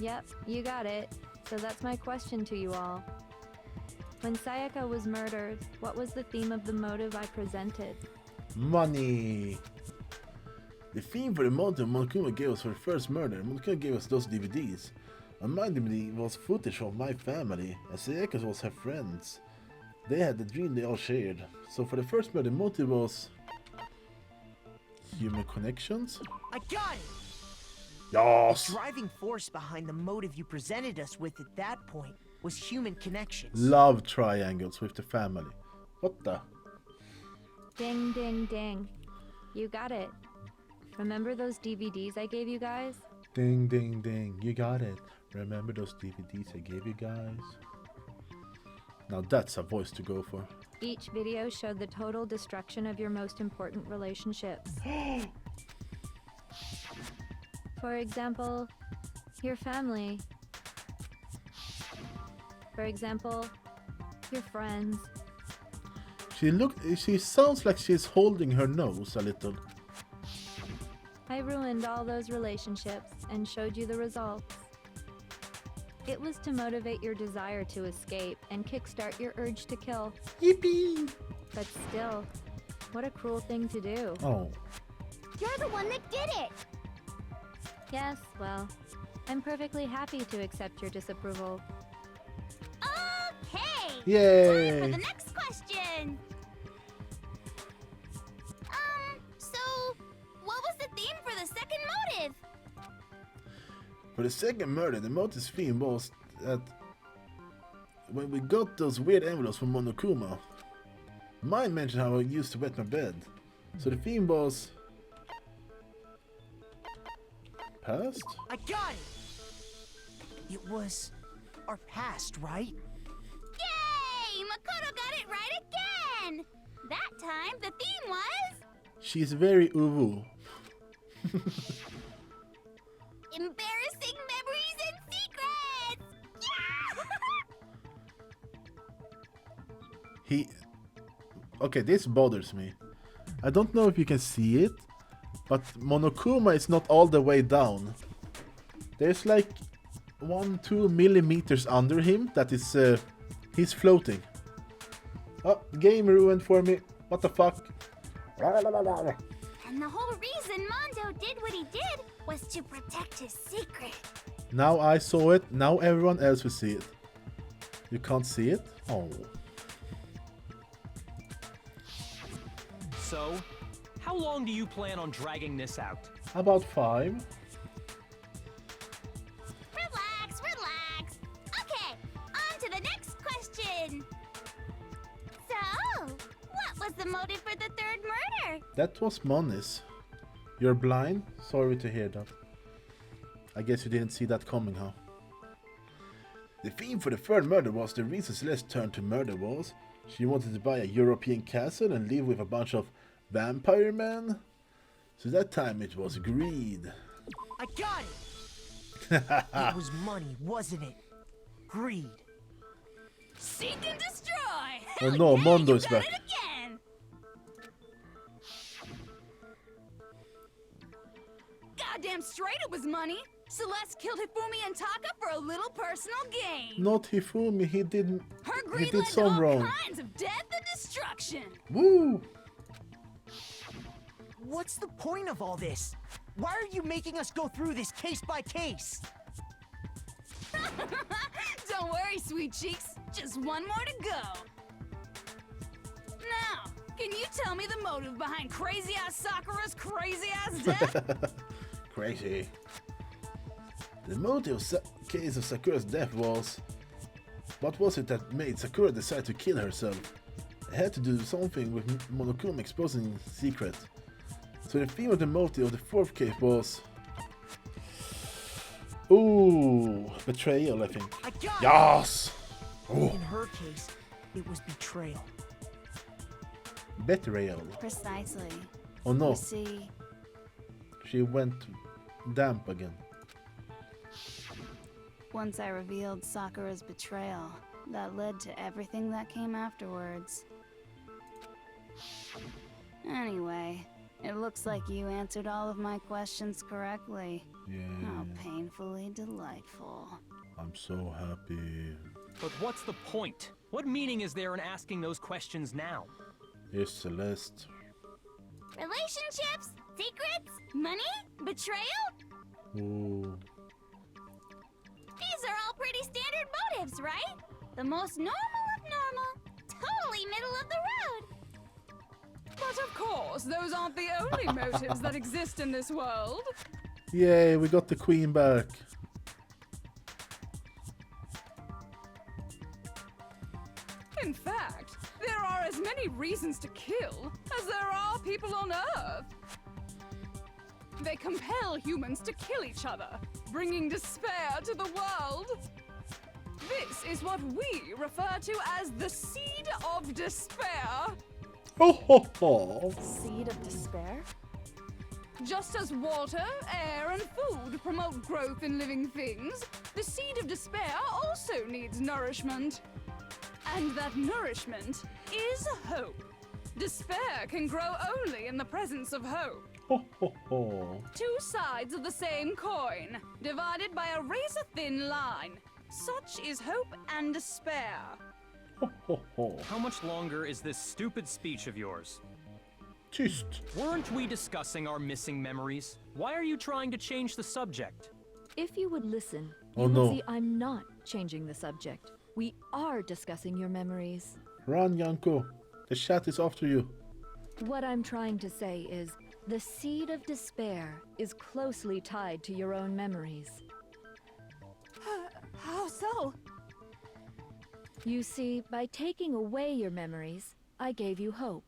[SPEAKER 9] Yep, you got it. So that's my question to you all. When Sayaka was murdered, what was the theme of the motive I presented?
[SPEAKER 1] Money. The theme for the month Monokuma gave us for the first murder. Monokuma gave us those DVDs. On my DVD was footage of my family, and Seika's was her friends. They had the dream they all shared. So for the first murder, the motive was human connections.
[SPEAKER 7] I got it!
[SPEAKER 1] Yes!
[SPEAKER 7] The driving force behind the motive you presented us with at that point was human connections.
[SPEAKER 1] Love triangles with the family. What the?
[SPEAKER 9] Ding, ding, ding. You got it. Remember those DVDs I gave you guys?
[SPEAKER 1] Ding, ding, ding. You got it. Remember those DVDs I gave you guys? Now that's a voice to go for.
[SPEAKER 9] Each video showed the total destruction of your most important relationships. For example, your family. For example, your friends.
[SPEAKER 1] She sounds like she's holding her nose a little.
[SPEAKER 9] I ruined all those relationships and showed you the results. It was to motivate your desire to escape and kickstart your urge to kill.
[SPEAKER 1] Yippee!
[SPEAKER 9] But still, what a cruel thing to do.
[SPEAKER 1] Oh.
[SPEAKER 6] You're the one that did it!
[SPEAKER 9] Yes, well, I'm perfectly happy to accept your disapproval.
[SPEAKER 6] Okay!
[SPEAKER 1] Yay!
[SPEAKER 6] Time for the next question! So, what was the theme for the second motive?
[SPEAKER 1] For the second murder, the motive theme was that when we got those weird envelopes from Monokuma, mine mentioned how I used to wet my bed. So the theme was past?
[SPEAKER 7] I got it! It was our past, right?
[SPEAKER 6] Yay! Makoto got it right again! That time, the theme was...
[SPEAKER 1] She's very uwu.
[SPEAKER 6] Embarrassing memories and secrets! Yeah!
[SPEAKER 1] Okay, this bothers me. I don't know if you can see it, but Monokuma is not all the way down. There's like 1-2 millimeters under him that is he's floating. Oh, game ruined for me. What the fuck?
[SPEAKER 6] And the whole reason Mondo did what he did was to protect his secret.
[SPEAKER 1] Now I saw it, now everyone else will see it. You can't see it? Oh.
[SPEAKER 4] So, how long do you plan on dragging this out?
[SPEAKER 1] About 5.
[SPEAKER 6] Relax, relax. Okay, on to the next question. So, what was the motive for the third murder?
[SPEAKER 1] That was Moniz. You're blind? Sorry to hear that. I guess you didn't see that coming, huh? The theme for the third murder was the reason Celeste turned to murder was she wanted to buy a European castle and live with a bunch of vampire men. So that time it was greed.
[SPEAKER 7] I got it! It was money, wasn't it? Greed.
[SPEAKER 8] Seek and destroy!
[SPEAKER 1] Oh
[SPEAKER 8] Hell
[SPEAKER 1] no,
[SPEAKER 8] yeah,
[SPEAKER 1] Mondo
[SPEAKER 8] you
[SPEAKER 1] is
[SPEAKER 8] got
[SPEAKER 1] back.
[SPEAKER 8] it again! Goddamn straight it was money! Celeste killed Hifumi and Taka for a little personal gain!
[SPEAKER 1] Not Hifumi, he did
[SPEAKER 8] Her greed
[SPEAKER 1] did
[SPEAKER 8] led to
[SPEAKER 1] some
[SPEAKER 8] all
[SPEAKER 1] wrong.
[SPEAKER 8] kinds of death and destruction!
[SPEAKER 1] Woo!
[SPEAKER 7] What's the point of all this? Why are you making us go through this case by case?
[SPEAKER 8] Don't worry, sweet cheeks. Just one more to go. Now, can you tell me the motive behind crazy-ass Sakura's crazy-ass death?
[SPEAKER 1] Crazy. The motive case of Sakura's death was... What was it that made Sakura decide to kill herself? It had to do something with Monokuma exposing secret. So the theme of the motive of the fourth case was... Ooh, betrayal, I think.
[SPEAKER 7] I got it!
[SPEAKER 1] Yes! Oh,
[SPEAKER 7] In her case, it was betrayal.
[SPEAKER 1] betrayal.
[SPEAKER 2] Precisely.
[SPEAKER 1] Oh no,
[SPEAKER 2] You see,
[SPEAKER 1] she went damp again.
[SPEAKER 2] once I revealed Sakura's betrayal, that led to everything that came afterwards. Anyway, it looks like you answered all of my questions correctly.
[SPEAKER 1] Yeah,
[SPEAKER 2] How painfully delightful.
[SPEAKER 1] I'm so happy.
[SPEAKER 4] But what's the point? What meaning is there in asking those questions now?
[SPEAKER 1] Here's Celeste.
[SPEAKER 6] Relationships? Secrets? Money? Betrayal?
[SPEAKER 1] Ooh.
[SPEAKER 6] These are all pretty standard motives, right? The most normal of normal. Totally middle of the road.
[SPEAKER 8] But of course, those aren't the only motives that exist in this world.
[SPEAKER 1] Yay, we got the queen back.
[SPEAKER 8] In fact, there are as many reasons to kill as there are people on Earth. They compel humans to kill each other, bringing despair to the world. This is what we refer to as the seed of despair.
[SPEAKER 1] Ho ho ho.
[SPEAKER 2] Seed of despair?
[SPEAKER 8] Just as water, air, and food promote growth in living things, the seed of despair also needs nourishment. And that nourishment is hope. Despair can grow only in the presence of hope.
[SPEAKER 1] Ho ho ho.
[SPEAKER 8] Two sides of the same coin, divided by a razor-thin line. Such is hope and despair.
[SPEAKER 1] Ho ho ho.
[SPEAKER 4] How much longer is this stupid speech of yours?
[SPEAKER 1] Tyst.
[SPEAKER 4] Weren't we discussing our missing memories? Why are you trying to change the subject?
[SPEAKER 9] If you would listen,
[SPEAKER 1] Oh,
[SPEAKER 9] you
[SPEAKER 1] no.
[SPEAKER 9] will see I'm not changing the subject. We are discussing your memories.
[SPEAKER 1] Run, Yanko. The chat is after you.
[SPEAKER 9] What I'm trying to say is, the seed of despair is closely tied to your own memories.
[SPEAKER 8] How so?
[SPEAKER 9] You see, by taking away your memories, I gave you hope.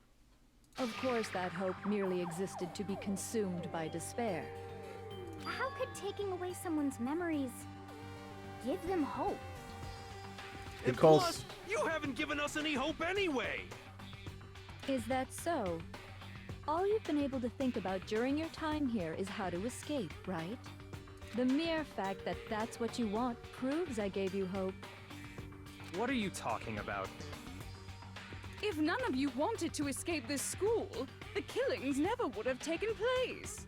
[SPEAKER 9] Of course, that hope merely existed to be consumed by despair.
[SPEAKER 6] How could taking away someone's memories give them hope?
[SPEAKER 5] And
[SPEAKER 1] Because-
[SPEAKER 5] plus, you haven't given us any hope anyway.
[SPEAKER 9] Is that so? All you've been able to think about during your time here is how to escape, right? The mere fact that that's what you want proves I gave you hope.
[SPEAKER 4] What are you talking about?
[SPEAKER 8] If none of you wanted to escape this school, the killings never would have taken place.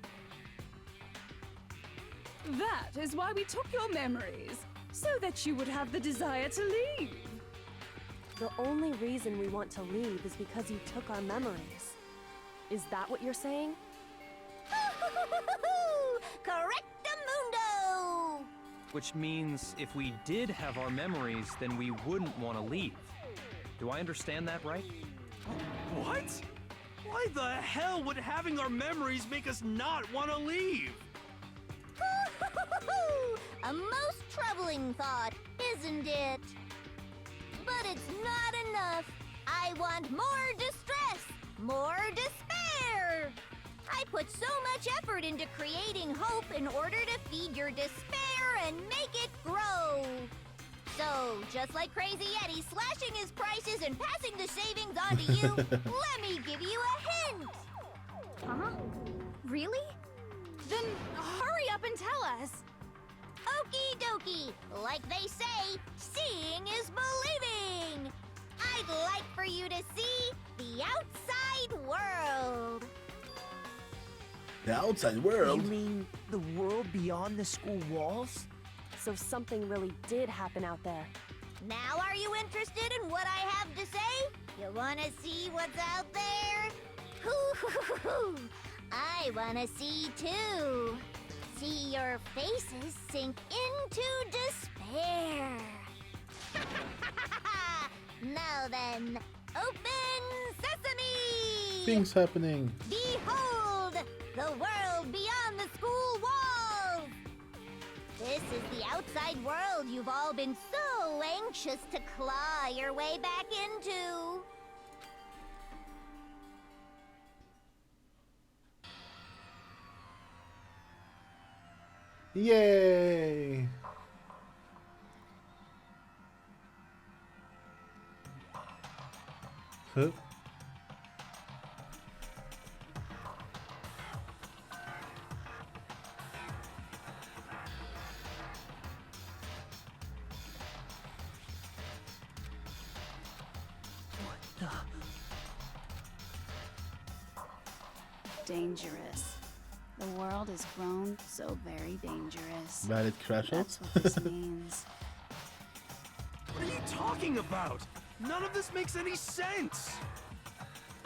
[SPEAKER 8] That is why we took your memories, so that you would have the desire to leave.
[SPEAKER 2] The only reason we want to leave is because you took our memories. Is that what you're saying?
[SPEAKER 6] Correctamundo!
[SPEAKER 4] Which means if we did have our memories, then we wouldn't want to leave. Do I understand that right?
[SPEAKER 5] What? Why the hell would having our memories make us not want to leave?
[SPEAKER 6] A most troubling thought, isn't it? But it's not enough. I want more distress, more despair. I put so much effort into creating hope in order to feed your despair and make it grow. So, just like Crazy Eddie slashing his prices and passing the savings on to you, let me give you a hint.
[SPEAKER 8] Huh? Really? Then hurry up and tell us.
[SPEAKER 6] Okie dokie. Like they say, seeing is believing. I'd like for you to see the outside world.
[SPEAKER 1] The outside
[SPEAKER 7] You
[SPEAKER 1] world.
[SPEAKER 7] mean the world beyond the school walls?
[SPEAKER 2] So something really did happen out there.
[SPEAKER 6] Now are you interested in what I have to say? You wanna see what's out there? Hoo-hoo-hoo-hoo. I wanna see too. See your faces sink into despair. Now then, open sesame!
[SPEAKER 1] Things happening.
[SPEAKER 6] Behold, the world beyond the school walls! This is the outside world you've all been so anxious to claw your way back into.
[SPEAKER 1] Yay! Huh?
[SPEAKER 11] Dangerous. The world has grown so very dangerous.
[SPEAKER 1] Valid crash out.
[SPEAKER 11] That's what this means.
[SPEAKER 5] What are you talking about? None of this makes any sense.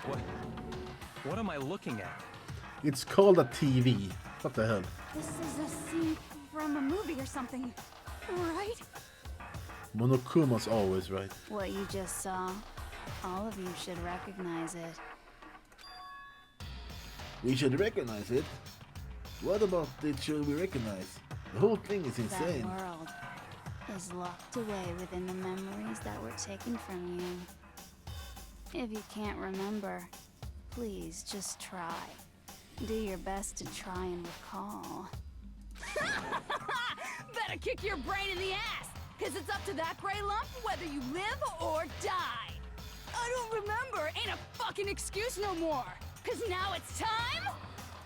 [SPEAKER 4] What? What am I looking at?
[SPEAKER 1] It's called a TV. What the hell?
[SPEAKER 8] This is a scene from a movie or something, right?
[SPEAKER 1] Monokuma's always right.
[SPEAKER 11] What you just saw, all of you should recognize it.
[SPEAKER 1] We should recognize it. What about it should we recognize? The whole thing is insane.
[SPEAKER 11] That world is locked away within the memories that were taken from you. If you can't remember, please just try. Do your best to try and recall.
[SPEAKER 8] Better kick your brain in the ass, cause it's up to that gray lump whether you live or die. I don't remember ain't a fucking excuse no more, cause now it's time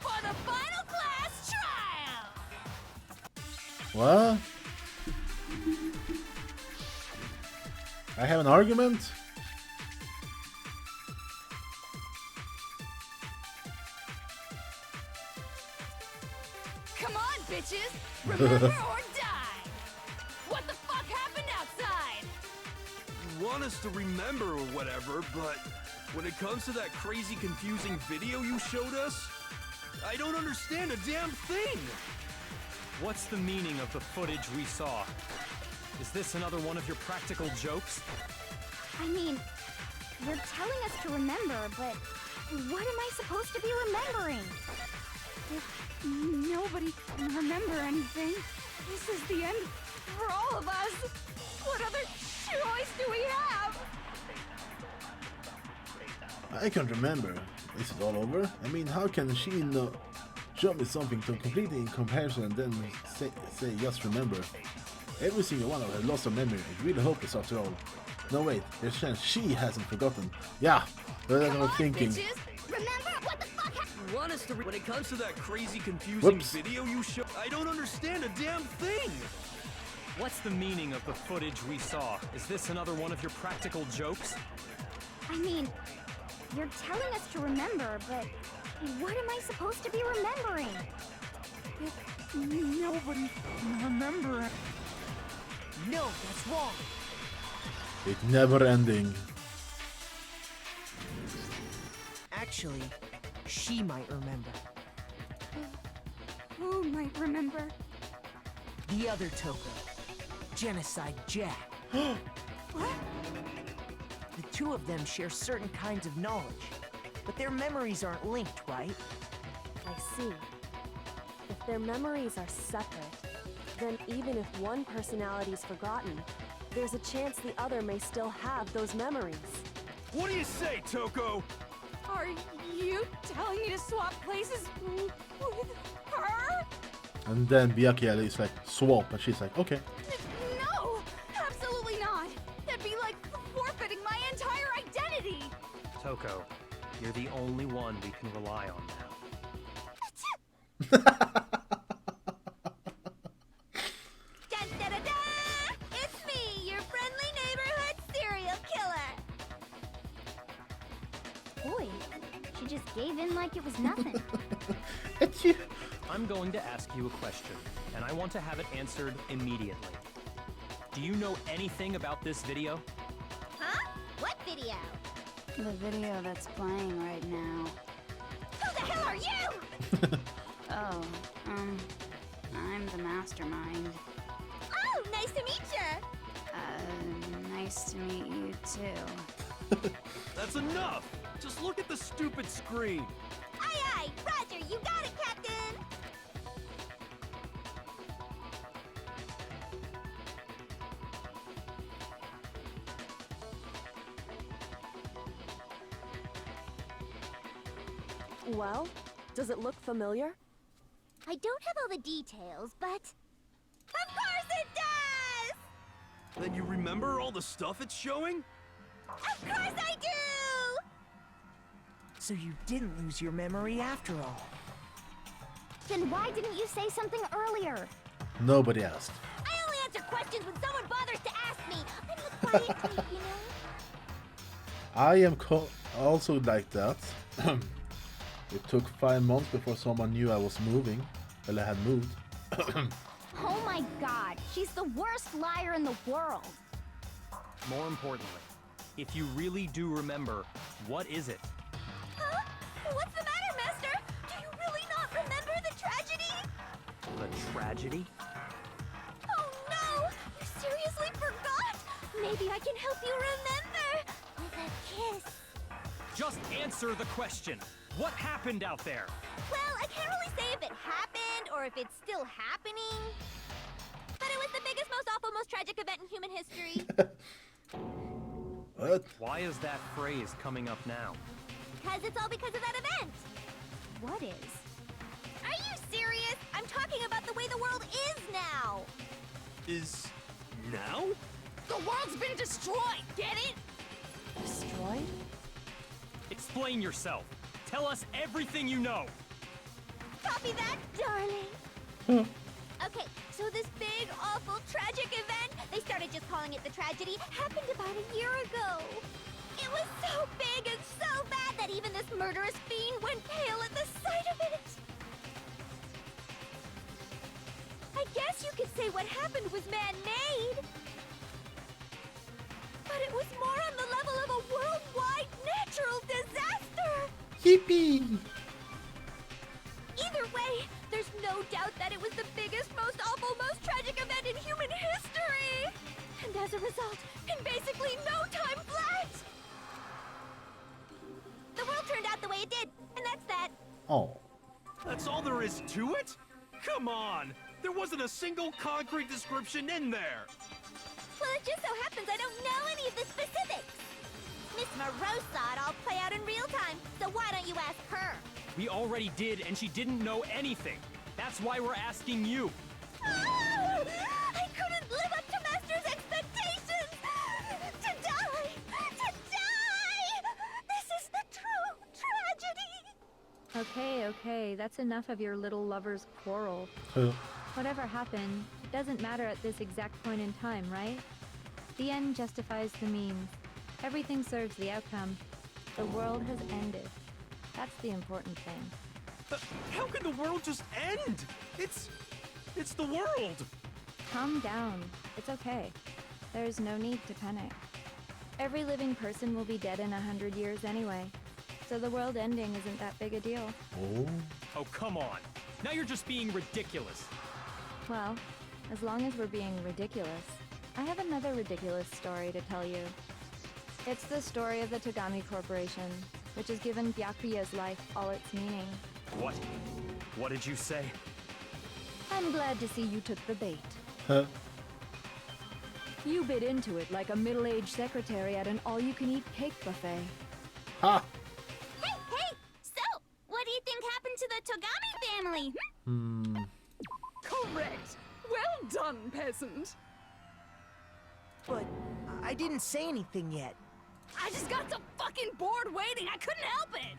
[SPEAKER 8] for the final class trial!
[SPEAKER 1] What? I have an argument?
[SPEAKER 8] Come on, bitches! Remember or die! What the fuck happened outside?
[SPEAKER 5] You want us to remember or whatever, but when it comes to that crazy confusing video you showed us, I don't understand a damn thing!
[SPEAKER 4] What's the meaning of the footage we saw? Is this another one of your practical jokes?
[SPEAKER 6] I mean, you're telling us to remember, but what am I supposed to be remembering?
[SPEAKER 8] If nobody can remember anything, this is the end for all of us. What other choice do we have?
[SPEAKER 1] I can't remember. Is it all over? I mean, how can she know? Show me something so completely in comparison and then say just remember. Every single one of her lost her memory. It's really hopeless after all. No wait, there's a chance she hasn't forgotten. Yeah, that's what I was thinking.
[SPEAKER 8] Bitches. Remember what the fuck happened?
[SPEAKER 5] You want us to when it comes to that crazy confusing video you showed, I don't understand a damn thing!
[SPEAKER 4] What's the meaning of the footage we saw? Is this another one of your practical jokes?
[SPEAKER 6] I mean, you're telling us to remember, but what am I supposed to be remembering?
[SPEAKER 8] If nobody can remember.
[SPEAKER 7] No, that's wrong.
[SPEAKER 1] It's never ending.
[SPEAKER 7] Actually, she might remember.
[SPEAKER 8] Who might remember?
[SPEAKER 7] The other Toko, Genocide Jack.
[SPEAKER 8] What?
[SPEAKER 7] The two of them share certain kinds of knowledge, but their memories aren't linked, right?
[SPEAKER 2] I see. If their memories are separate, then even if one personality's forgotten, there's a chance the other may still have those memories.
[SPEAKER 5] What do you say, Toko?
[SPEAKER 8] Are you telling me to swap places with her?
[SPEAKER 1] And then Byakuya is like, swap, and she's like, okay.
[SPEAKER 8] No! Absolutely not! That'd be like forfeiting my entire identity!
[SPEAKER 4] Toko, you're the only one we can rely on now.
[SPEAKER 6] Da-da-da-da! It's me, your friendly neighborhood serial killer! Boy, she just gave in like it was nothing.
[SPEAKER 1] It's you.
[SPEAKER 4] I'm going to ask you a question, and I want to have it answered immediately. Do you know anything about this video?
[SPEAKER 6] Huh? What video?
[SPEAKER 11] The video that's playing right now.
[SPEAKER 6] Who the hell are you?
[SPEAKER 11] Oh, I'm the mastermind.
[SPEAKER 6] Oh, nice to meet you!
[SPEAKER 11] Nice to meet you too.
[SPEAKER 5] That's enough! Just look at the stupid screen!
[SPEAKER 6] Aye aye, Roger, you got it, Captain!
[SPEAKER 2] Well, does it look familiar?
[SPEAKER 6] I don't have all the details, but... Of course it does!
[SPEAKER 5] Then you remember all the stuff it's showing?
[SPEAKER 6] Of course I do!
[SPEAKER 7] So you didn't lose your memory after all.
[SPEAKER 6] Then why didn't you say something earlier?
[SPEAKER 1] Nobody asked.
[SPEAKER 6] I only answer questions when someone bothers to ask me. I'm the quiet type, you know?
[SPEAKER 1] I am also like that. It took 5 months before someone knew I was moving. Well, I had moved.
[SPEAKER 6] Oh my god, she's the worst liar in the world.
[SPEAKER 4] More importantly, if you really do remember, what is it?
[SPEAKER 6] Huh? What's the matter, Master? Do you really not remember the tragedy?
[SPEAKER 4] The tragedy?
[SPEAKER 6] Oh no! You seriously forgot? Maybe I can help you remember with a kiss.
[SPEAKER 4] Just answer the question. What happened out there?
[SPEAKER 6] Well, I can't really say if it happened or if it's still happening. But it was the biggest, most awful, most tragic event in human history.
[SPEAKER 1] What?
[SPEAKER 4] Why is that phrase coming up now?
[SPEAKER 6] Because it's all because of that event. What is? Are you serious? I'm talking about the way the world is now.
[SPEAKER 5] Is now?
[SPEAKER 8] The world's been destroyed, get it?
[SPEAKER 2] Destroyed?
[SPEAKER 4] Explain yourself. Tell us everything you know.
[SPEAKER 6] Copy that, darling. Okay, so this big, awful, tragic event, they started just calling it the tragedy, happened about a year ago. It was so big and so bad that even this murderous fiend went pale at the sight of it. I guess you could say what happened was man-made. But it was more on the level of a worldwide natural disaster.
[SPEAKER 1] Yippee!
[SPEAKER 6] Either way, there's no doubt that it was the biggest, most awful, most tragic event in human history! And as a result, in basically no time flat! The world turned out the way it did, and that's that.
[SPEAKER 1] Oh.
[SPEAKER 5] That's all there is to it? Come on! There wasn't a single concrete description in there!
[SPEAKER 6] Well, it just so happens I don't know any of the specifics. Miss Moreau saw it all play out in real time, so why don't you ask her?
[SPEAKER 4] We already did, and she didn't know anything. That's why we're asking you.
[SPEAKER 6] Ah! I couldn't live up to Master's expectations! To die! To die! This is the true tragedy!
[SPEAKER 9] Okay, that's enough of your little lover's quarrel. Whatever happened, it doesn't matter at this exact point in time, right? The end justifies the means. Everything serves the outcome. The world has ended. That's the important thing.
[SPEAKER 5] How can the world just end? It's the world!
[SPEAKER 9] Calm down. It's okay. There's no need to panic. Every living person will be dead in 100 years anyway. So the world ending isn't that big a deal.
[SPEAKER 1] Oh.
[SPEAKER 4] Oh, come on. Now you're just being ridiculous.
[SPEAKER 9] Well, as long as we're being ridiculous, I have another ridiculous story to tell you. It's the story of the Togami Corporation, which has given Byakuya's life all its meaning.
[SPEAKER 4] What? What did you say?
[SPEAKER 9] I'm glad to see you took the bait.
[SPEAKER 1] Huh?
[SPEAKER 9] You bit into it like a middle-aged secretary at an all-you-can-eat cake buffet.
[SPEAKER 1] Ha!
[SPEAKER 6] Hey! So, what do you think happened to the Togami family?
[SPEAKER 8] Correct. Well done, peasant.
[SPEAKER 7] But I didn't say anything yet.
[SPEAKER 8] I just got so fucking bored waiting, I couldn't help it.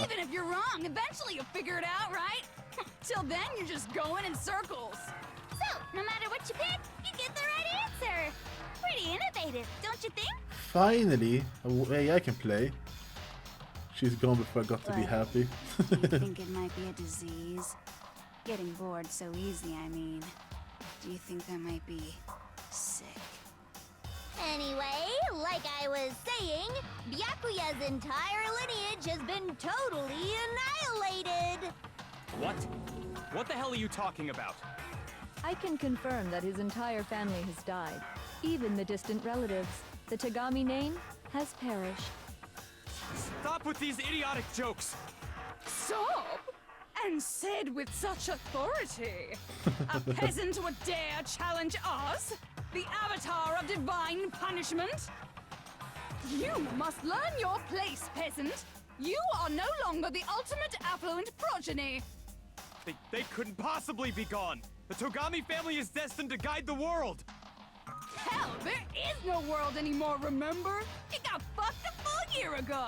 [SPEAKER 8] Even if you're wrong, eventually you'll figure it out, right? Till then, you're just going in circles.
[SPEAKER 6] So, no matter what you pick, you get the right answer. Pretty innovative, don't you think?
[SPEAKER 1] Finally, a way I can play. She's gone before I got to be
[SPEAKER 11] But-
[SPEAKER 1] happy.
[SPEAKER 11] Do you think it might be a disease? Getting bored so easy, I mean. Do you think I might be sick?
[SPEAKER 6] Anyway, like I was saying, Byakuya's entire lineage has been totally annihilated.
[SPEAKER 4] What? What the hell are you talking about?
[SPEAKER 9] I can confirm that his entire family has died. Even the distant relatives. The Togami name has perished.
[SPEAKER 4] Stop with these idiotic jokes!
[SPEAKER 8] Stop! And said with such authority. A peasant would dare challenge us? The avatar of divine punishment? You must learn your place, peasant. You are no longer the ultimate affluent progeny.
[SPEAKER 4] They couldn't possibly be gone! The Togami family is destined to guide the world!
[SPEAKER 8] Hell, there is no world anymore, remember? It got fucked a full year ago.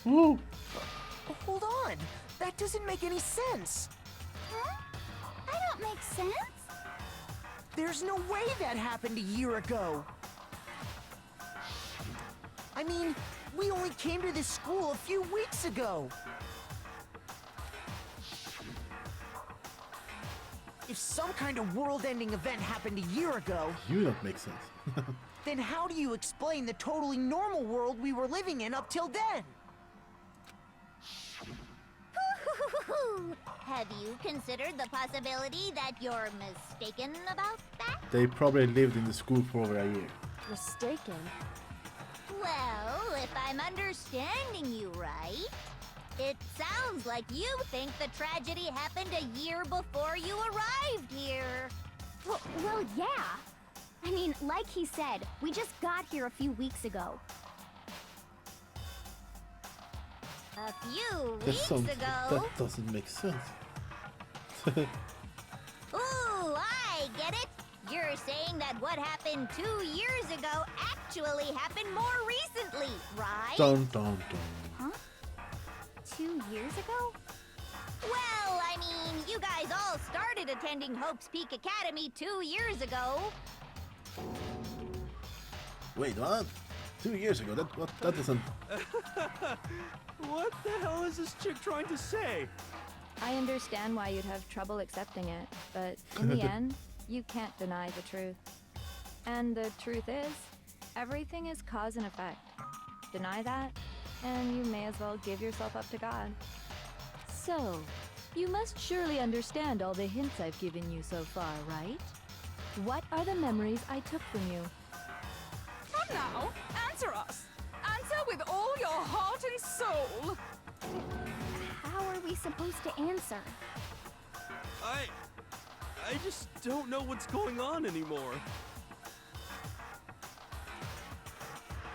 [SPEAKER 1] Woo!
[SPEAKER 7] Hold on. That doesn't make any sense.
[SPEAKER 6] Huh? I don't make sense.
[SPEAKER 7] There's no way that happened a year ago. I mean, we only came to this school a few weeks ago. If some kind of world-ending event happened a year ago,
[SPEAKER 1] You don't make sense.
[SPEAKER 7] then how do you explain the totally normal world we were living in up till then?
[SPEAKER 6] Have you considered the possibility that you're mistaken about that?
[SPEAKER 1] They probably lived in the school for over a year.
[SPEAKER 2] Mistaken?
[SPEAKER 6] Well, if I'm understanding you right, it sounds like you think the tragedy happened a year before you arrived here.
[SPEAKER 12] Well, yeah. I mean, like he said, we just got here a few weeks ago.
[SPEAKER 6] A few weeks ago?
[SPEAKER 1] That doesn't make sense.
[SPEAKER 6] Ooh, I get it. You're saying that what happened 2 years ago actually happened more recently, right?
[SPEAKER 1] Dun dun dun.
[SPEAKER 12] Huh? 2 years ago?
[SPEAKER 6] Well, I mean, you guys all started attending Hope's Peak Academy 2 years ago.
[SPEAKER 1] Wait, what? 2 years ago? That doesn't...
[SPEAKER 5] What the hell is this chick trying to say?
[SPEAKER 9] I understand why you'd have trouble accepting it, but in the end, you can't deny the truth. And the truth is, everything is cause and effect. Deny that, and you may as well give yourself up to God.
[SPEAKER 2] So, you must surely understand all the hints I've given you so far, right? What are the memories I took from you?
[SPEAKER 8] Come now, answer us. Answer with all your heart and soul.
[SPEAKER 12] How are we supposed to answer?
[SPEAKER 5] I just don't know what's going on anymore.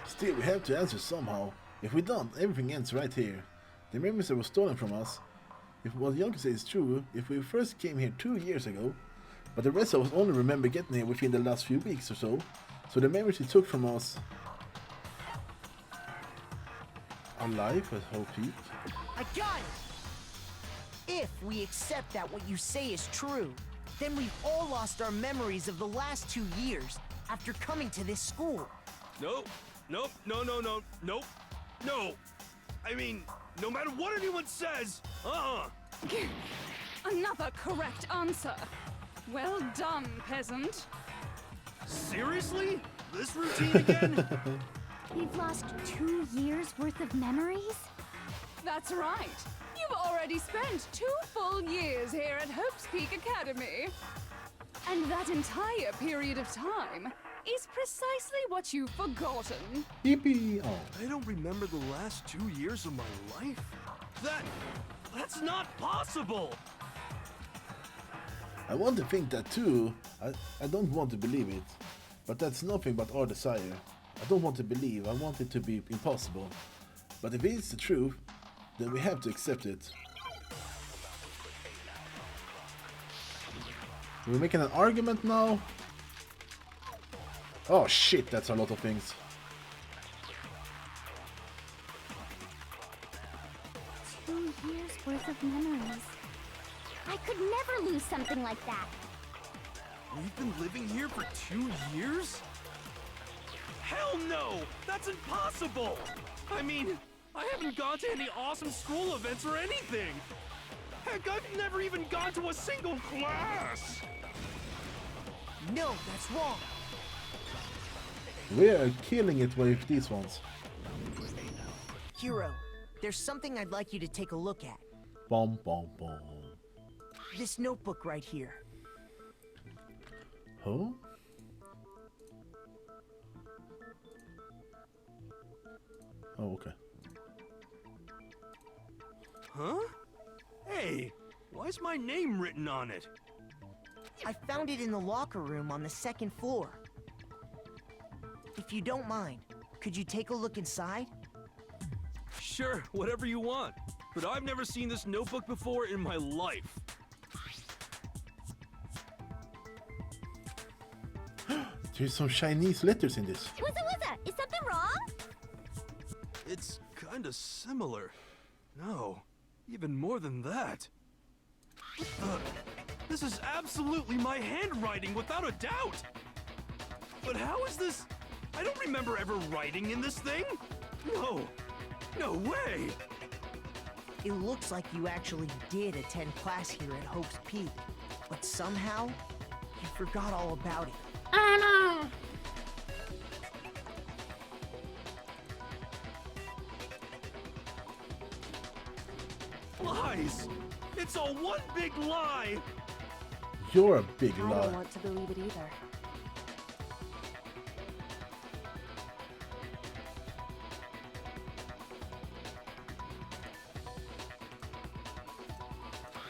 [SPEAKER 1] Still, we have to answer somehow. If we don't, everything ends right here. The memories that were stolen from us. If what Yonka says is true, if we first came here 2 years ago, but the rest of us only remember getting here within the last few weeks or so, so the memories he took from us are life at Hope Peak.
[SPEAKER 7] I got it! If we accept that what you say is true, then we've all lost our memories of the last 2 years after coming to this school.
[SPEAKER 5] Nope. No. I mean, no matter what anyone says,
[SPEAKER 8] Another correct answer. Well done, peasant.
[SPEAKER 5] Seriously? This routine again?
[SPEAKER 12] We've lost 2 years worth of memories?
[SPEAKER 8] That's right. You've already spent 2 full years here at Hope's Peak Academy. And that entire period of time is precisely what you've forgotten.
[SPEAKER 1] Yippee! Oh.
[SPEAKER 5] I don't remember the last 2 years of my life? That's not possible!
[SPEAKER 1] I want to think that too. I don't want to believe it. But that's nothing but our desire. I don't want to believe, I want it to be impossible. But if it's the truth, then we have to accept it. We're making an argument now? Oh shit, that's a lot of things.
[SPEAKER 12] Two years worth of memories. I could never lose something like that.
[SPEAKER 5] We've been living here for 2 years? Hell no! That's impossible! I mean, I haven't gone to any awesome school events or anything! Heck, I've never even gone to a single class!
[SPEAKER 7] No, that's wrong.
[SPEAKER 1] We are killing it with these ones.
[SPEAKER 7] Hero, there's something I'd like you to take a look at.
[SPEAKER 1] Bom bom bom.
[SPEAKER 7] This notebook right here.
[SPEAKER 1] Huh? Oh, okay.
[SPEAKER 5] Huh? Hey, why is my name written on it?
[SPEAKER 7] I found it in the locker room on the 2nd floor. If you don't mind, could you take a look inside?
[SPEAKER 5] Sure, whatever you want. But I've never seen this notebook before in my life.
[SPEAKER 1] There's some Chinese letters in this.
[SPEAKER 6] Wuzza, is something wrong?
[SPEAKER 5] It's kinda similar. No, even more than that. This is absolutely my handwriting, without a doubt! But how is this? I don't remember ever writing in this thing! No way!
[SPEAKER 7] It looks like you actually did attend class here at Hope's Peak, but somehow, you forgot all about it.
[SPEAKER 12] Oh
[SPEAKER 5] Why? lies! It's all one big lie!
[SPEAKER 1] You're a big
[SPEAKER 2] I
[SPEAKER 1] lie.
[SPEAKER 2] don't want to believe it either.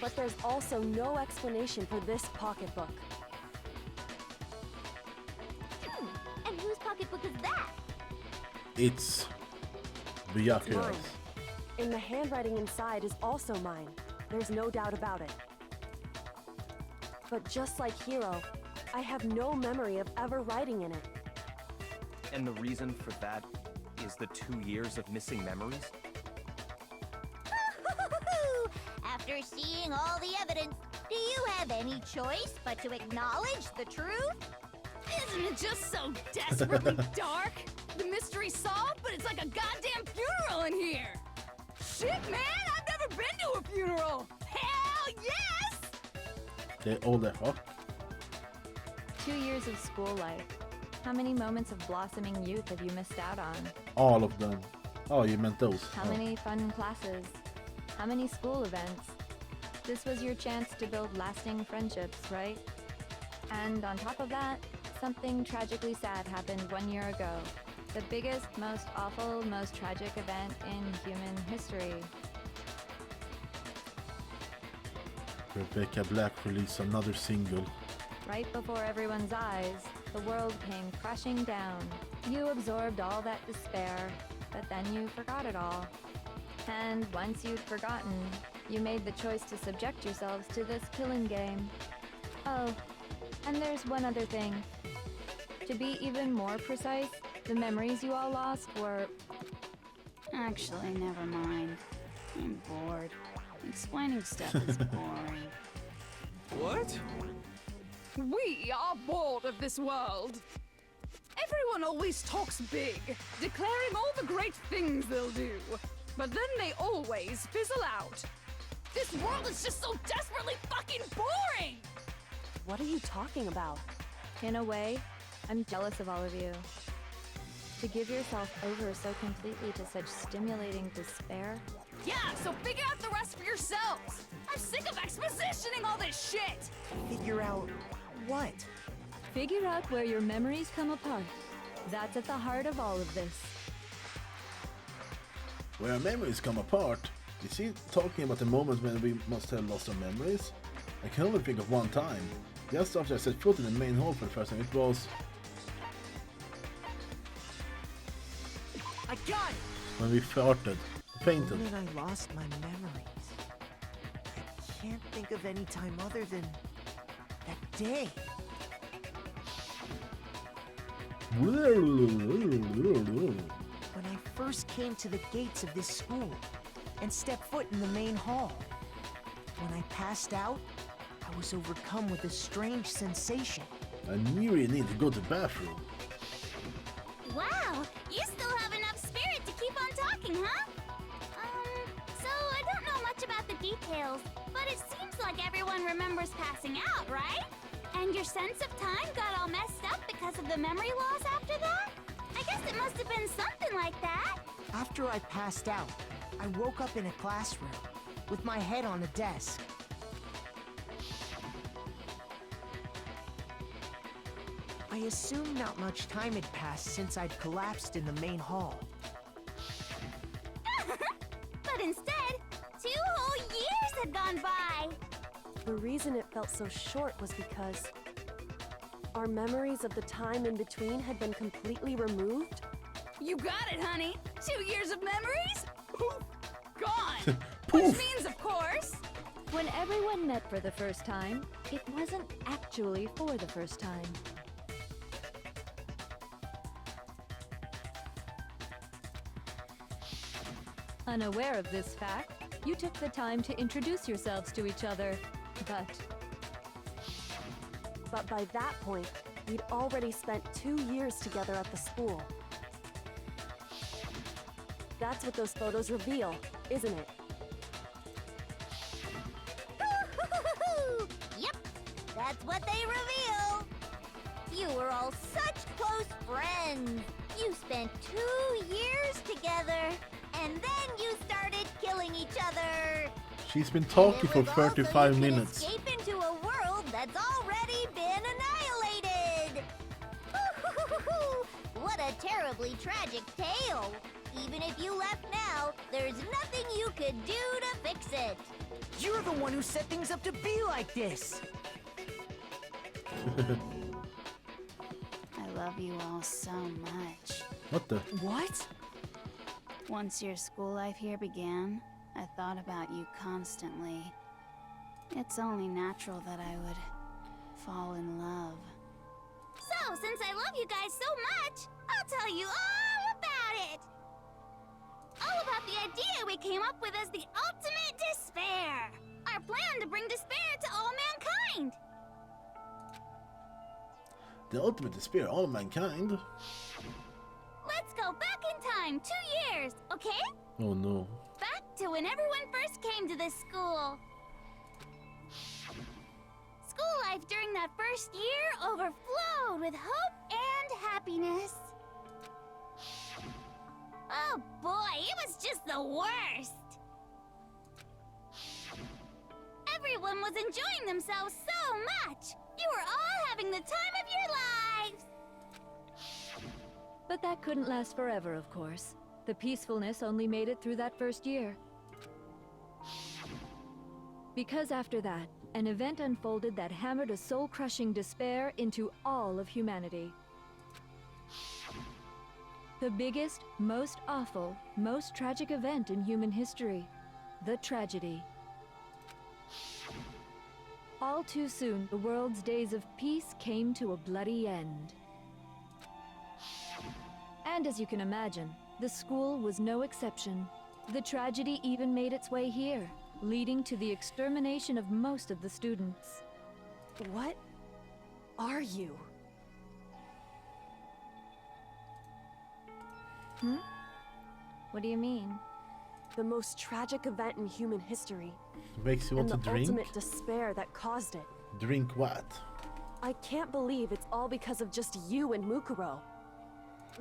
[SPEAKER 2] But there's also no explanation for this pocketbook.
[SPEAKER 12] And whose pocketbook is that?
[SPEAKER 1] It's Byakuya's.
[SPEAKER 2] Mine. And the handwriting inside is also mine. There's no doubt about it. But just like Hiro, I have no memory of ever writing in it.
[SPEAKER 4] And the reason for that is the 2 years of missing memories?
[SPEAKER 6] After seeing all the evidence, do you have any choice but to acknowledge the truth?
[SPEAKER 8] Isn't it just so desperately dark? The mystery's solved, but it's like a goddamn funeral in here! Shit, man! I've never been to a funeral! Hell yes!
[SPEAKER 1] They all the fuck.
[SPEAKER 9] 2 years of school life. How many moments of blossoming youth have you missed out on?
[SPEAKER 1] All of them. Oh, you meant those.
[SPEAKER 9] How
[SPEAKER 1] Oh.
[SPEAKER 9] many fun classes? How many school events? This was your chance to build lasting friendships, right? And on top of that, something tragically sad happened 1 year ago. The biggest, most awful, most tragic event in human history.
[SPEAKER 1] Rebecca Black released another single.
[SPEAKER 9] Right before everyone's eyes, the world came crashing down. You absorbed all that despair, but then you forgot it all. And once you'd forgotten, you made the choice to subject yourselves to this killing game. Oh, and there's one other thing. To be even more precise, the memories you all lost were...
[SPEAKER 11] Actually, never mind. I'm bored. Explaining stuff is boring.
[SPEAKER 5] What?
[SPEAKER 8] We are bored of this world. Everyone always talks big, declaring all the great things they'll do. But then they always fizzle out. This world is just so desperately fucking boring!
[SPEAKER 2] What are you talking about?
[SPEAKER 9] In a way, I'm jealous of all of you. To give yourself over so completely to such stimulating despair.
[SPEAKER 8] Yeah, so figure out the rest for yourselves! I'm sick of expositioning all this shit!
[SPEAKER 7] Figure out what?
[SPEAKER 9] Figure out where your memories come apart. That's at the heart of all of this.
[SPEAKER 1] Where our memories come apart. Is he talking about the moment when we must have lost our memories? I can only think of one time. Just after I set foot in the main hall for the first time, it was
[SPEAKER 7] I got it!
[SPEAKER 1] when we farted,
[SPEAKER 7] The
[SPEAKER 1] fainted.
[SPEAKER 7] moment I lost my memories. I can't think of any time other than that day. When I first came to the gates of this school and stepped foot in the main hall. When I passed out, I was overcome with a strange sensation.
[SPEAKER 1] I knew you need to go to the bathroom.
[SPEAKER 6] Wow, you still have enough spirit to keep on talking, huh? So I don't know much about the details, but it seems like everyone remembers passing out, right? And your sense of time got all messed up because of the memory loss after that? I guess it must have been something like that.
[SPEAKER 7] After I passed out, I woke up in a classroom with my head on a desk. I assumed not much time had passed since I'd collapsed in the main hall.
[SPEAKER 6] But instead, 2 whole years had gone by.
[SPEAKER 2] The reason it felt so short was because our memories of the time in between had been completely removed.
[SPEAKER 8] You got it, honey! 2 years of memories? Poof! Gone!
[SPEAKER 1] Poof.
[SPEAKER 8] Which means, of course,
[SPEAKER 9] When everyone met for the first time, it wasn't actually for the first time. Unaware of this fact, you took the time to introduce yourselves to each other,
[SPEAKER 2] But by that point, we'd already spent 2 years together at the school. That's what those photos reveal, isn't it?
[SPEAKER 6] Yep, that's what they reveal. You were all such close friends. You spent 2 years together, and then you started killing each other.
[SPEAKER 1] She's been talking for
[SPEAKER 6] And it was also
[SPEAKER 1] 35
[SPEAKER 6] you can
[SPEAKER 1] minutes.
[SPEAKER 6] escape into a world that's already been annihilated. What a terribly tragic tale. Even if you left now, there's nothing you could do to fix it.
[SPEAKER 7] You're the one who set things up to be like this.
[SPEAKER 11] I love you all so much.
[SPEAKER 1] What the?
[SPEAKER 8] What?
[SPEAKER 11] Once your school life here began, I thought about you constantly. It's only natural that I would fall in love.
[SPEAKER 6] So, since I love you guys so much, I'll tell you all about it. All about the idea we came up with as the ultimate despair. Our plan to bring despair to all mankind.
[SPEAKER 1] The ultimate despair, all mankind.
[SPEAKER 6] Let's go back in time 2 years, okay?
[SPEAKER 1] Oh no.
[SPEAKER 6] Back to when everyone first came to this school. School life during that first year overflowed with hope and happiness. Oh boy, it was just the worst. Everyone was enjoying themselves so much. You were all having the time of your lives.
[SPEAKER 9] But that couldn't last forever, of course. The peacefulness only made it through that first year. Because after that, an event unfolded that hammered a soul-crushing despair into all of humanity. The biggest, most awful, most tragic event in human history. The tragedy. All too soon, the world's days of peace came to a bloody end. And as you can imagine, the school was no exception. The tragedy even made its way here, leading to the extermination of most of the students.
[SPEAKER 2] What are you?
[SPEAKER 9] What do you mean?
[SPEAKER 2] The most tragic event in human history.
[SPEAKER 1] Makes you want
[SPEAKER 2] and
[SPEAKER 1] to
[SPEAKER 2] the
[SPEAKER 1] drink?
[SPEAKER 2] ultimate despair that caused it.
[SPEAKER 1] Drink what?
[SPEAKER 2] I can't believe it's all because of just you and Mukuro.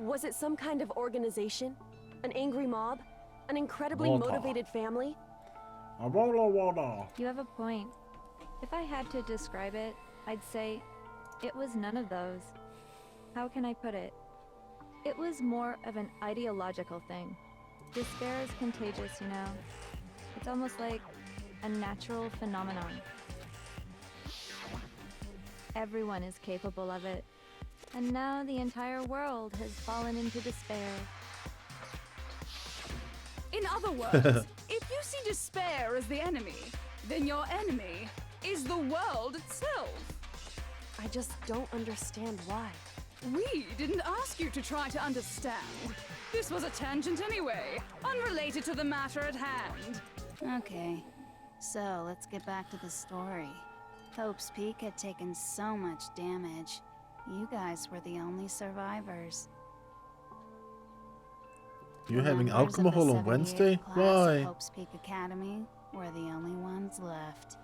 [SPEAKER 2] Was it some kind of organization? An angry mob? An incredibly
[SPEAKER 1] Water.
[SPEAKER 2] motivated family?
[SPEAKER 9] You have a point. If I had to describe it, I'd say it was none of those. How can I put it? It was more of an ideological thing. Despair is contagious, you know. It's almost like a natural phenomenon. Everyone is capable of it. And now the entire world has fallen into despair.
[SPEAKER 8] In other words, if you see despair as the enemy, then your enemy is the world itself.
[SPEAKER 2] I just don't understand why.
[SPEAKER 8] We didn't ask you to try to understand. This was a tangent anyway, unrelated to the matter at hand.
[SPEAKER 11] Okay, so let's get back to the story. Hope's Peak had taken so much damage. You guys were the only survivors.
[SPEAKER 1] You're having
[SPEAKER 11] Members of the
[SPEAKER 1] alcohol on
[SPEAKER 11] 78th
[SPEAKER 1] Wednesday?
[SPEAKER 11] class
[SPEAKER 1] Why?
[SPEAKER 11] of Hope's Peak Academy were the only ones left.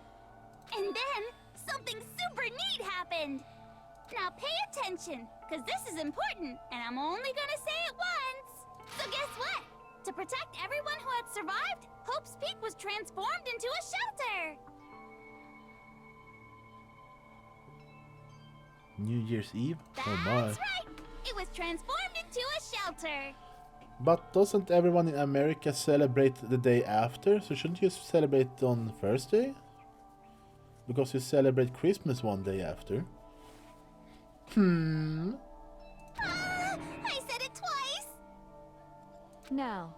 [SPEAKER 6] And then, something super neat happened. Now pay attention, because this is important, and I'm only gonna say it once. So guess what? To protect everyone who had survived, Hope's Peak was transformed into a shelter.
[SPEAKER 1] New Year's Eve? Oh my.
[SPEAKER 6] That's right. It was transformed into a shelter.
[SPEAKER 1] But doesn't everyone in America celebrate the day after? So shouldn't you celebrate on Thursday? Because you celebrate Christmas one day after.
[SPEAKER 6] I said it twice.
[SPEAKER 9] Now,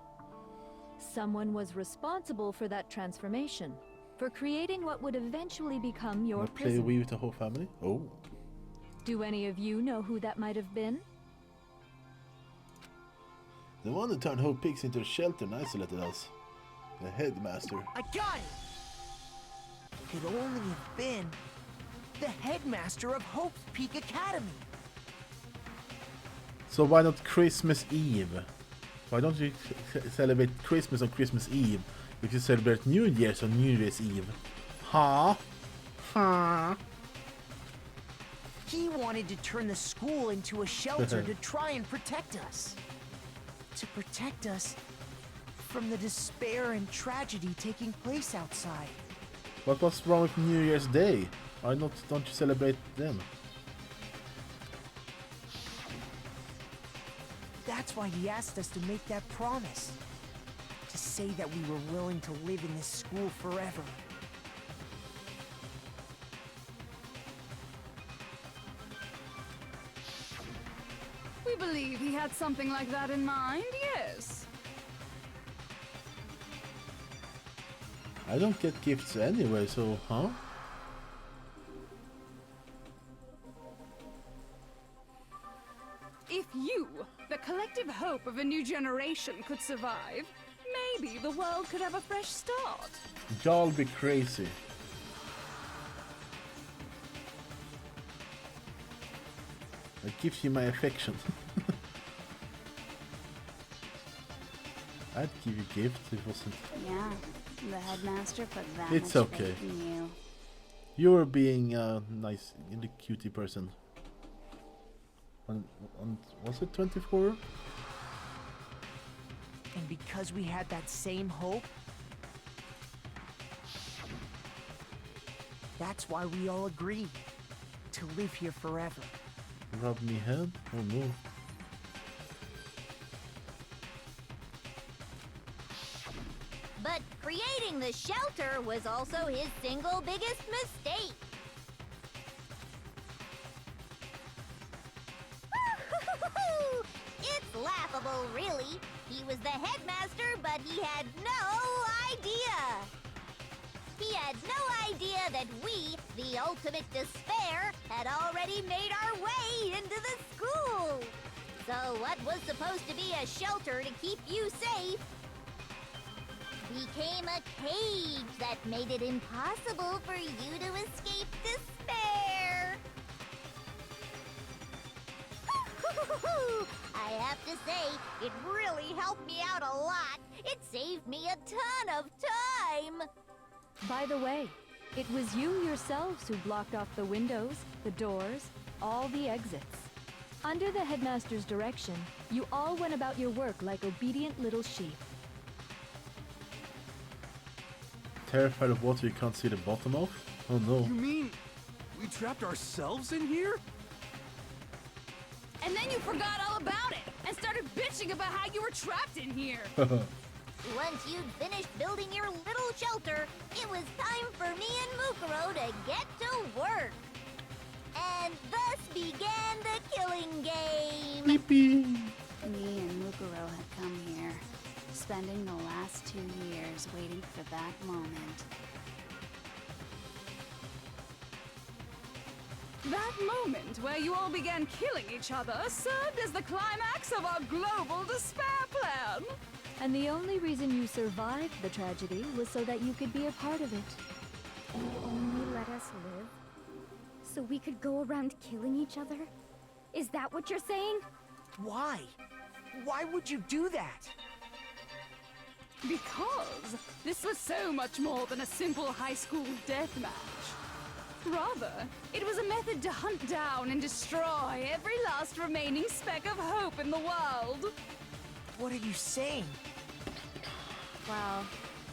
[SPEAKER 9] someone was responsible for that transformation, for creating what would eventually become your
[SPEAKER 1] Wanna play
[SPEAKER 9] prison.
[SPEAKER 1] Wii with the whole family? Oh.
[SPEAKER 9] Do any of you know who that might have been?
[SPEAKER 1] The one who turned Hope Pigs into a shelter and isolated us. The headmaster.
[SPEAKER 7] I got it! Could only have been the headmaster of Hope's Peak Academy.
[SPEAKER 1] So why not Christmas Eve? Why don't you celebrate Christmas on Christmas Eve? We could celebrate New Year's on New Year's Eve. Huh? Huh?
[SPEAKER 7] He wanted to turn the school into a shelter to try and protect us. To protect us from the despair and tragedy taking place outside.
[SPEAKER 1] But what's wrong with New Year's Day? Why not? Don't you celebrate then?
[SPEAKER 7] That's why he asked us to make that promise. To say that we were willing to live in this school forever.
[SPEAKER 8] We believe he had something like that in mind, yes.
[SPEAKER 1] I don't get gifts anyway, so huh?
[SPEAKER 8] If you, the collective hope of a new generation, could survive, maybe the world could have a fresh start.
[SPEAKER 1] Y'all be crazy. I give you my affection. I'd give you gifts if it wasn't.
[SPEAKER 11] Yeah, the headmaster put that
[SPEAKER 1] It's
[SPEAKER 11] much
[SPEAKER 1] okay.
[SPEAKER 11] faith in you.
[SPEAKER 1] You're being a nice, the cutie person. On was it 24?
[SPEAKER 7] And because we had that same hope, that's why we all agreed to live here forever.
[SPEAKER 1] Rub me head? Oh no.
[SPEAKER 12] But creating the shelter was also his single biggest mistake. It's laughable, really. He was the headmaster, but he had no idea. He had no idea that we, the ultimate despair, had already made our way into the school. So what was supposed to be a shelter to keep you safe became a cage that made it impossible for you to escape despair. I have to say, it really helped me out a lot. It saved me a ton of time.
[SPEAKER 9] By the way, it was you yourselves who blocked off the windows, the doors, all the exits. Under the headmaster's direction, you all went about your work like obedient little sheep.
[SPEAKER 1] Terrified of water you can't see the bottom of? Oh no.
[SPEAKER 5] You mean we trapped ourselves in here?
[SPEAKER 8] And then you forgot all about it and started bitching about how you were trapped in here.
[SPEAKER 12] Once you'd finished building your little shelter, it was time for me and Mukuro to get to work. And thus began the killing game.
[SPEAKER 1] Yippee!
[SPEAKER 11] Me and Mukuro had come here, spending the last 2 years waiting for that moment.
[SPEAKER 8] That moment where you all began killing each other served as the climax of our global despair plan.
[SPEAKER 9] And the only reason you survived the tragedy was so that you could be a part of it.
[SPEAKER 12] You only let us live so we could go around killing each other? Is that what you're saying?
[SPEAKER 7] Why? Why would you do that?
[SPEAKER 8] Because this was so much more than a simple high school death match. Rather, it was a method to hunt down and destroy every last remaining speck of hope in the world.
[SPEAKER 7] What are you saying?
[SPEAKER 9] Well,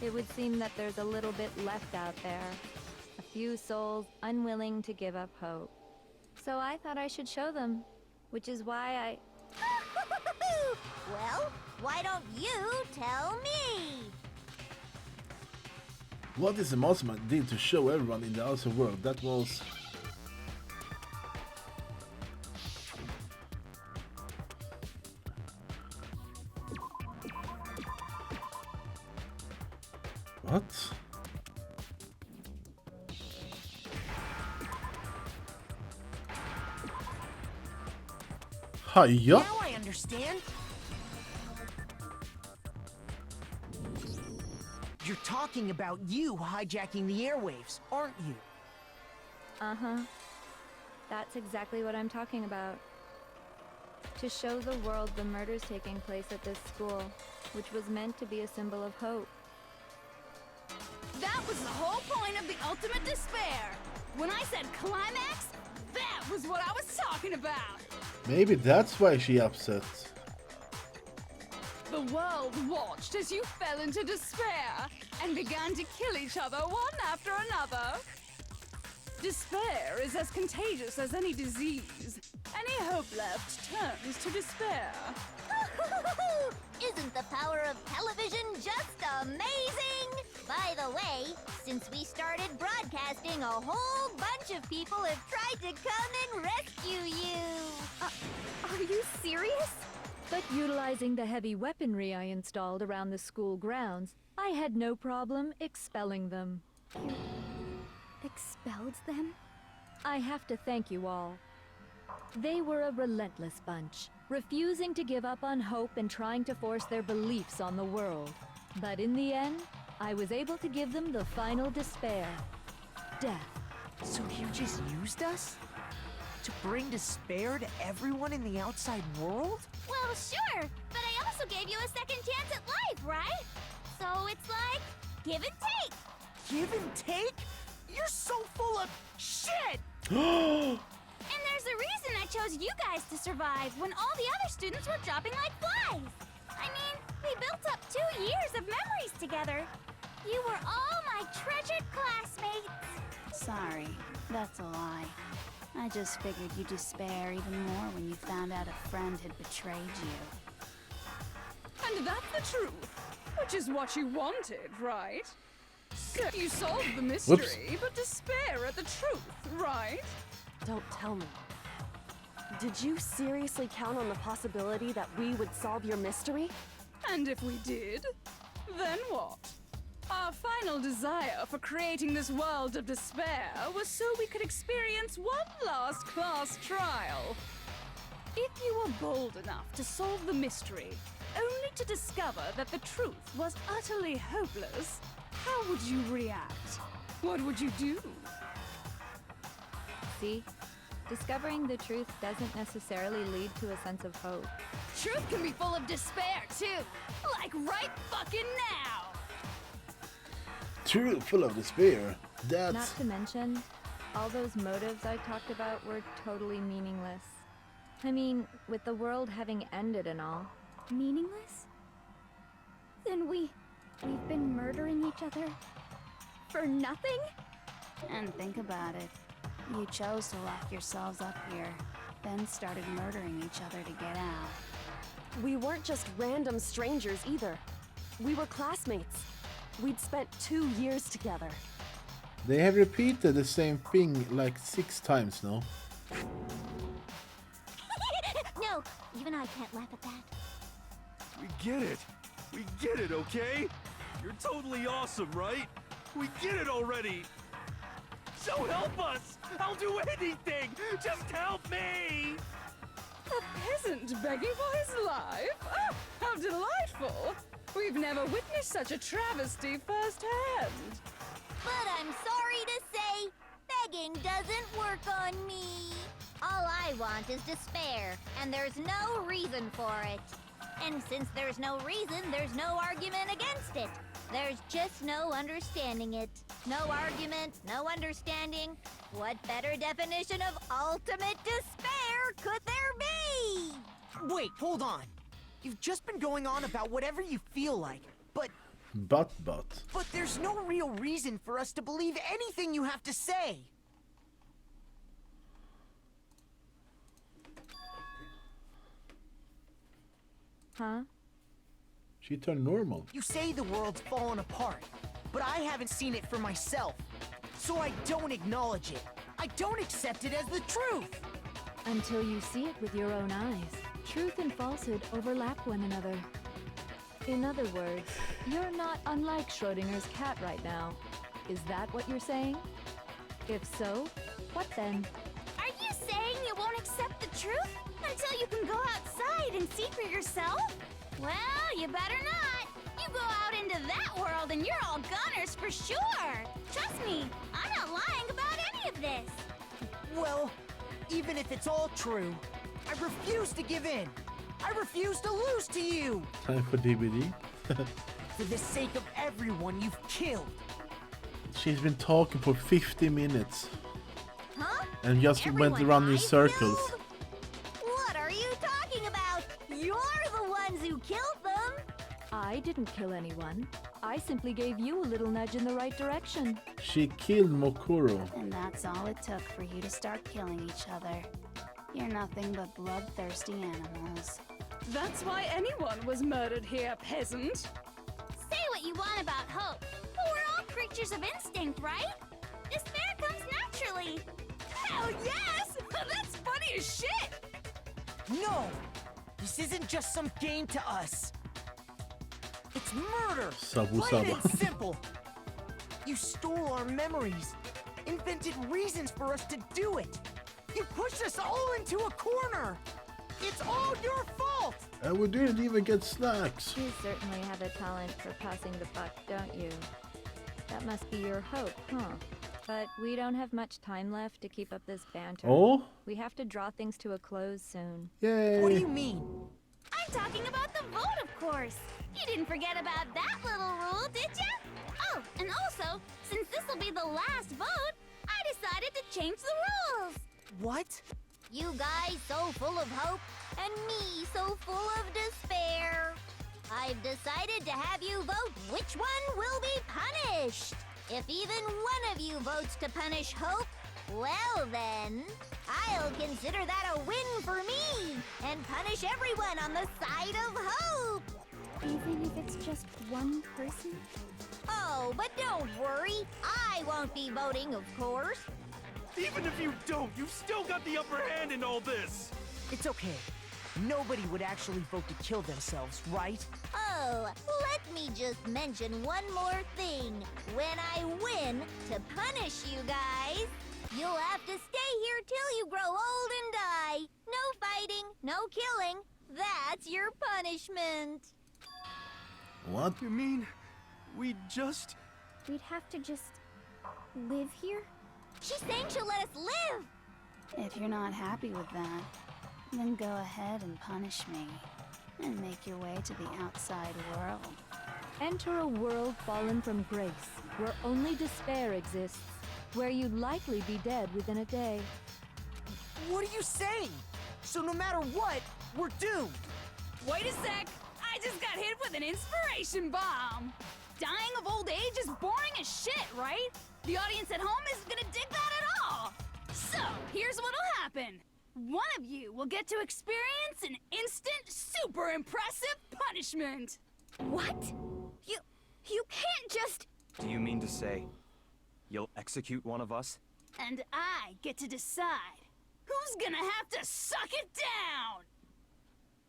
[SPEAKER 9] it would seem that there's a little bit left out there. A few souls unwilling to give up hope. So I thought I should show them, which is why I...
[SPEAKER 12] Well, why don't you tell me?
[SPEAKER 1] What is the Mastermind did to show everyone in the outer world? That was... What? Hiya?
[SPEAKER 7] Now I understand. You're talking about you hijacking the airwaves, aren't you?
[SPEAKER 9] Uh-huh. That's exactly what I'm talking about. To show the world the murders taking place at this school, which was meant to be a symbol of hope.
[SPEAKER 8] That was the whole point of the ultimate despair. When I said climax, that was what I was talking about.
[SPEAKER 1] Maybe that's why she upset.
[SPEAKER 8] The world watched as you fell into despair and began to kill each other one after another. Despair is as contagious as any disease. Any hope left turns to despair.
[SPEAKER 12] Isn't the power of television just amazing? By the way, since we started broadcasting, a whole bunch of people have tried to come and rescue you.
[SPEAKER 2] Are you serious?
[SPEAKER 9] But utilizing the heavy weaponry I installed around the school grounds, I had no problem expelling them.
[SPEAKER 2] You expelled them?
[SPEAKER 9] I have to thank you all. They were a relentless bunch, refusing to give up on hope and trying to force their beliefs on the world. But in the end, I was able to give them the final despair. Death.
[SPEAKER 7] So you just used us? To bring despair to everyone in the outside world?
[SPEAKER 6] Well, sure, but I also gave you a second chance at life, right? So it's like, give and take.
[SPEAKER 7] Give and take? You're so full of shit!
[SPEAKER 6] And there's a reason I chose you guys to survive when all the other students were dropping like flies. I mean, we built up 2 years of memories together. You were all my treasured classmates.
[SPEAKER 11] Sorry, that's a lie. I just figured you'd despair even more when you found out a friend had betrayed you.
[SPEAKER 8] And that's the truth, which is what you wanted, right? So you solved the mystery, but despair at the truth, right?
[SPEAKER 2] Don't tell me. Did you seriously count on the possibility that we would solve your mystery?
[SPEAKER 8] And if we did, then what? Our final desire for creating this world of despair was so we could experience one last class trial. If you were bold enough to solve the mystery, only to discover that the truth was utterly hopeless, how would you react? What would you do?
[SPEAKER 9] See? Discovering the truth doesn't necessarily lead to a sense of hope.
[SPEAKER 8] Truth can be full of despair, too. Like right fucking now.
[SPEAKER 1] True, full of despair.
[SPEAKER 9] Not
[SPEAKER 1] That's...
[SPEAKER 9] to mention, all those motives I talked about were totally meaningless. I mean, with the world having ended and all.
[SPEAKER 2] Meaningless? Then we've been murdering each other for nothing?
[SPEAKER 11] And think about it. You chose to lock yourselves up here, then started murdering each other to get out.
[SPEAKER 2] We weren't just random strangers either. We were classmates. We'd spent 2 years together.
[SPEAKER 1] They have repeated the same thing like 6 times now.
[SPEAKER 12] No, even I can't laugh at that.
[SPEAKER 5] We get it. We get it, okay? You're totally awesome, right? We get it already. So help us! I'll do anything! Just help me!
[SPEAKER 8] A peasant begging for his life? Oh, how delightful! We've never witnessed such a travesty firsthand.
[SPEAKER 12] But I'm sorry to say, begging doesn't work on me. All I want is despair, and there's no reason for it. And since there's no reason, there's no argument against it. There's just no understanding it. No argument, no understanding. What better definition of ultimate despair could there be?
[SPEAKER 7] Wait, hold on. You've just been going on about whatever you feel like, but
[SPEAKER 1] But.
[SPEAKER 7] there's no real reason for us to believe anything you have to say.
[SPEAKER 9] Huh?
[SPEAKER 1] She turned normal.
[SPEAKER 7] You say the world's fallen apart, but I haven't seen it for myself. So I don't acknowledge it. I don't accept it as the truth.
[SPEAKER 9] Until you see it with your own eyes. Truth and falsehood overlap one another. In other words, you're not unlike Schrodinger's cat right now. Is that what you're saying? If so, what then?
[SPEAKER 6] Are you saying you won't accept the truth until you can go outside and see for yourself? Well, you better not. You go out into that world and you're all gunners for sure. Trust me, I'm not lying about any of this.
[SPEAKER 7] Well, even if it's all true, I refuse to give in. I refuse to lose to you.
[SPEAKER 1] Time for DVD.
[SPEAKER 7] For the sake of everyone you've killed.
[SPEAKER 1] She's been talking for 50 minutes.
[SPEAKER 12] Huh?
[SPEAKER 1] And just went
[SPEAKER 12] Everyone
[SPEAKER 1] around in
[SPEAKER 12] I
[SPEAKER 1] circles.
[SPEAKER 12] killed? What are you talking about? You're the ones who killed them.
[SPEAKER 9] didn't kill anyone. I simply gave you a little nudge in the right direction.
[SPEAKER 1] She killed Mokuro.
[SPEAKER 11] And that's all it took for you to start killing each other. You're nothing but bloodthirsty animals.
[SPEAKER 8] That's why anyone was murdered here, peasant.
[SPEAKER 6] Say what you want about hope, but we're all creatures of instinct, right? Despair comes naturally.
[SPEAKER 8] Hell yes! That's funny as shit!
[SPEAKER 7] No! This isn't just some game to us. It's murder!
[SPEAKER 1] Sabu
[SPEAKER 7] Plain
[SPEAKER 1] Saba.
[SPEAKER 7] and simple! You stole our memories, invented reasons for us to do it. You pushed us all into a corner! It's all your fault!
[SPEAKER 1] And we didn't even get snacks.
[SPEAKER 9] You certainly have a talent for passing the buck, don't you? That must be your hope, huh? But we don't have much time left to keep up this banter.
[SPEAKER 1] Oh?
[SPEAKER 9] We have to draw things to a close soon.
[SPEAKER 1] Yay.
[SPEAKER 7] What do you mean?
[SPEAKER 6] I'm talking about the vote, of course. You didn't forget about that little rule, did ya? Oh, and also, since this will be the last vote, I decided to change the rules.
[SPEAKER 7] What?
[SPEAKER 12] You guys so full of hope, and me so full of despair. I've decided to have you vote which one will be punished. If even one of you votes to punish Hope, well then, I'll consider that a win for me and punish everyone on the side of Hope.
[SPEAKER 11] Even if it's just one person?
[SPEAKER 12] Oh, but don't worry, I won't be voting, of course.
[SPEAKER 5] Even if you don't, you've still got the upper hand in all this!
[SPEAKER 7] It's okay. Nobody would actually vote to kill themselves, right?
[SPEAKER 12] Oh, let me just mention one more thing. When I win to punish you guys, you'll have to stay here till you grow old and die. No fighting, no killing. That's your punishment.
[SPEAKER 1] What?
[SPEAKER 5] You mean, we just...
[SPEAKER 11] We'd have to just live here?
[SPEAKER 12] She's saying she'll let us live.
[SPEAKER 11] If you're not happy with that, then go ahead and punish me. And make your way to the outside world.
[SPEAKER 9] Enter a world fallen from grace, where only despair exists, where you'd likely be dead within a day.
[SPEAKER 7] What are you saying? So no matter what, we're doomed.
[SPEAKER 8] Wait a sec! I just got hit with an inspiration bomb! Dying of old age is boring as shit, right? The audience at home isn't gonna dig that at all! So, here's what'll happen. One of you will get to experience an instant, super impressive punishment!
[SPEAKER 6] What? You can't just...
[SPEAKER 4] Do you mean to say you'll execute one of us?
[SPEAKER 8] And I get to decide who's gonna have to suck it down!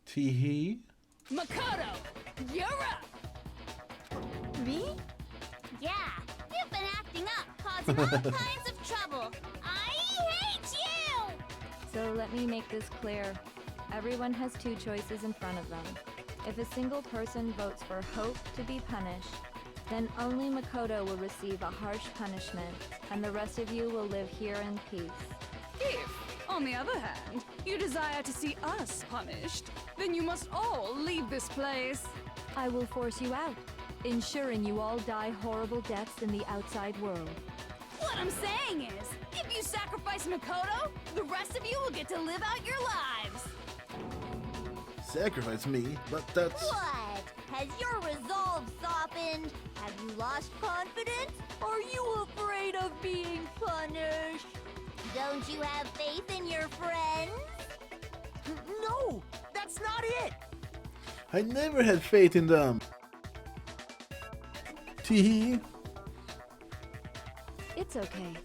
[SPEAKER 1] Teehee?
[SPEAKER 8] Makoto, you're up!
[SPEAKER 6] Me? Yeah, you've been acting up, causing all kinds of trouble. I hate you!
[SPEAKER 9] So let me make this clear. Everyone has two choices in front of them. If a single person votes for Hope to be punished, then only Makoto will receive a harsh punishment, and the rest of you will live here in peace.
[SPEAKER 8] If, on the other hand, you desire to see us punished, then you must all leave this place.
[SPEAKER 9] I will force you out, ensuring you all die horrible deaths in the outside world.
[SPEAKER 8] What I'm saying is, if you sacrifice Makoto, the rest of you will get to live out your lives.
[SPEAKER 1] Sacrifice me, but that's...
[SPEAKER 12] What? Has your resolve softened? Have you lost confidence? Are you afraid of being punished? Don't you have faith in your friends?
[SPEAKER 7] No, that's not it.
[SPEAKER 1] I never had faith in them. Teehee?
[SPEAKER 9] It's okay.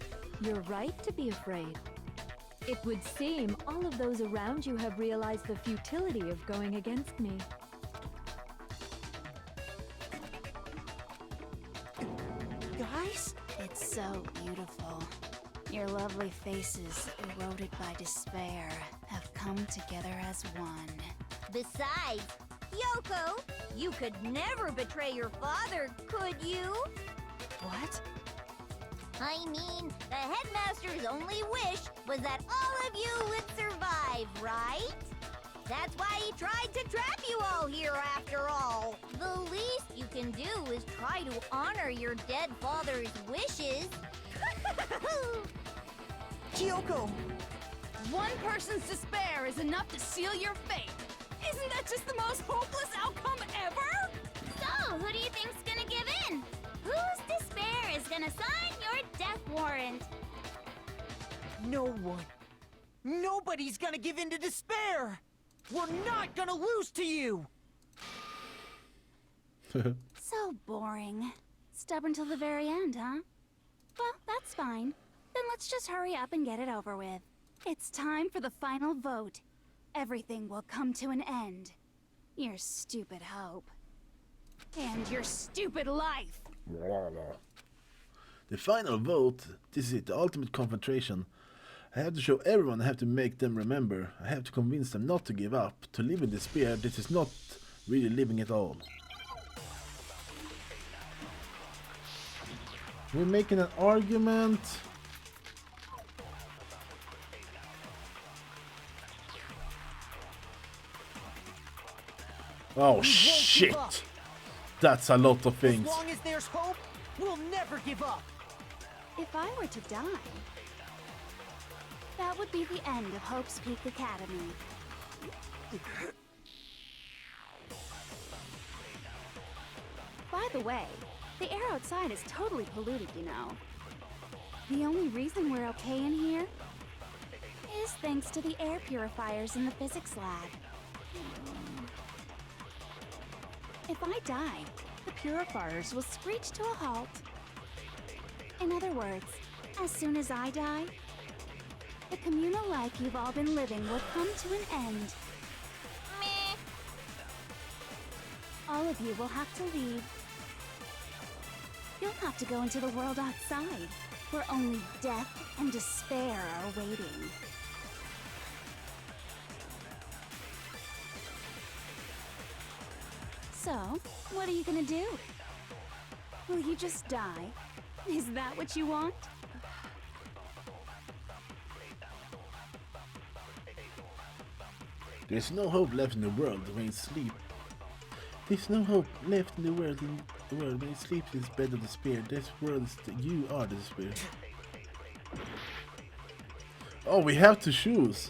[SPEAKER 9] You're right to be afraid. It would seem all of those around you have realized the futility of going against me.
[SPEAKER 7] Guys?
[SPEAKER 11] It's so beautiful. Your lovely faces, eroded by despair, have come together as one.
[SPEAKER 12] Besides, Yoko, you could never betray your father, could you?
[SPEAKER 7] What?
[SPEAKER 12] I mean, the headmaster's only wish was that all of you would survive, right? That's why he tried to trap you all here after all. The least you can do is try to honor your dead father's wishes.
[SPEAKER 7] Kyoko!
[SPEAKER 8] One person's despair is enough to seal your fate. Isn't that just the most hopeless outcome ever?
[SPEAKER 12] So,
[SPEAKER 6] who do you think's gonna give in? Whose despair is gonna sign your death warrant?
[SPEAKER 7] No one. Nobody's gonna give in to despair! We're not gonna lose to you!
[SPEAKER 11] So boring. Stubborn till the very end, huh? Well, that's fine. Then let's just hurry up and get it over with. It's time for the final vote. Everything will come to an end. Your stupid hope. And your stupid life!
[SPEAKER 1] The final vote. This is it, the ultimate confrontation. I have to show everyone, I have to make them remember. I have to convince them not to give up. To live in despair, this is not really living at all. We're making an argument. Oh shit! That's a lot of things.
[SPEAKER 7] As long as there's hope, we'll never give up.
[SPEAKER 11] If I were to die, that would be the end of Hope's Peak Academy. By the way, the air outside is totally polluted, you know. The only reason we're okay in here is thanks to the air purifiers in the physics lab. If I die, the purifiers will screech to a halt. In other words, as soon as I die, the communal life you've all been living will come to an end.
[SPEAKER 6] Meh.
[SPEAKER 11] All of you will have to leave. You'll have to go into the world outside, where only death and despair are waiting. So, what are you gonna do? Will you just die? Is that what you want?
[SPEAKER 1] There's no hope left in the world when you sleep. There's no hope left in the world when you sleep in this bed of despair. This world is you are the despair. Oh, we have to choose.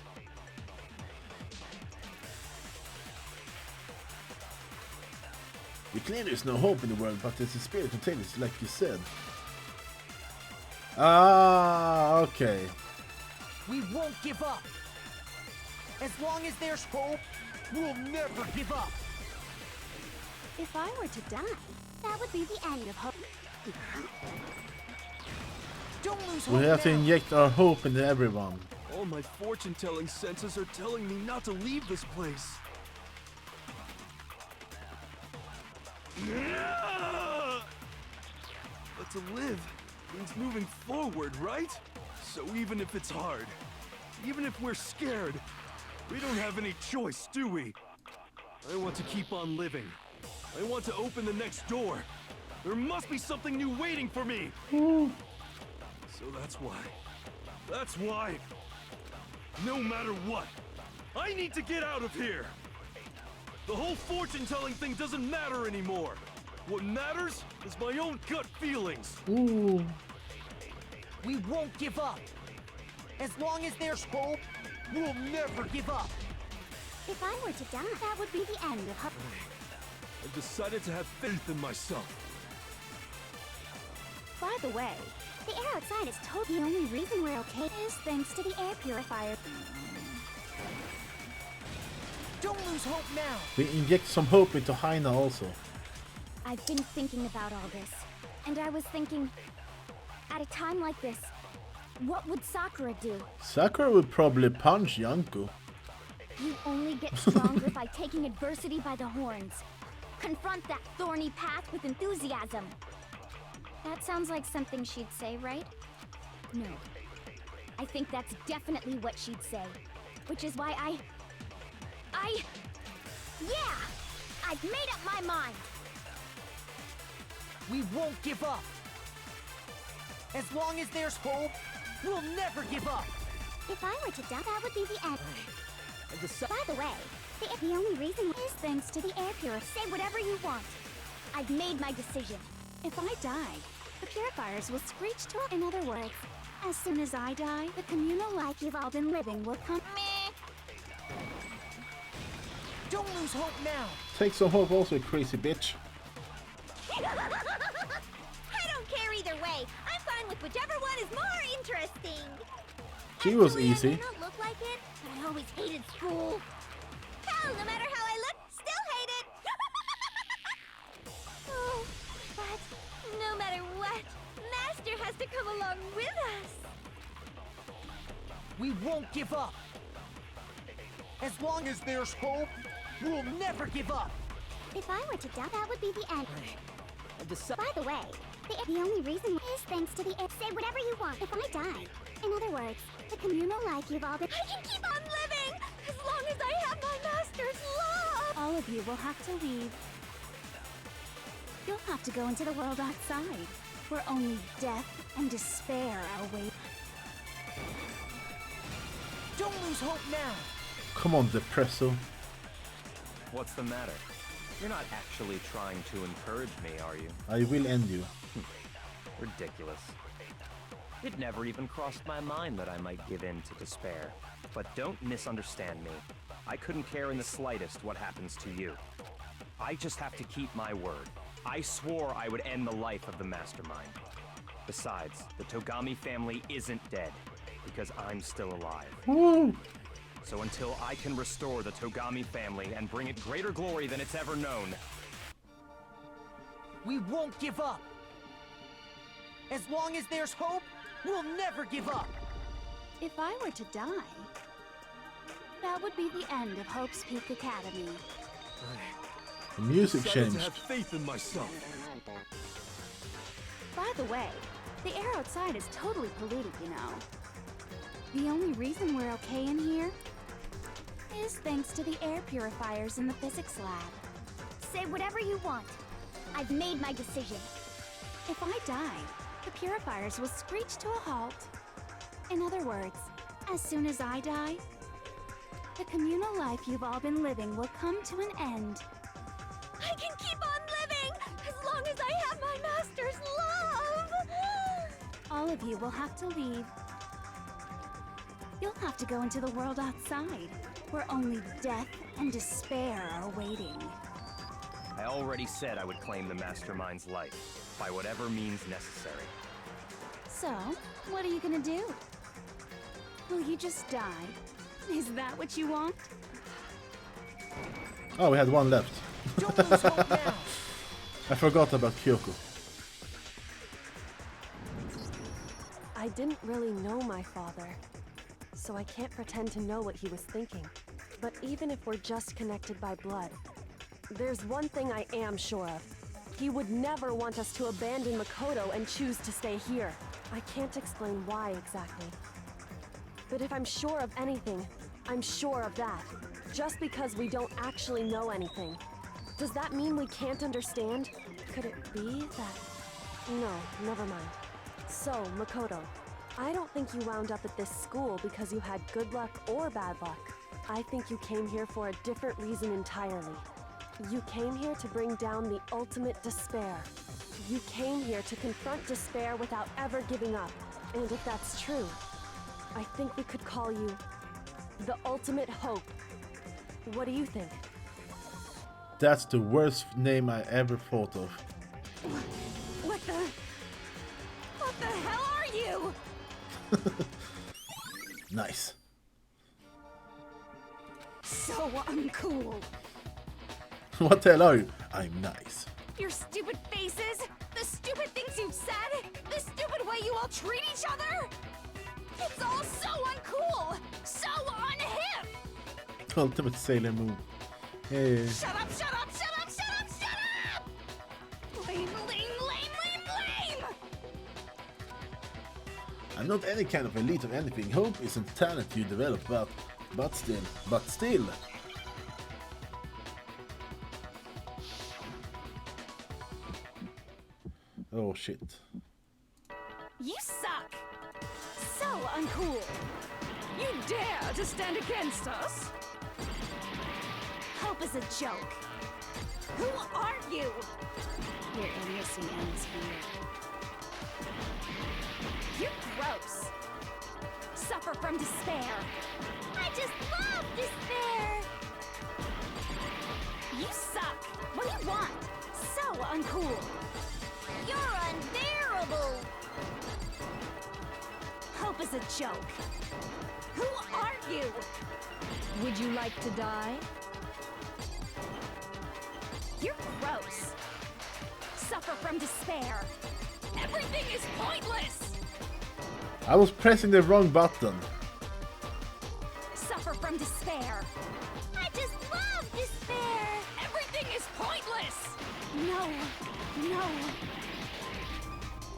[SPEAKER 1] We claim there's no hope in the world, but there's a spirit contains, like you said. Ah, okay.
[SPEAKER 7] We won't give up. As long as there's hope, we'll never give up.
[SPEAKER 11] If I were to die, that would be the end of hope.
[SPEAKER 7] Don't lose hope
[SPEAKER 1] We have to
[SPEAKER 7] now.
[SPEAKER 1] inject our hope into everyone.
[SPEAKER 5] All my fortune-telling senses are telling me not to leave this place. But to live means moving forward, right? So even if it's hard, even if we're scared, we don't have any choice, do we? I want to keep on living. I want to open the next door. There must be something new waiting for me. So that's why, no matter what, I need to get out of here. The whole fortune-telling thing doesn't matter anymore. What matters is my own gut feelings.
[SPEAKER 1] Ooh.
[SPEAKER 7] We won't give up. As long as there's hope, we'll never give up.
[SPEAKER 6] If I were to die, that would be the end of hope.
[SPEAKER 5] I've decided to have faith in myself.
[SPEAKER 11] By the way,
[SPEAKER 6] The air outside is totally the only reason we're okay is thanks to the air purifier.
[SPEAKER 7] Don't lose hope now.
[SPEAKER 1] We inject some hope into Haina also.
[SPEAKER 6] I've been thinking about all this, and I was thinking, at a time like this, what would Sakura do?
[SPEAKER 1] Sakura would probably punch Yanko.
[SPEAKER 6] You only get stronger by taking adversity by the horns. Confront that thorny path with enthusiasm. That sounds like something she'd say, right? No. I think that's definitely what she'd say. Which is why yeah! I've made up my mind!
[SPEAKER 7] We won't give up. As long as there's hope, we'll never give up.
[SPEAKER 6] If I were to die, that would be the end.
[SPEAKER 7] And
[SPEAKER 6] By the way, the only reason is thanks to the air purifier. Say whatever you want. I've made my decision.
[SPEAKER 11] If I die, the purifiers will screech to. In other words, as soon as I die, the communal life you've all been living will come.
[SPEAKER 7] don't lose hope now.
[SPEAKER 1] Take some hope also, crazy bitch.
[SPEAKER 12] I don't care either way. I'm fine with whichever one is more interesting.
[SPEAKER 1] She was
[SPEAKER 12] Actually, I
[SPEAKER 1] easy.
[SPEAKER 12] may not look like it, but I always hated school. Hell, no matter how I look, still hate it. Oh, but no matter what, Master has to come along with us.
[SPEAKER 7] We won't give up. As long as there's hope, we'll never give up.
[SPEAKER 6] If I were to die, that would be the end.
[SPEAKER 7] By
[SPEAKER 6] By the way, the only reason is thanks to the say whatever you want if I die. In other words, the communal life you've all been.
[SPEAKER 12] I can keep on living as long as I have my Master's love.
[SPEAKER 11] All of you will have to leave. You'll have to go into the world outside, where only death and despair await.
[SPEAKER 7] Don't lose hope now.
[SPEAKER 1] Come on, Depresso.
[SPEAKER 4] What's the matter? You're not actually trying to encourage me, are you?
[SPEAKER 1] I will end you.
[SPEAKER 4] Ridiculous. It never even crossed my mind that I might give in to despair. But don't misunderstand me. I couldn't care in the slightest what happens to you. I just have to keep my word. I swore I would end the life of the Mastermind. Besides, the Togami family isn't dead, because I'm still alive.
[SPEAKER 1] Woo!
[SPEAKER 4] So until I can restore the Togami family and bring it greater glory than it's ever known,
[SPEAKER 7] We won't give up. As long as there's hope, we'll never give up.
[SPEAKER 11] If I were to die, that would be the end of Hope's Peak Academy.
[SPEAKER 1] The music
[SPEAKER 5] Decided to
[SPEAKER 1] changed.
[SPEAKER 5] have faith in myself.
[SPEAKER 11] By the way, the air outside is totally polluted, you know. The only reason we're okay in here is thanks to the air purifiers in the physics lab.
[SPEAKER 6] Say whatever you want. I've made my decision.
[SPEAKER 11] If I die, the purifiers will screech to a halt. In other words, as soon as I die, the communal life you've all been living will come to an end.
[SPEAKER 12] I can keep on living as long as I have my Master's love.
[SPEAKER 11] All of you will have to leave. You'll have to go into the world outside, where only death and despair are waiting.
[SPEAKER 4] I already said I would claim the Mastermind's life, by whatever means necessary.
[SPEAKER 11] So, what are you gonna do? Will you just die? Is that what you want?
[SPEAKER 1] Oh, we had one left.
[SPEAKER 7] Don't lose hope now.
[SPEAKER 1] I forgot about Kyoko.
[SPEAKER 2] I didn't really know my father, so I can't pretend to know what he was thinking. But even if we're just connected by blood, there's one thing I am sure of. He would never want us to abandon Makoto and choose to stay here. I can't explain why exactly. But if I'm sure of anything, I'm sure of that. Just because we don't actually know anything. Does that mean we can't understand? Could it be that... No, never mind. So, Makoto, I don't think you wound up at this school because you had good luck or bad luck. I think you came here for a different reason entirely. You came here to bring down the ultimate despair. You came here to confront despair without ever giving up. And if that's true, I think we could call you the ultimate hope. What do you think?
[SPEAKER 1] That's the worst name I ever thought of.
[SPEAKER 8] What the hell are you?
[SPEAKER 1] Nice.
[SPEAKER 8] So uncool.
[SPEAKER 1] What the hell are you? I'm nice.
[SPEAKER 8] Your stupid faces, the stupid things you've said, the stupid way you all treat each other. It's all so uncool, so unhip.
[SPEAKER 1] Ultimate Sailor move. Hey.
[SPEAKER 8] Shut up, shut up, shut up, shut up, shut up! Lame, lame, lame, lame, lame!
[SPEAKER 1] I'm not any kind of elite of anything. Hope isn't talent you develop, but still. Oh shit.
[SPEAKER 8] You suck! So uncool! You dare to stand against us? Hope is a joke. Who are you?
[SPEAKER 11] Your idiocy ends here.
[SPEAKER 8] You're gross. Suffer from despair.
[SPEAKER 12] I just love despair.
[SPEAKER 8] You suck. What do you want? So uncool.
[SPEAKER 12] You're unbearable!
[SPEAKER 8] Hope is a joke. Who are you?
[SPEAKER 9] Would you like to die?
[SPEAKER 8] You're gross. Suffer from despair. Everything is pointless.
[SPEAKER 1] I was pressing the wrong button.
[SPEAKER 8] Suffer from despair.
[SPEAKER 12] I just love despair!
[SPEAKER 8] Everything is pointless. No, no.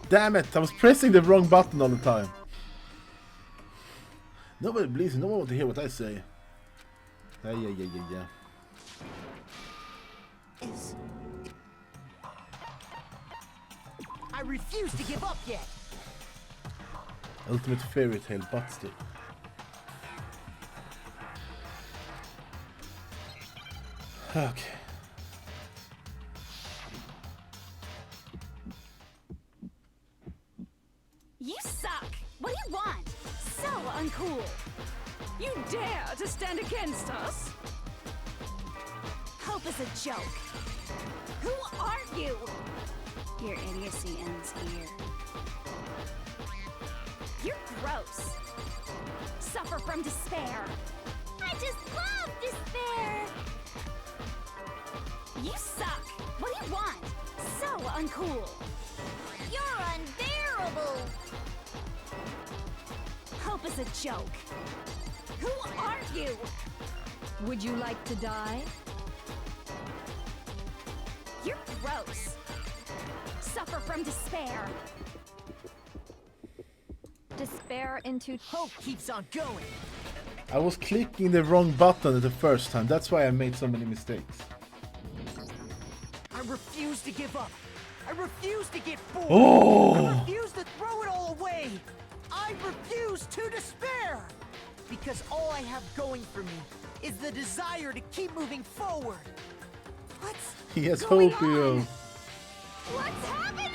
[SPEAKER 1] Damn it, I was pressing the wrong button all the time. Nobody believes me, no one wants to hear what I say. Yeah.
[SPEAKER 7] I refuse to give up yet.
[SPEAKER 1] Ultimate fairy tale, but still. Okay.
[SPEAKER 8] You suck. What do you want? So uncool. You dare to stand against us? Hope is a joke. Who are you?
[SPEAKER 11] Your idiocy ends here.
[SPEAKER 8] You're gross. Suffer from despair.
[SPEAKER 12] I just love despair!
[SPEAKER 8] You suck. What do you want? So uncool.
[SPEAKER 12] You're unbearable!
[SPEAKER 8] Hope is a joke. Who are you?
[SPEAKER 9] Would you like to die?
[SPEAKER 8] You're gross. Suffer from despair.
[SPEAKER 9] Despair into
[SPEAKER 7] Hope keeps on going.
[SPEAKER 1] I was clicking the wrong button the first time, that's why I made so many mistakes.
[SPEAKER 7] I refuse to give up. I refuse to get bored.
[SPEAKER 1] Oh!
[SPEAKER 7] I refuse to throw it all away. I refuse to despair. Because all I have going for me is the desire to keep moving forward. What's
[SPEAKER 1] Yes,
[SPEAKER 7] going
[SPEAKER 1] hope you.
[SPEAKER 7] on?
[SPEAKER 8] What's happening?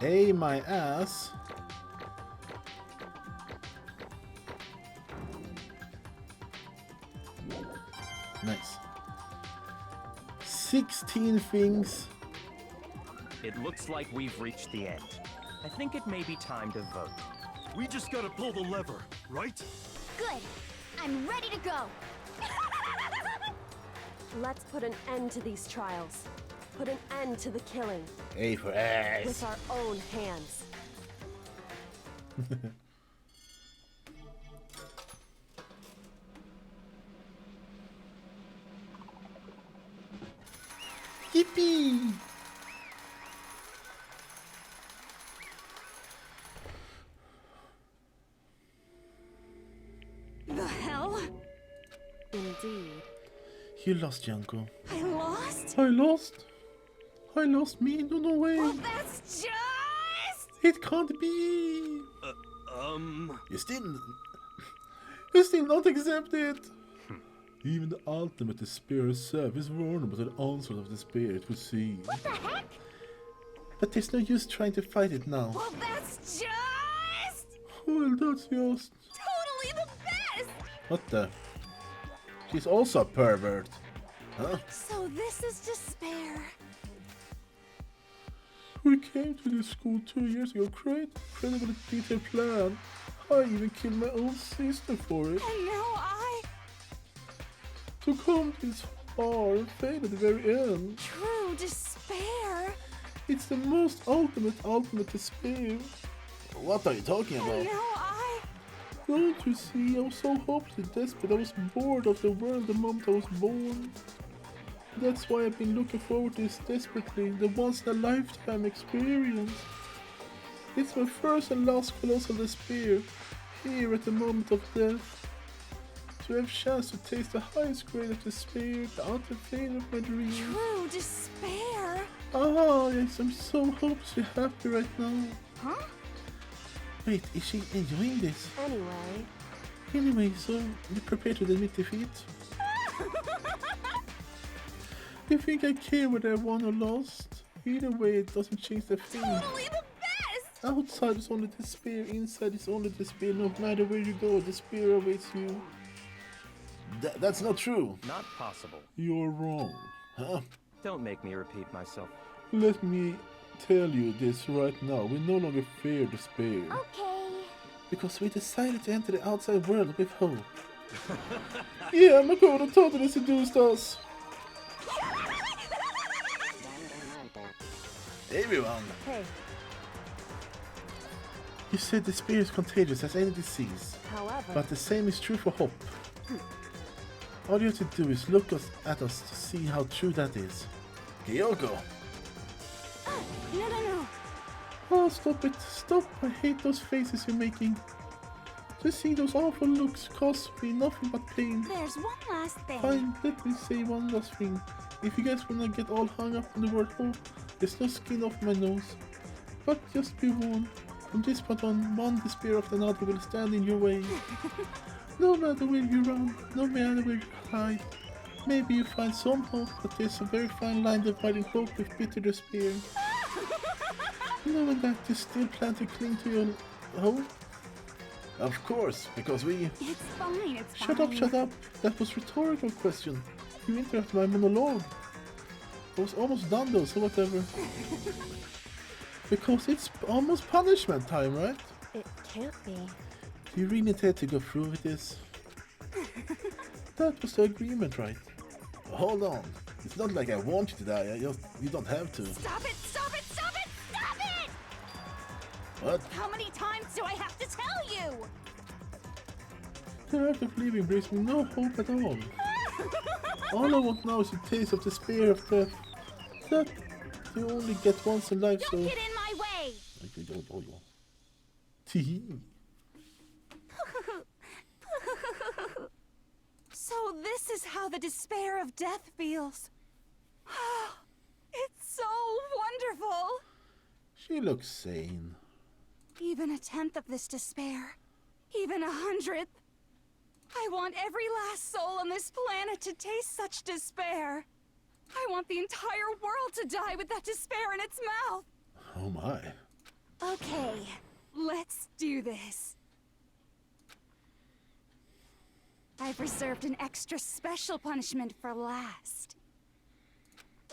[SPEAKER 1] A my ass. Nice. 16 things.
[SPEAKER 4] It looks like we've reached the end. I think it may be time to vote.
[SPEAKER 5] We just gotta pull the lever, right?
[SPEAKER 12] Good. I'm ready to go.
[SPEAKER 2] Let's put an end to these trials. Put an end to the killing.
[SPEAKER 1] A for
[SPEAKER 2] With
[SPEAKER 1] ass.
[SPEAKER 2] our own hands.
[SPEAKER 1] Yippee!
[SPEAKER 8] The hell?
[SPEAKER 2] Indeed.
[SPEAKER 1] You lost, Janko.
[SPEAKER 8] I lost?
[SPEAKER 1] I lost. I lost me. No way.
[SPEAKER 8] Well, that's just...
[SPEAKER 1] It can't be. You still not accept it. Even the ultimate despair self is vulnerable to the onslaught of despair it will see.
[SPEAKER 12] What the heck?
[SPEAKER 1] But there's no use trying to fight it now.
[SPEAKER 8] Well, that's just...
[SPEAKER 1] Well, that's just...
[SPEAKER 8] totally the best!
[SPEAKER 1] What the? She's also a pervert. Huh?
[SPEAKER 8] So this is despair.
[SPEAKER 1] We came to this school 2 years ago. Great, incredibly detailed plan. I even killed my own sister for it.
[SPEAKER 8] And now I...
[SPEAKER 1] To come this far and fail at the very end.
[SPEAKER 8] True despair.
[SPEAKER 1] It's the most ultimate despair. What are you talking
[SPEAKER 8] And
[SPEAKER 1] about?
[SPEAKER 8] now I...
[SPEAKER 1] Don't you see, I was so hopelessly desperate. I was bored of the world the moment I was born. That's why I've been looking forward to this desperately, the once-in-a-lifetime experience. It's my first and last colossal despair, here at the moment of death. To have chance to taste the highest grade of despair, the utter failure of my dreams.
[SPEAKER 8] True despair.
[SPEAKER 1] Ah, yes, I'm so hopelessly happy right now.
[SPEAKER 8] Huh?
[SPEAKER 1] Wait, is she enjoying this?
[SPEAKER 2] Anyway,
[SPEAKER 1] So you prepare to admit defeat? You think I care whether I won or lost? Either way, it doesn't change the thing.
[SPEAKER 8] Totally the best!
[SPEAKER 1] Outside is only despair, inside is only despair. No matter where you go, despair awaits you. That's not true.
[SPEAKER 4] Not possible.
[SPEAKER 1] You're wrong. Huh?
[SPEAKER 4] Don't make me repeat myself.
[SPEAKER 1] Let me tell you this right now. We no longer fear despair.
[SPEAKER 6] Okay.
[SPEAKER 1] Because we decided to enter the outside world with hope. Yeah, Makoto totally seduced us. Everyone.
[SPEAKER 2] Hey,
[SPEAKER 1] You said despair is contagious as any disease.
[SPEAKER 2] however,
[SPEAKER 1] But the same is true for hope. All you have to do is look at us to see how true that is. Kyoko!
[SPEAKER 8] No.
[SPEAKER 1] Oh, stop it. Stop. I hate those faces you're making. Just seeing those awful looks cause me nothing but pain.
[SPEAKER 8] There's one last thing.
[SPEAKER 1] Fine, let me say one last thing. If you guys wanna get all hung up on the word hope, there's no skin off my nose. But just be warned, from this point on, one despair of another will stand in your way. No matter where you run, no matter where you hide. Maybe you find some hope, but there's a very fine line dividing hope with bitter despair. Knowing that you still plan to cling to your hope? Of course, because we...
[SPEAKER 8] It's fine, it's
[SPEAKER 1] Shut
[SPEAKER 8] fine.
[SPEAKER 1] up. That was a rhetorical question. You interrupted my monologue. I was almost done though, so whatever. Because it's almost punishment time, right?
[SPEAKER 2] it can't be.
[SPEAKER 1] Do you really intend to go through with this? That was the agreement, right? Hold on. It's not like I want you to die. You don't have to.
[SPEAKER 8] Stop it! Stop it! Stop it! Stop it!
[SPEAKER 1] What?
[SPEAKER 8] How many times do I have to tell you?
[SPEAKER 1] The act of leaving brings me no hope at all. All I want now is a taste of despair of death. That you only get once in life,
[SPEAKER 8] Don't
[SPEAKER 1] so...
[SPEAKER 8] get in my way!
[SPEAKER 1] Tee.
[SPEAKER 8] So this is how the despair of death feels. It's so wonderful.
[SPEAKER 1] She looks sane.
[SPEAKER 8] Even a tenth of this despair, even 100th. I want every last soul on this planet to taste such despair. I want the entire world to die with that despair in its mouth.
[SPEAKER 1] Oh my.
[SPEAKER 8] Okay, let's do this. I've reserved an extra special punishment for last.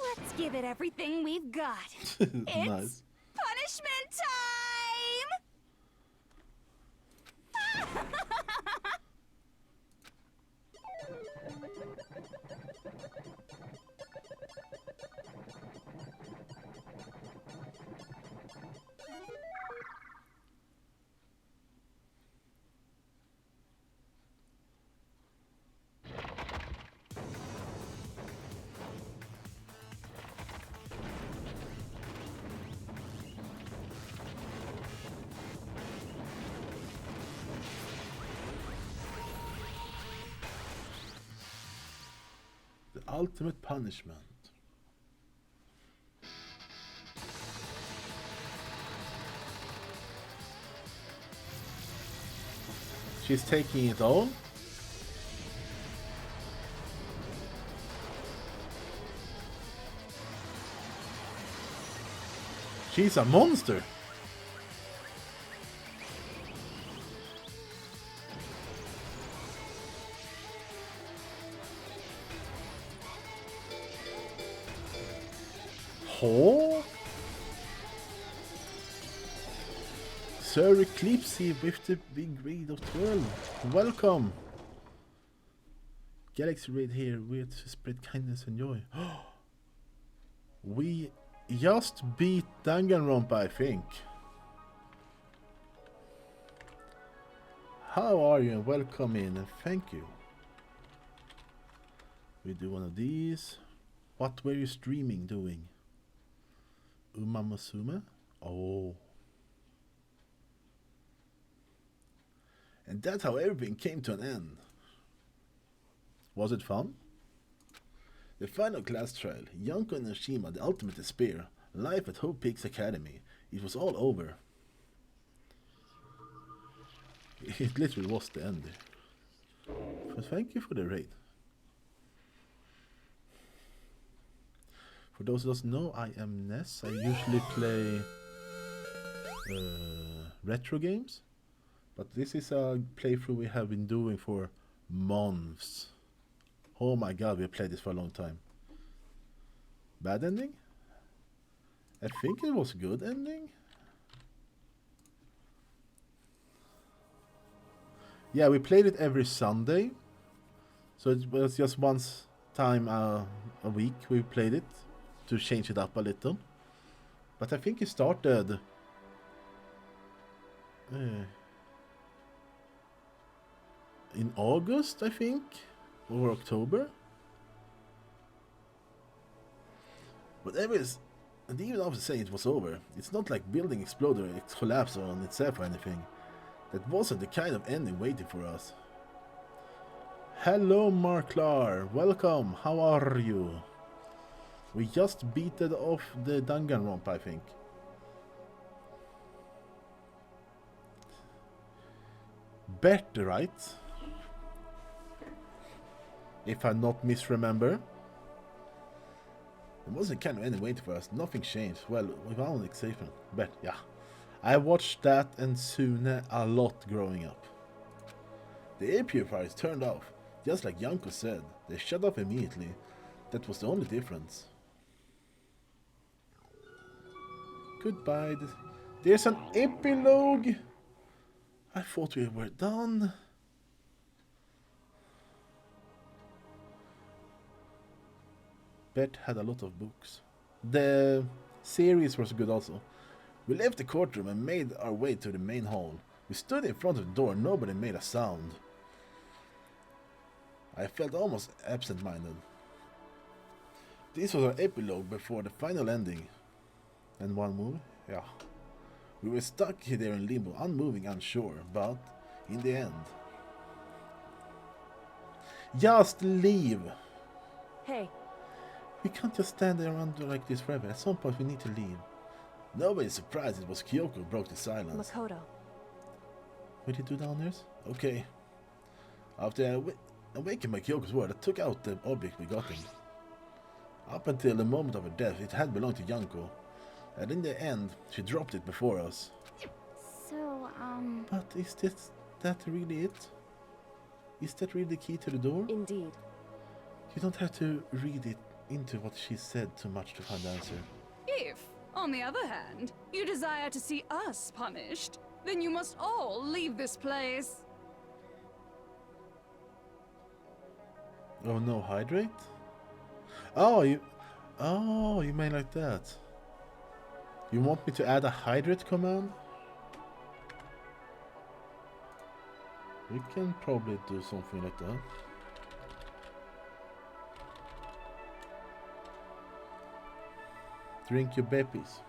[SPEAKER 8] Let's give it everything we've got. It's
[SPEAKER 1] Nice.
[SPEAKER 8] punishment time!
[SPEAKER 1] The ultimate punishment. She's taking it all. She's a monster. Oh. Sir Eclipse with the big read of 12. Welcome. Galaxy Raid here with spread kindness and joy. We just beat Danganronpa, I think. How are you and welcome in and thank you. We do one of these. What were you streaming doing? Umamusume? Oh. And that's how everything came to an end. Was it fun? The final class trial, Yonko and Nashima, the ultimate despair, life at Hope Peaks Academy. It was all over. It literally was the end. But thank you for the raid. For those who don't know, I am Ness. I usually play retro games. But this is a playthrough we have been doing for months. Oh my god, we have played this for a long time. Bad ending? I think it was a good ending. Yeah, we played it every Sunday. So it was just once time a week we played it to change it up a little. But I think it started in August, I think, or October. Whatever is, and even after saying it was over, it's not like building exploded or it collapsed on itself or anything. That wasn't the kind of ending waiting for us. Hello Marklar, welcome, how are you? We just beated off the Danganronpa, I think. Better, right? If I not misremember. It wasn't kind of any waiting for us, nothing changed. Well, with our exception, but yeah. I watched that and Sune a lot growing up. The air purifiers turned off, just like Yanko said. They shut off immediately. That was the only difference. Goodbye. There's an epilogue. I thought we were done. Bet had a lot of books. The series was good also. We left the courtroom and made our way to the main hall. We stood in front of the door, nobody made a sound. I felt almost absent-minded. This was our epilogue before the final ending. And one move? Yeah. We were stuck here there in limbo, unmoving, unsure, but in the end... Just leave!
[SPEAKER 2] Hey.
[SPEAKER 1] We can't just stand there around like this forever. At some point we need to leave. Nobody's surprised it was Kyoko who broke the silence.
[SPEAKER 2] Makoto.
[SPEAKER 1] What did you do down there? Okay. After awakened by Kyoko's word, I took out the object we got him. Up until the moment of her death, it had belonged to Yanko. And in the end, she dropped it before us.
[SPEAKER 11] So,
[SPEAKER 1] But is that really it? Is that really the key to the door?
[SPEAKER 2] Indeed.
[SPEAKER 1] You don't have to read it into what she said too much to find the answer.
[SPEAKER 8] If, on the other hand, you desire to see us punished, then you must all leave this place.
[SPEAKER 1] Oh no, hydrate? Oh, you mean like that? You want me to add a hydrate command? We can probably do something like that. Drink your babies.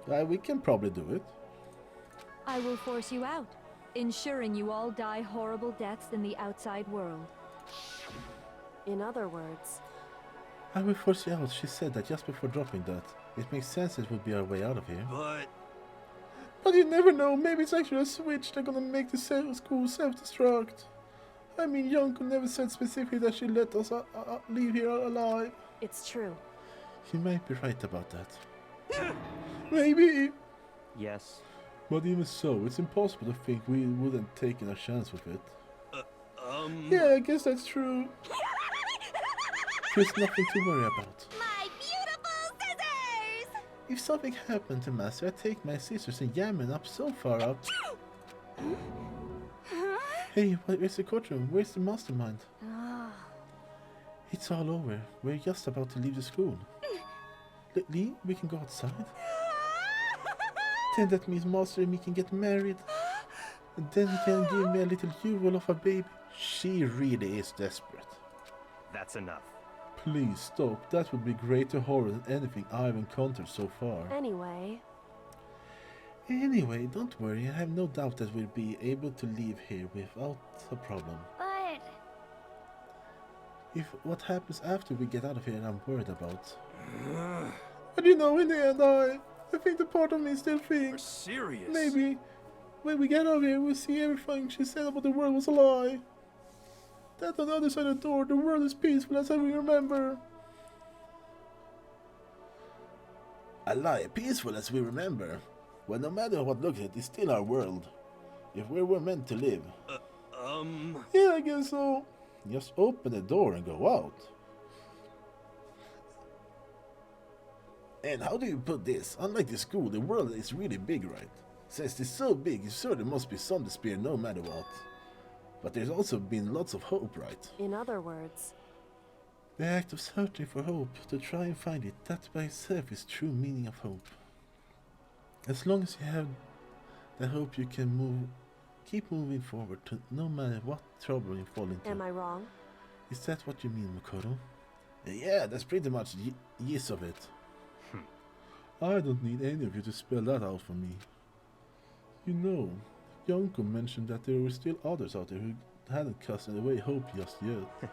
[SPEAKER 1] We can probably do it.
[SPEAKER 9] I will force you out, ensuring you all die horrible deaths in the outside world.
[SPEAKER 2] In other words...
[SPEAKER 1] I will force you out. She said that just before dropping that. It makes sense it would be our way out of here. But you never know. Maybe it's actually a switch that's gonna make the school self-destruct. I mean, Yonko never said specifically that she let us leave here alive.
[SPEAKER 2] It's true.
[SPEAKER 1] You might be right about that. Maybe.
[SPEAKER 4] Yes.
[SPEAKER 1] But even so, it's impossible to think we wouldn't take a chance with it. Yeah, I guess that's true. There's nothing to worry about.
[SPEAKER 12] My beautiful scissors!
[SPEAKER 1] If something happened to Master, I'd take my scissors and jam it up so far up. Hey, where's the courtroom? Where's the mastermind? It's all over. We're just about to leave the school. Lee, we can go outside. Then that means Master and me can get married. And then he can give me a little jewel of a baby. She really is desperate.
[SPEAKER 4] That's enough.
[SPEAKER 1] Please stop. That would be greater horror than anything I've encountered so far.
[SPEAKER 2] Anyway,
[SPEAKER 1] don't worry. I have no doubt that we'll be able to leave here without a problem.
[SPEAKER 11] but...
[SPEAKER 1] If what happens after we get out of here, I'm worried about. But you know, in the end, I think the part of me still thinks...
[SPEAKER 5] Serious?
[SPEAKER 1] Maybe when we get out of here, we'll see everything she said about the world was a lie. That on the other side of the door, the world is peaceful as I remember. alive, peaceful as we remember. Well, no matter what looks at it, it's still our world. If we were meant to live. Yeah, I guess so. Just open the door and go out. And how do you put this? Unlike the school, the world is really big, right? Since it's so big, you sure there must be some despair no matter what. But there's also been lots of hope, right?
[SPEAKER 2] In other words,
[SPEAKER 1] The act of searching for hope, to try and find it, that by itself is true meaning of hope. As long as you have the hope, you can keep moving forward to no matter what trouble you fall into.
[SPEAKER 2] am I wrong?
[SPEAKER 1] Is that what you mean, Makoto? Yeah, that's pretty much the gist of it. I don't need any of you to spell that out for me. You know, Yonko mentioned that there were still others out there who hadn't cast away hope just yet.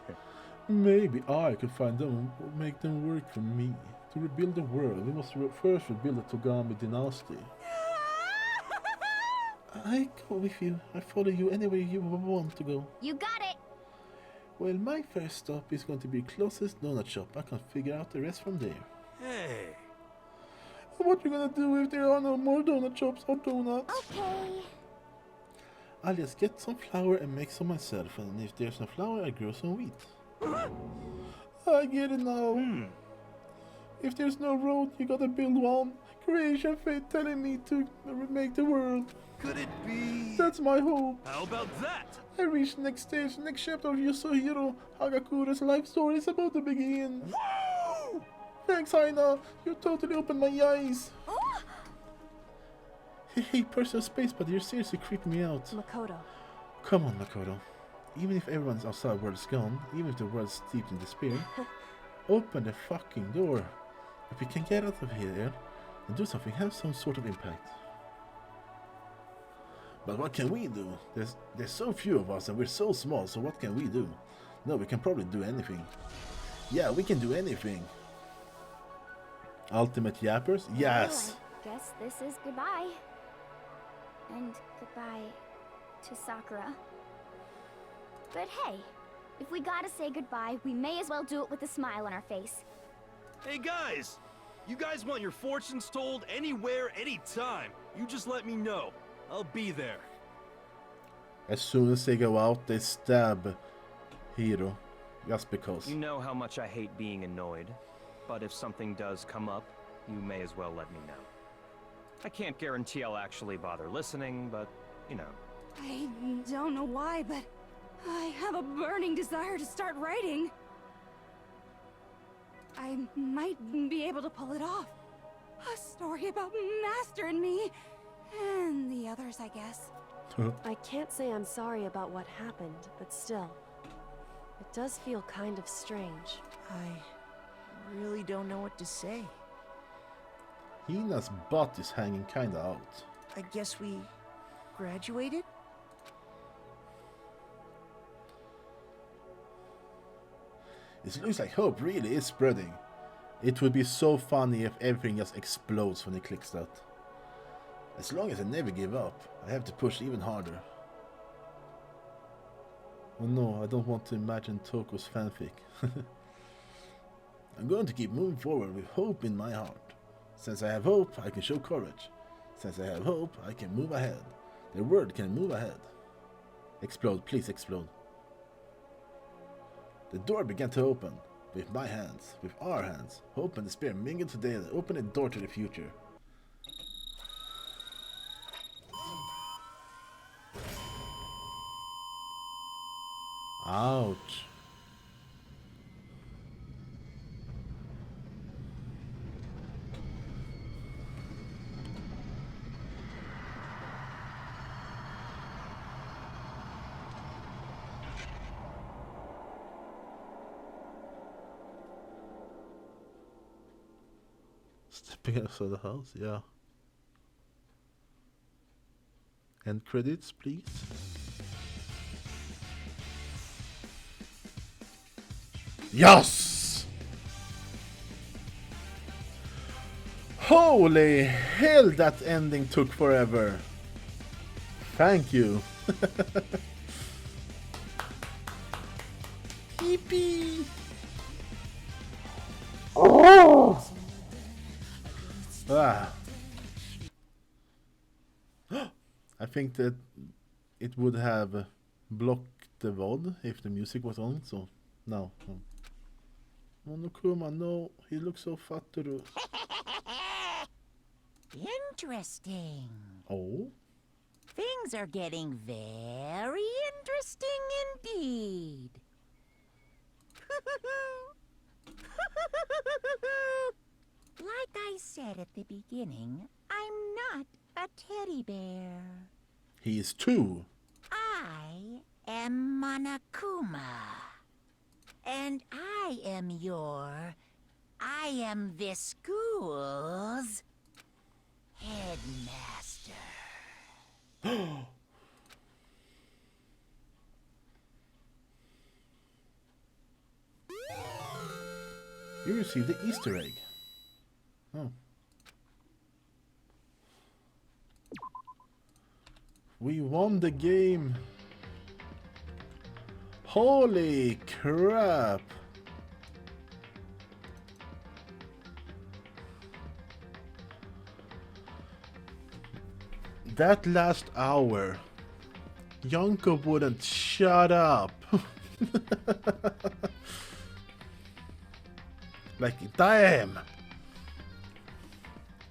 [SPEAKER 1] Maybe I could find them and make them work for me. To rebuild the world, we must first rebuild the Togami dynasty. I go with you. I follow you anywhere you want to go.
[SPEAKER 6] You got it!
[SPEAKER 1] Well, my first stop is going to be closest donut shop. I can figure out the rest from there.
[SPEAKER 5] Hey.
[SPEAKER 1] What you gonna do if there are no more donut shops or donuts?
[SPEAKER 6] Okay.
[SPEAKER 1] I'll just get some flour and make some myself, and if there's no flour, I grow some wheat. I get it now. If there's no road, you gotta build one. Creation fate telling me to make the world.
[SPEAKER 5] Could it be?
[SPEAKER 1] That's my hope.
[SPEAKER 5] How about that?
[SPEAKER 1] I reached next stage, next chapter of Yasuhiro Hagakura's life story is about to begin.
[SPEAKER 5] Woo!
[SPEAKER 1] Thanks, Haina. You totally opened my eyes. Hey, personal space, but you're seriously creeping me out.
[SPEAKER 2] Makoto.
[SPEAKER 1] Come on, Makoto. Even if everyone's outside world is gone, even if the world's steeped in despair, open the fucking door. If we can get out of here and do something, have some sort of impact. But what can we do? There's so few of us and we're so small, so what can we do? No, we can probably do anything. Yeah, we can do anything. Ultimate yappers? Yes!
[SPEAKER 6] Well, I guess this is goodbye. And goodbye to Sakura. But hey, if we gotta say goodbye, we may as well do it with a smile on our face.
[SPEAKER 5] Hey guys! You guys want your fortunes told anywhere, anytime. You just let me know. I'll be there.
[SPEAKER 1] As soon as they go out, they stab Hiro. Just because.
[SPEAKER 4] You know how much I hate being annoyed, but if something does come up, you may as well let me know. I can't guarantee I'll actually bother listening, but, you know.
[SPEAKER 8] I don't know why, but I have a burning desire to start writing. I might be able to pull it off. A story about Master and me, and the others, I guess.
[SPEAKER 2] I can't say I'm sorry about what happened, but still, it does feel kind of strange.
[SPEAKER 7] I really don't know what to say.
[SPEAKER 1] Hina's butt is hanging kinda out.
[SPEAKER 7] I guess we graduated?
[SPEAKER 1] It looks like hope really is spreading. It would be so funny if everything just explodes when he clicks that. As long as I never give up, I have to push even harder. Oh no, I don't want to imagine Toko's fanfic. I'm going to keep moving forward with hope in my heart. Since I have hope, I can show courage. Since I have hope, I can move ahead. The world can move ahead. Explode, please explode. The door began to open. With my hands, with our hands. Hope and despair mingled together. Open a door to the future. Ouch. Stepping outside the house, yeah. End credits, please. Yes! Holy hell, that ending took forever. Thank you. Yippee! Oh! Ah. I think that it would have blocked the VOD if the music was on, so no. Monokuma, no, he looks so faturu.
[SPEAKER 3] Interesting.
[SPEAKER 1] Oh?
[SPEAKER 3] Things are getting very interesting indeed. Like I said at the beginning, I'm not a teddy bear.
[SPEAKER 1] He is too.
[SPEAKER 3] I am Monokuma. And I am this school's headmaster.
[SPEAKER 1] You received the Easter egg. Oh. We won the game. Holy crap. That last hour, Yonko wouldn't shut up. Like, damn.